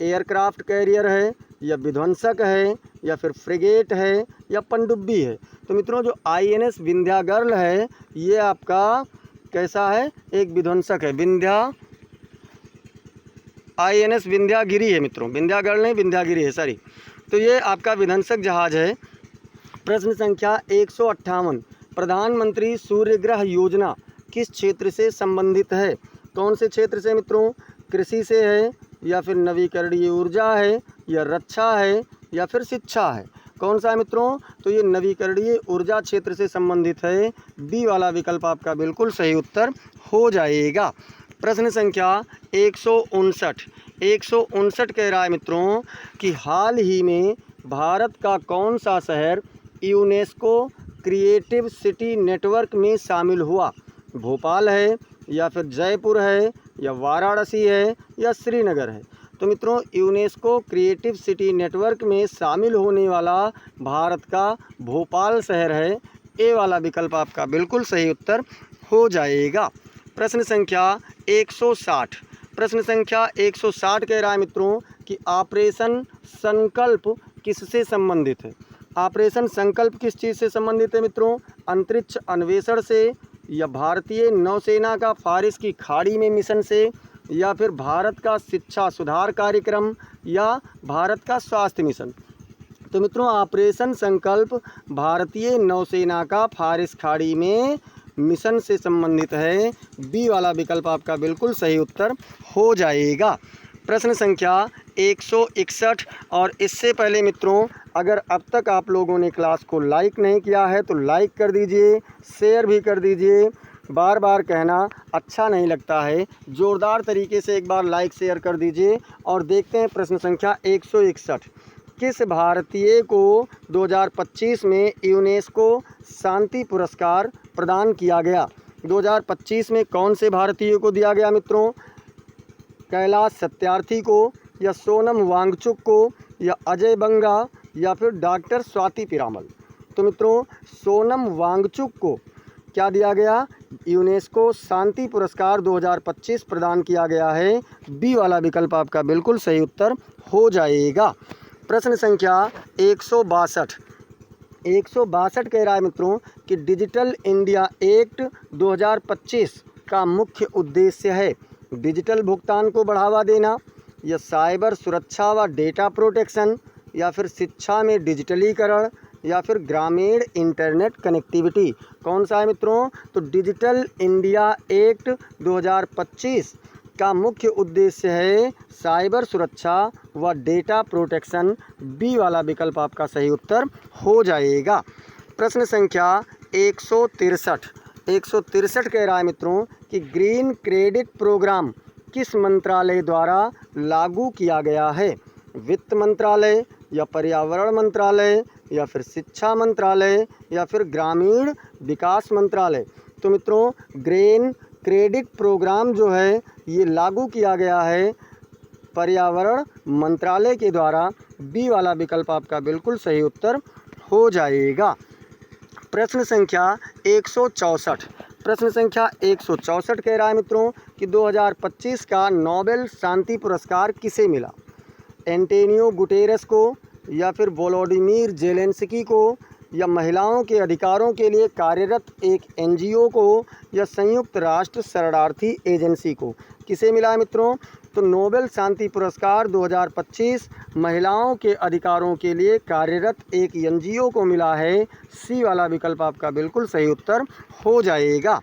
एयरक्राफ्ट कैरियर है, या विध्वंसक है, या फिर फ्रिगेट है, या पनडुब्बी है। तो मित्रों जो INS विंध्यागर्ल है ये आपका कैसा है, एक विध्वंसक है। INS विंध्यागिरी है मित्रों, विंध्यागढ़ नहीं विंध्यागिरी है, सॉरी। तो ये आपका विध्वंसक जहाज है। प्रश्न संख्या 158, प्रधानमंत्री सूर्यग्रह योजना किस क्षेत्र से संबंधित है? कौन से क्षेत्र से मित्रों? कृषि से है, या फिर नवीकरणीय ऊर्जा है, या रक्षा है, या फिर शिक्षा है? कौन सा है मित्रों? तो ये नवीकरणीय ऊर्जा क्षेत्र से संबंधित है। बी वाला विकल्प आपका बिल्कुल सही उत्तर हो जाएगा। प्रश्न संख्या 159 कह रहा है मित्रों कि हाल ही में भारत का कौन सा शहर यूनेस्को क्रिएटिव सिटी नेटवर्क में शामिल हुआ? भोपाल है, या फिर जयपुर है, या वाराणसी है, या श्रीनगर है? तो मित्रों यूनेस्को क्रिएटिव सिटी नेटवर्क में शामिल होने वाला भारत का भोपाल शहर है। ए वाला विकल्प आपका बिल्कुल सही उत्तर हो जाएगा। प्रश्न संख्या 160 कह रहा है मित्रों कि ऑपरेशन संकल्प किससे संबंधित है? ऑपरेशन संकल्प किस चीज़ से संबंधित है मित्रों? अंतरिक्ष अन्वेषण से, या भारतीय नौसेना का फारिस की खाड़ी में मिशन से, या फिर भारत का शिक्षा सुधार कार्यक्रम, या भारत का स्वास्थ्य मिशन? तो मित्रों ऑपरेशन संकल्प भारतीय नौसेना का फारिस खाड़ी में मिशन से संबंधित है। बी वाला विकल्प आपका बिल्कुल सही उत्तर हो जाएगा। प्रश्न संख्या 161, और इससे पहले मित्रों अगर अब तक आप लोगों ने क्लास को लाइक नहीं किया है तो लाइक कर दीजिए, शेयर भी कर दीजिए। बार बार कहना अच्छा नहीं लगता है, ज़ोरदार तरीके से एक बार लाइक शेयर कर दीजिए। और देखते हैं प्रश्न संख्या 161, किस भारतीय को 2025 में यूनेस्को शांति पुरस्कार प्रदान किया गया? 2025 में कौन से भारतीय को दिया गया मित्रों? कैलाश सत्यार्थी को, या सोनम वांगचुक को, या अजय बंगा, या फिर डॉक्टर स्वाति पिरामल? तो मित्रों सोनम वांगचुक को क्या दिया गया? यूनेस्को शांति पुरस्कार 2025 प्रदान किया गया है। बी वाला विकल्प आपका बिल्कुल सही उत्तर हो जाएगा। प्रश्न संख्या 162 कह रहा है मित्रों कि डिजिटल इंडिया एक्ट 2025 का मुख्य उद्देश्य है डिजिटल भुगतान को बढ़ावा देना, या साइबर सुरक्षा व डेटा प्रोटेक्शन, या फिर शिक्षा में डिजिटलीकरण, या फिर ग्रामीण इंटरनेट कनेक्टिविटी? कौन सा है मित्रों? तो डिजिटल इंडिया एक्ट 2025 का मुख्य उद्देश्य है साइबर सुरक्षा व डेटा प्रोटेक्शन। बी वाला विकल्प आपका सही उत्तर हो जाएगा। प्रश्न संख्या 163 कह रहा है मित्रों कि ग्रीन क्रेडिट प्रोग्राम किस मंत्रालय द्वारा लागू किया गया है? वित्त मंत्रालय, या पर्यावरण मंत्रालय, या फिर शिक्षा मंत्रालय, या फिर ग्रामीण विकास मंत्रालय? तो मित्रों ग्रीन क्रेडिट प्रोग्राम जो है ये लागू किया गया है पर्यावरण मंत्रालय के द्वारा। बी वाला विकल्प आपका बिल्कुल सही उत्तर हो जाएगा। प्रश्न संख्या 164 कह रहा है मित्रों कि 2025 का नोबेल शांति पुरस्कार किसे मिला? एंटोनियो गुटेरेस को, या फिर वोलोडिमीर जेलेंस्की को, या महिलाओं के अधिकारों के लिए कार्यरत एक NGO को, या संयुक्त राष्ट्र शरणार्थी एजेंसी को? किसे मिला है मित्रों? तो नोबेल शांति पुरस्कार 2025 महिलाओं के अधिकारों के लिए कार्यरत एक NGO को मिला है। सी वाला विकल्प आपका बिल्कुल सही उत्तर हो जाएगा।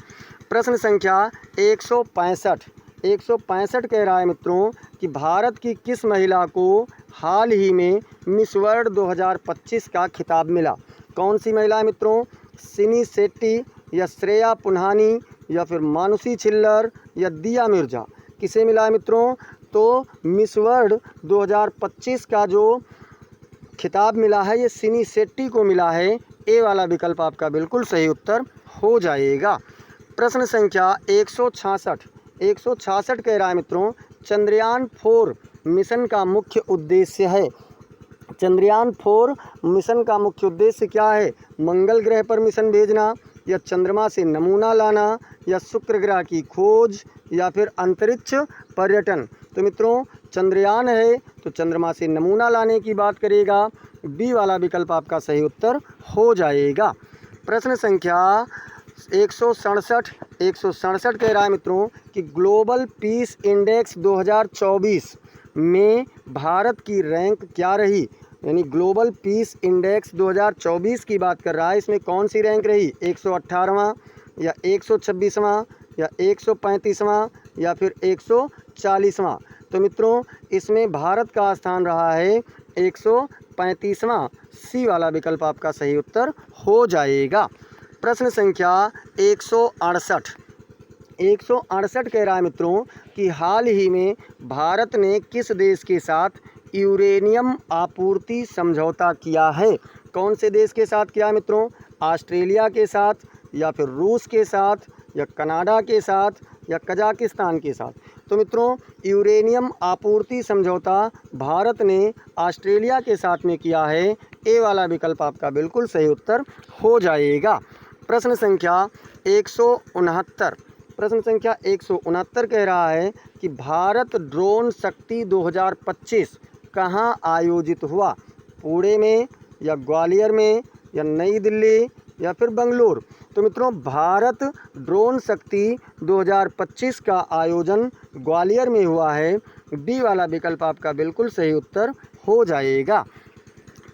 प्रश्न संख्या 165 कह रहा है मित्रों कि भारत की किस महिला को हाल ही में मिस वर्ल्ड 2025 का खिताब मिला? कौन सी महिला है मित्रों? सिनी शेट्टी, या श्रेया पुन्हानी, या फिर मानुषी छिल्लर, या दिया मिर्जा? किसे मिला है मित्रों? तो मिस वर्ल्ड 2025 का जो खिताब मिला है ये सिनी शेट्टी को मिला है। ए वाला विकल्प आपका बिल्कुल सही उत्तर हो जाएगा। प्रश्न संख्या 166 कह रहा है मित्रों चंद्रयान 4 मिशन का मुख्य उद्देश्य है। चंद्रयान 4 मिशन का मुख्य उद्देश्य क्या है? मंगल ग्रह पर मिशन भेजना, या चंद्रमा से नमूना लाना, या शुक्र ग्रह की खोज, या फिर अंतरिक्ष पर्यटन? तो मित्रों चंद्रयान है तो चंद्रमा से नमूना लाने की बात करेगा। बी वाला विकल्प आपका सही उत्तर हो जाएगा। प्रश्न संख्या 167 167 कह रहा है मित्रों कि ग्लोबल पीस इंडेक्स 2024 में भारत की रैंक क्या रही। यानी ग्लोबल पीस इंडेक्स 2024 की बात कर रहा है, इसमें कौन सी रैंक रही, 118वां या 126वां या 135वां या फिर 140वां। तो मित्रों इसमें भारत का स्थान रहा है 135वां। सी वाला विकल्प आपका सही उत्तर हो जाएगा। प्रश्न संख्या 168 कह रहा है मित्रों कि हाल ही में भारत ने किस देश के साथ यूरेनियम आपूर्ति समझौता किया है। कौन से देश के साथ किया मित्रों, ऑस्ट्रेलिया के साथ या फिर रूस के साथ या कनाडा के साथ या कजाकिस्तान के साथ। तो मित्रों यूरेनियम आपूर्ति समझौता भारत ने ऑस्ट्रेलिया के साथ में किया है। ए वाला विकल्प आपका बिल्कुल सही उत्तर हो जाएगा। प्रश्न संख्या 169 कह रहा है कि भारत ड्रोन शक्ति 2025 कहाँ आयोजित हुआ, पुणे में या ग्वालियर में या नई दिल्ली या फिर बेंगलुरु। तो मित्रों भारत ड्रोन शक्ति 2025 का आयोजन ग्वालियर में हुआ है। डी वाला विकल्प आपका बिल्कुल सही उत्तर हो जाएगा।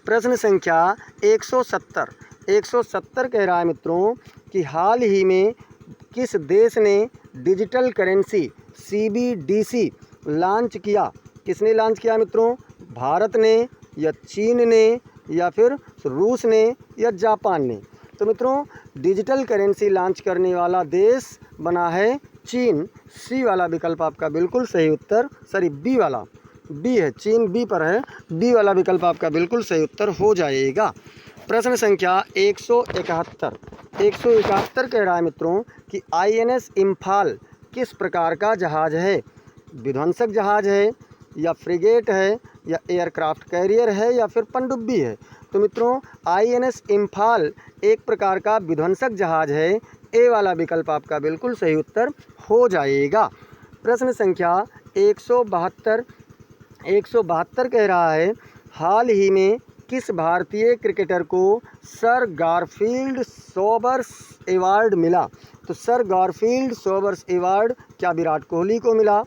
प्रश्न संख्या 170 कह रहा है मित्रों कि हाल ही में किस देश ने डिजिटल करेंसी CBDC लॉन्च किया। किसने लॉन्च किया मित्रों, भारत ने या चीन ने या फिर रूस ने या जापान ने। तो मित्रों डिजिटल करेंसी लॉन्च करने वाला देश बना है चीन। सी वाला विकल्प आपका बिल्कुल सही उत्तर, सॉरी बी वाला, बी है, चीन बी पर है, बी वाला विकल्प आपका बिल्कुल सही उत्तर हो जाएगा। प्रश्न संख्या 171 कह रहा है मित्रों कि INS इम्फाल किस प्रकार का जहाज है, विध्वंसक जहाज है या फ्रिगेट है या एयरक्राफ्ट कैरियर है या फिर पनडुब्बी है। तो मित्रों INS इम्फाल एक प्रकार का विध्वंसक जहाज है। ए वाला विकल्प आपका बिल्कुल सही उत्तर हो जाएगा। प्रश्न संख्या 172 कह रहा है हाल ही में किस भारतीय क्रिकेटर को सर गारफील्ड सोबर्स अवार्ड मिला। तो सर गारफील्ड सोबर्स अवार्ड क्या विराट कोहली को मिला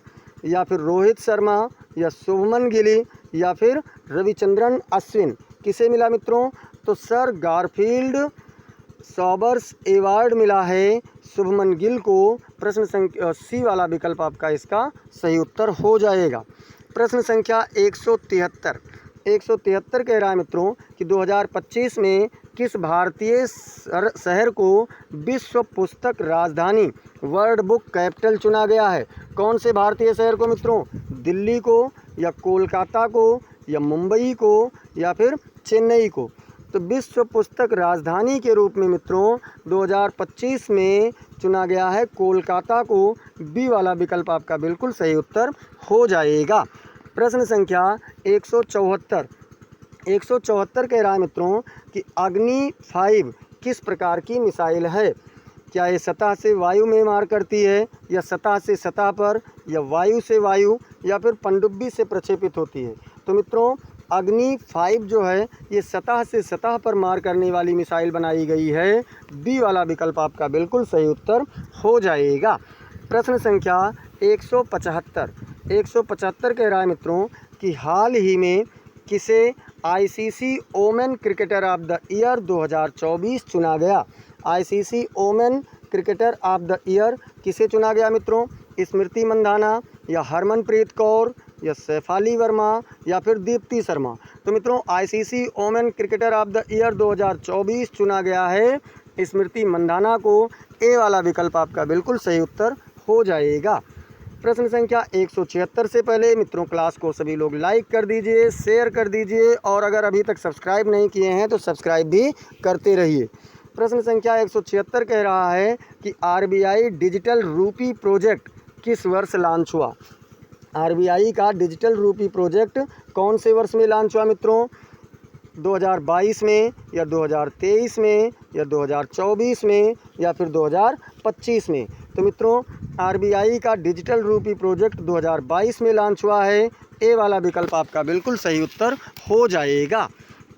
या फिर रोहित शर्मा या शुभमन गिल या फिर रविचंद्रन अश्विन, किसे मिला मित्रों। तो सर गारफील्ड सोबर्स अवार्ड मिला है शुभमन गिल को। प्रश्न संख्या सी वाला विकल्प आपका इसका सही उत्तर हो जाएगा। प्रश्न संख्या 173 कह रहा है मित्रों कि 2025 में किस भारतीय शहर को विश्व पुस्तक राजधानी वर्ल्ड बुक कैपिटल चुना गया है। कौन से भारतीय शहर को मित्रों, दिल्ली को या कोलकाता को या मुंबई को या फिर चेन्नई को। तो विश्व पुस्तक राजधानी के रूप में मित्रों 2025 में चुना गया है कोलकाता को। बी वाला विकल्प आपका बिल्कुल सही उत्तर हो जाएगा। प्रश्न संख्या 174 कह रहा है मित्रों कि अग्नि 5 किस प्रकार की मिसाइल है। क्या ये सतह से वायु में मार करती है या सतह से सतह पर या वायु से वायु या फिर पनडुब्बी से प्रक्षेपित होती है। तो मित्रों अग्नि 5 जो है ये सतह से सतह पर मार करने वाली मिसाइल बनाई गई है। बी वाला विकल्प आपका बिल्कुल सही उत्तर हो जाएगा। प्रश्न संख्या 175 कह रहा है मित्रों कि हाल ही में किसे ICC women cricketer of the year 2024 चुना गया। ICC women cricketer of the year किसे चुना गया मित्रों, स्मृति मंधाना या हरमनप्रीत कौर या सैफाली वर्मा या फिर दीप्ति शर्मा। तो मित्रों ICC women cricketer of the year 2024 चुना गया है स्मृति मंधाना को। ए वाला विकल्प आपका बिल्कुल सही उत्तर हो जाएगा। प्रश्न संख्या 176 से पहले मित्रों क्लास को सभी लोग लाइक कर दीजिए, शेयर कर दीजिए और अगर अभी तक सब्सक्राइब नहीं किए हैं तो सब्सक्राइब भी करते रहिए। प्रश्न संख्या 176 कह रहा है कि RBI डिजिटल रूपी प्रोजेक्ट किस वर्ष लॉन्च हुआ। RBI का डिजिटल रूपी प्रोजेक्ट कौन से वर्ष में लॉन्च हुआ मित्रों, 2022 में या 2023 में या 2024 में या फिर 2025 में। तो मित्रों RBI का डिजिटल रूपी प्रोजेक्ट 2022 में लॉन्च हुआ है। ए वाला विकल्प आपका बिल्कुल सही उत्तर हो जाएगा।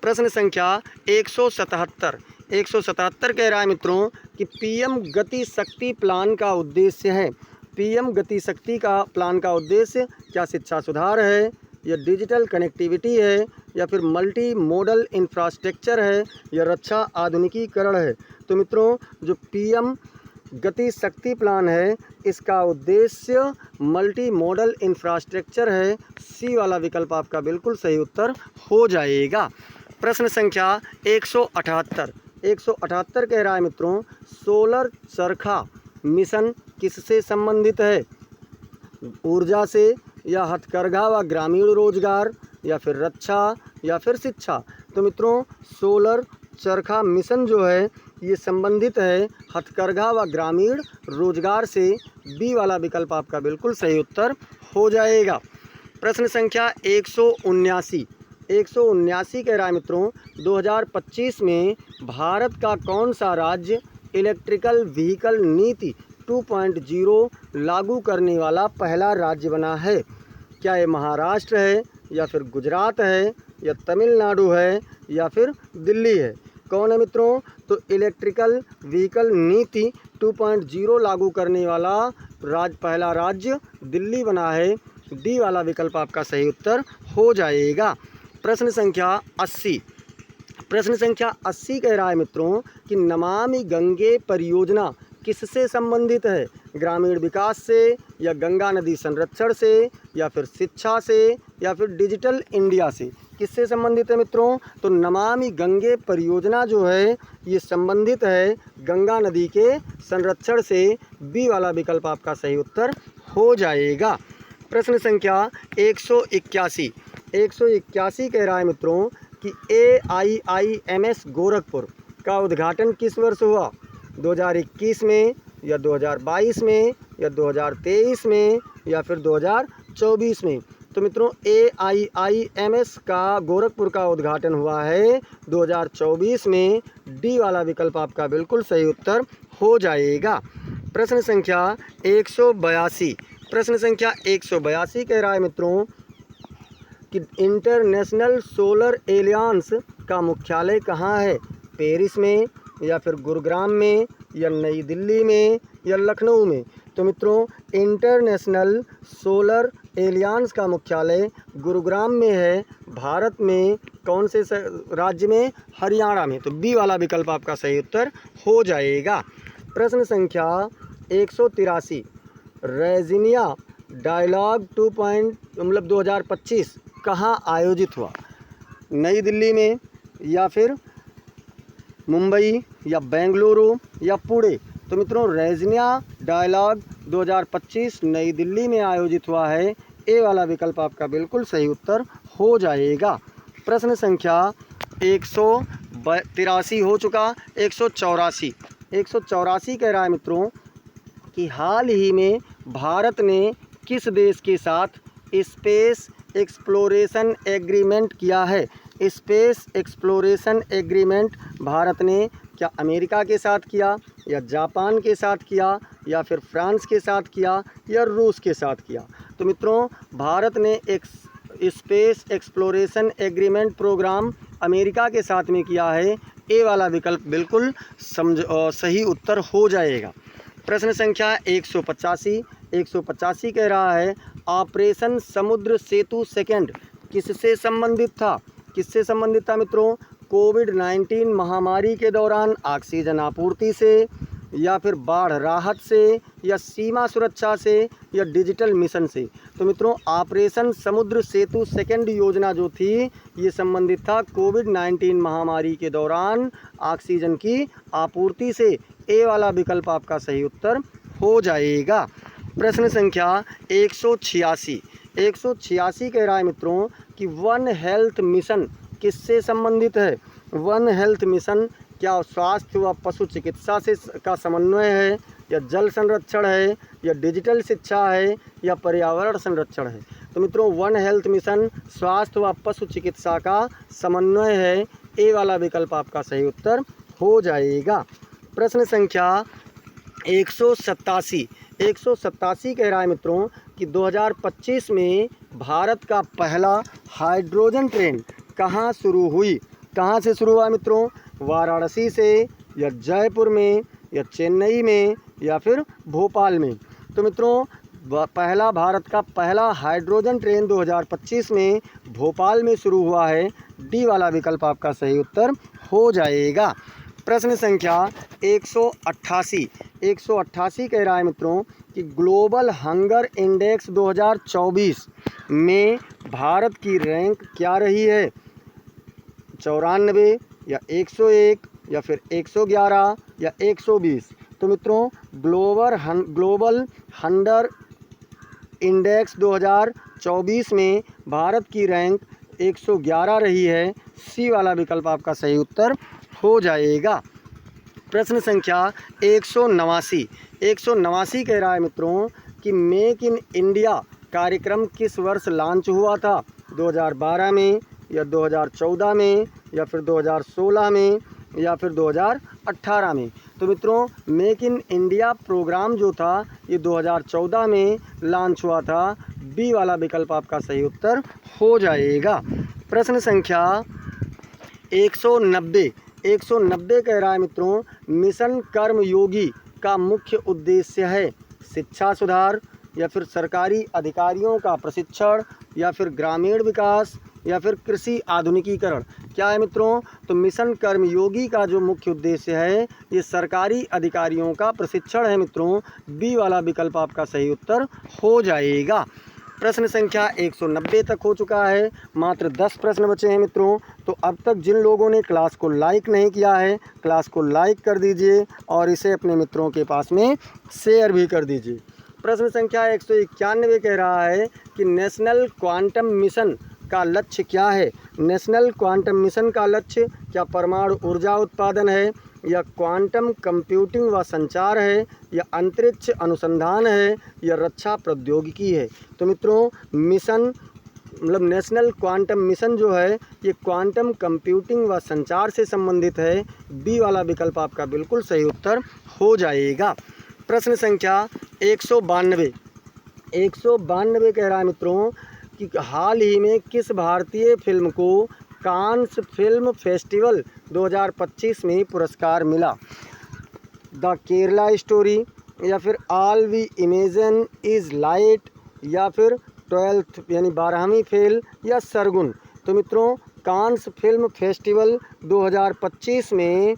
प्रश्न संख्या 177 177 कह रहा है मित्रों कि पीएम गति शक्ति प्लान का उद्देश्य है। पीएम गति शक्ति का प्लान का उद्देश्य क्या शिक्षा सुधार है, या डिजिटल कनेक्टिविटी है, या फिर मल्टी मॉडल इंफ्रास्ट्रक्चर है, या रक्षा आधुनिकीकरण है। तो मित्रों जो पीएम गति शक्ति प्लान है इसका उद्देश्य मल्टी मॉडल इंफ्रास्ट्रक्चर है। सी वाला विकल्प आपका बिल्कुल सही उत्तर हो जाएगा। प्रश्न संख्या 178 कह रहा है मित्रों सोलर चरखा मिशन किससे संबंधित है, ऊर्जा से, या हथकरघा व ग्रामीण रोजगार, या फिर रक्षा, या फिर शिक्षा। तो मित्रों सोलर चरखा मिशन जो है ये संबंधित है हथकरघा व ग्रामीण रोजगार से। बी वाला विकल्प आपका बिल्कुल सही उत्तर हो जाएगा। प्रश्न संख्या 179 कह रहा है मित्रों 2025 में भारत का कौन सा राज्य इलेक्ट्रिकल व्हीकल नीति 2.0 लागू करने वाला पहला राज्य बना है। क्या ये महाराष्ट्र है, या फिर गुजरात है, या तमिलनाडु है, या फिर दिल्ली है। कौन है मित्रों, तो इलेक्ट्रिकल व्हीकल नीति 2.0 लागू करने वाला पहला राज्य दिल्ली बना है। डी वाला विकल्प आपका सही उत्तर हो जाएगा। प्रश्न संख्या 80 कह रहा है मित्रों कि नमामि गंगे परियोजना किससे संबंधित है, ग्रामीण विकास से, या गंगा नदी संरक्षण से, या फिर शिक्षा से, या फिर डिजिटल इंडिया से। किससे संबंधित है मित्रों, तो नमामि गंगे परियोजना जो है ये संबंधित है गंगा नदी के संरक्षण से। बी वाला विकल्प आपका सही उत्तर हो जाएगा। प्रश्न संख्या 181 कह रहा है मित्रों कि AIIMS गोरखपुर का उद्घाटन किस वर्ष हुआ, 2021 में, या 2022 में, या 2023 में, या फिर 2024 में। तो मित्रों AIIMS का गोरखपुर का उद्घाटन हुआ है 2024 में। डी वाला विकल्प आपका बिल्कुल सही उत्तर हो जाएगा। प्रश्न संख्या 182 कह रहा है मित्रों कि इंटरनेशनल सोलर एलियंस का मुख्यालय कहाँ है, पेरिस में, या फिर गुरुग्राम में, या नई दिल्ली में, या लखनऊ में। तो मित्रों इंटरनेशनल सोलर एलियंस का मुख्यालय गुरुग्राम में है। भारत में कौन से राज्य में, हरियाणा में। तो बी वाला विकल्प आपका सही उत्तर हो जाएगा। प्रश्न संख्या 183 रेजिनिया डायलॉग 2025 कहाँ आयोजित हुआ, नई दिल्ली में, या फिर मुंबई, या बेंगलुरु, या पुणे। तो मित्रों रेजिनिया डायलॉग 2025 नई दिल्ली में आयोजित हुआ है। ए वाला विकल्प आपका बिल्कुल सही उत्तर हो जाएगा। प्रश्न संख्या 183 हो चुका। 184 कह रहा है मित्रों कि हाल ही में भारत ने किस देश के साथ स्पेस एक्सप्लोरेशन एग्रीमेंट किया है। स्पेस एक्सप्लोरेशन एग्रीमेंट भारत ने क्या अमेरिका के साथ किया, या जापान के साथ किया, या फिर फ्रांस के साथ किया, या रूस के साथ किया। तो मित्रों भारत ने एक space exploration agreement program America के साथ में किया है। ए वाला विकल्प बिल्कुल सही उत्तर हो जाएगा। प्रश्न संख्या 185 कह रहा है ऑपरेशन समुद्र सेतु सेकंड किससे संबंधित था। किससे संबंधित था मित्रों, कोविड-19 महामारी के दौरान ऑक्सीजन आपूर्ति से, या फिर बाढ़ राहत से, या सीमा सुरक्षा से, या डिजिटल मिशन से। तो मित्रों ऑपरेशन समुद्र सेतु सेकंड योजना जो थी ये संबंधित था कोविड-19 महामारी के दौरान ऑक्सीजन की आपूर्ति से। ए वाला विकल्प आपका सही उत्तर हो जाएगा। प्रश्न संख्या 186 कह रहा है मित्रों कि वन हेल्थ मिशन किससे संबंधित है। वन हेल्थ मिशन क्या स्वास्थ्य व पशु चिकित्सा से का समन्वय है, या जल संरक्षण है, या डिजिटल शिक्षा है, या पर्यावरण संरक्षण है। तो मित्रों वन हेल्थ मिशन स्वास्थ्य व पशु चिकित्सा का समन्वय है। ए वाला विकल्प आपका सही उत्तर हो जाएगा। प्रश्न संख्या 187 कह रहा है मित्रों कि 2025 में भारत का पहला हाइड्रोजन ट्रेन कहाँ शुरू हुई। कहाँ से शुरू हुआ मित्रों, वाराणसी से, या जयपुर में, या चेन्नई में, या फिर भोपाल में। तो मित्रों भारत का पहला हाइड्रोजन ट्रेन 2025 में भोपाल में शुरू हुआ है। डी वाला विकल्प आपका सही उत्तर हो जाएगा। प्रश्न संख्या 188 कह रहा है मित्रों कि ग्लोबल हंगर इंडेक्स 2024 में भारत की रैंक क्या रही है? 94 या 101 या फिर 111 या 120। तो मित्रों ग्लोबल हंगर इंडेक्स 2024 में भारत की रैंक 111 रही है। सी वाला विकल्प आपका सही उत्तर हो जाएगा। प्रश्न संख्या 189 कह रहा है मित्रों कि मेक इन इंडिया कार्यक्रम किस वर्ष लॉन्च हुआ था? 2012 में, या 2014 में, या फिर 2016 में, या फिर 2018 में। तो मित्रों मेक इन इंडिया प्रोग्राम जो था ये 2014 में लॉन्च हुआ था। बी वाला विकल्प आपका सही उत्तर हो जाएगा। प्रश्न संख्या 190 कह रहा है मित्रों मिशन कर्मयोगी का मुख्य उद्देश्य है शिक्षा सुधार, या फिर सरकारी अधिकारियों का प्रशिक्षण, या फिर ग्रामीण विकास, या फिर कृषि आधुनिकीकरण। क्या है मित्रों? तो मिशन कर्मयोगी का जो मुख्य उद्देश्य है ये सरकारी अधिकारियों का प्रशिक्षण है मित्रों। बी वाला विकल्प आपका सही उत्तर हो जाएगा। प्रश्न संख्या 190 तक हो चुका है, मात्र 10 प्रश्न बचे हैं मित्रों। तो अब तक जिन लोगों ने क्लास को लाइक नहीं किया है, क्लास को लाइक कर दीजिए और इसे अपने मित्रों के पास में शेयर भी कर दीजिए। प्रश्न संख्या 191 कह रहा है कि नेशनल क्वांटम मिशन का लक्ष्य क्या है? नेशनल क्वांटम मिशन का लक्ष्य क्या परमाणु ऊर्जा उत्पादन है, या क्वांटम कंप्यूटिंग व संचार है, या अंतरिक्ष अनुसंधान है, या रक्षा प्रौद्योगिकी है? तो मित्रों मिशन नेशनल क्वांटम मिशन जो है ये क्वांटम कंप्यूटिंग व संचार से संबंधित है। बी वाला विकल्प आपका बिल्कुल सही उत्तर हो जाएगा। प्रश्न संख्या 192 कह रहा है मित्रों कि हाल ही में किस भारतीय फिल्म को कांस फिल्म फेस्टिवल 2025 में पुरस्कार मिला? द केरला स्टोरी, या फिर all we imagine is light, या फिर 12th यानी 12वीं फेल, या सरगुन। तो मित्रों कांस फिल्म फेस्टिवल 2025 में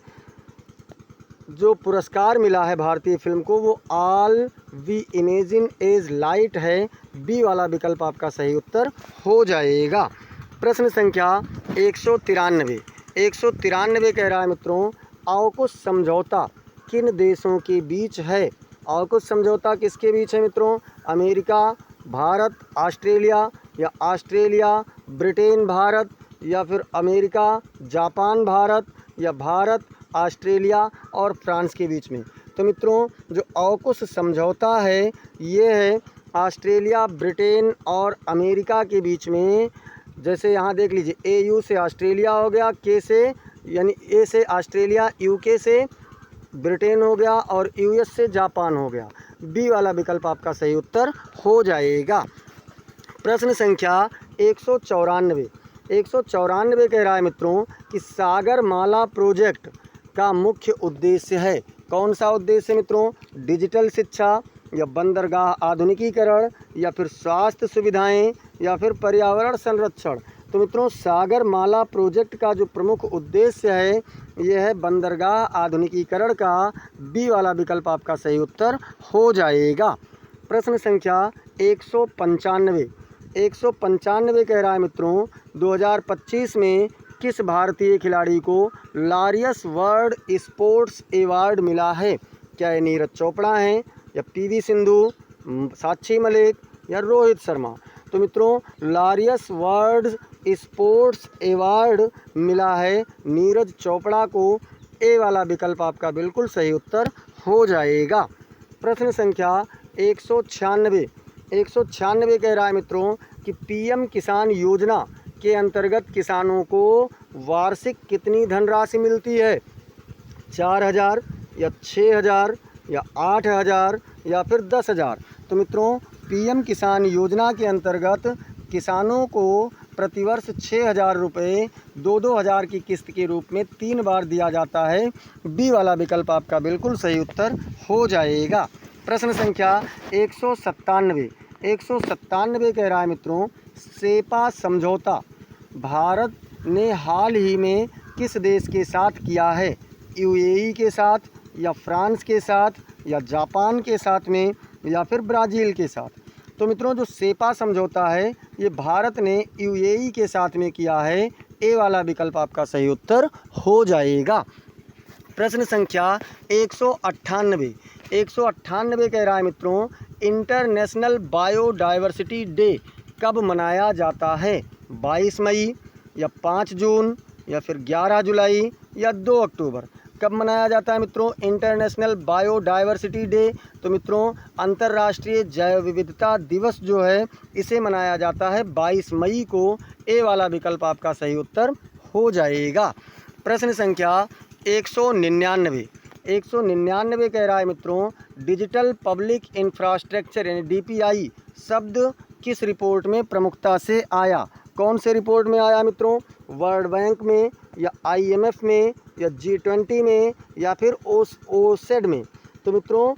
जो पुरस्कार मिला है भारतीय फिल्म को वो all we imagine is light है। बी वाला विकल्प आपका सही उत्तर हो जाएगा। प्रश्न संख्या 193 कह रहा है मित्रों AUKUS समझौता किन देशों के बीच है? AUKUS समझौता किसके बीच है मित्रों? अमेरिका, भारत, ऑस्ट्रेलिया, या ऑस्ट्रेलिया ब्रिटेन भारत, या फिर अमेरिका जापान भारत, या भारत ऑस्ट्रेलिया और फ्रांस के बीच में। तो मित्रों जो AUKUS समझौता है ये है ऑस्ट्रेलिया, ब्रिटेन और अमेरिका के बीच में। जैसे यहाँ देख लीजिए AU से ऑस्ट्रेलिया हो गया, K से यानी A से ऑस्ट्रेलिया, UK से ब्रिटेन हो गया और US से जापान हो गया। बी वाला विकल्प आपका सही उत्तर हो जाएगा। प्रश्न संख्या 194 कह रहा है मित्रों कि सागरमाला प्रोजेक्ट का मुख्य उद्देश्य है। कौन सा उद्देश्य मित्रों? डिजिटल शिक्षा, या बंदरगाह आधुनिकीकरण, या फिर स्वास्थ्य सुविधाएं, या फिर पर्यावरण संरक्षण। तो मित्रों सागरमाला प्रोजेक्ट का जो प्रमुख उद्देश्य है यह है बंदरगाह आधुनिकीकरण का। बी वाला विकल्प आपका सही उत्तर हो जाएगा। प्रश्न संख्या 195 कह रहा है मित्रों 2025 में किस भारतीय खिलाड़ी को लॉरियस वर्ल्ड स्पोर्ट्स अवार्ड मिला है? क्या ये नीरज चोपड़ा हैं, या PV सिंधु, साक्षी मलिक, या रोहित शर्मा? तो मित्रों लॉरियस वर्ल्ड स्पोर्ट्स अवार्ड मिला है नीरज चोपड़ा को। ए वाला विकल्प आपका बिल्कुल सही उत्तर हो जाएगा। प्रश्न संख्या 196 कह रहा है मित्रों कि PM किसान योजना के अंतर्गत किसानों को वार्षिक कितनी धनराशि मिलती है? 4,000, या 6,000, या 8,000, या फिर 10,000? तो मित्रों PM किसान योजना के अंतर्गत किसानों को प्रतिवर्ष 6,000 रुपये 2-2 हज़ार की किस्त के रूप में 3 बार दिया जाता है। बी वाला विकल्प आपका बिल्कुल सही उत्तर हो जाएगा। प्रश्न संख्या 197 कह रहा है मित्रों, सेपा समझौता भारत ने हाल ही में किस देश के साथ किया है? यूएई के साथ, या फ्रांस के साथ, या जापान के साथ में, या फिर ब्राज़ील के साथ? तो मित्रों जो सेपा समझौता है ये भारत ने यूएई के साथ में किया है। ए वाला विकल्प आपका सही उत्तर हो जाएगा। प्रश्न संख्या 198 कह रहा है मित्रों, इंटरनेशनल बायोडाइवर्सिटी डे कब मनाया जाता है? 22 मई, या 5 जून, या फिर 11 जुलाई, या 2 अक्टूबर? कब मनाया जाता है मित्रों इंटरनेशनल बायोडाइवर्सिटी डे? तो मित्रों अंतर्राष्ट्रीय जैव विविधता दिवस जो है इसे मनाया जाता है 22 मई को। ए वाला विकल्प आपका सही उत्तर हो जाएगा। प्रश्न संख्या 199 कह रहा है मित्रों, डिजिटल पब्लिक इंफ्रास्ट्रक्चर यानी डीपीआई शब्द किस रिपोर्ट में प्रमुखता से आया? कौन से रिपोर्ट में आया मित्रों? वर्ल्ड बैंक में, या आईएमएफ में, या G20 में, या फिर ओसेड में? तो मित्रों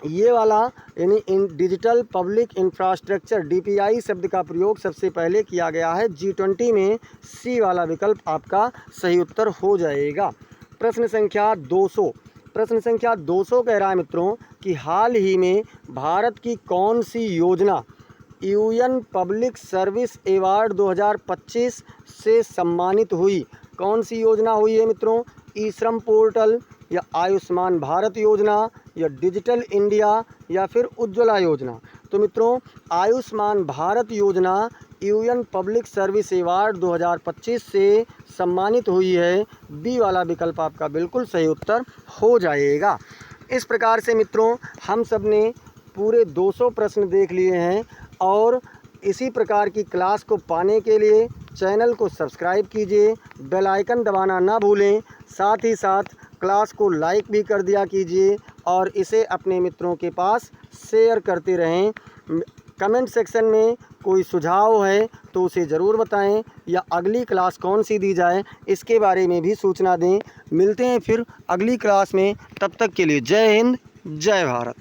ये वाला यानी डिजिटल पब्लिक इंफ्रास्ट्रक्चर डीपीआई शब्द का प्रयोग सबसे पहले किया गया है G20 में। सी वाला विकल्प आपका सही उत्तर हो जाएगा। प्रश्न संख्या 200 कह रहा है मित्रों कि हाल ही में भारत की कौन सी योजना यूएन पब्लिक सर्विस अवार्ड 2025 से सम्मानित हुई? कौन सी योजना हुई है मित्रों? ई श्रम पोर्टल, या आयुष्मान भारत योजना, या डिजिटल इंडिया, या फिर उज्ज्वला योजना? तो मित्रों आयुष्मान भारत योजना यूएन पब्लिक सर्विस अवार्ड 2025 से सम्मानित हुई है। बी वाला विकल्प आपका बिल्कुल सही उत्तर हो जाएगा। इस प्रकार से मित्रों हम सब ने पूरे 200 प्रश्न देख लिए हैं, और इसी प्रकार की क्लास को पाने के लिए चैनल को सब्सक्राइब कीजिए, बेल आइकन दबाना ना भूलें, साथ ही साथ क्लास को लाइक भी कर दिया कीजिए और इसे अपने मित्रों के पास शेयर करते रहें। कमेंट सेक्शन में कोई सुझाव है तो उसे ज़रूर बताएं, या अगली क्लास कौन सी दी जाए इसके बारे में भी सूचना दें। मिलते हैं फिर अगली क्लास में, तब तक के लिए जय हिंद, जय भारत।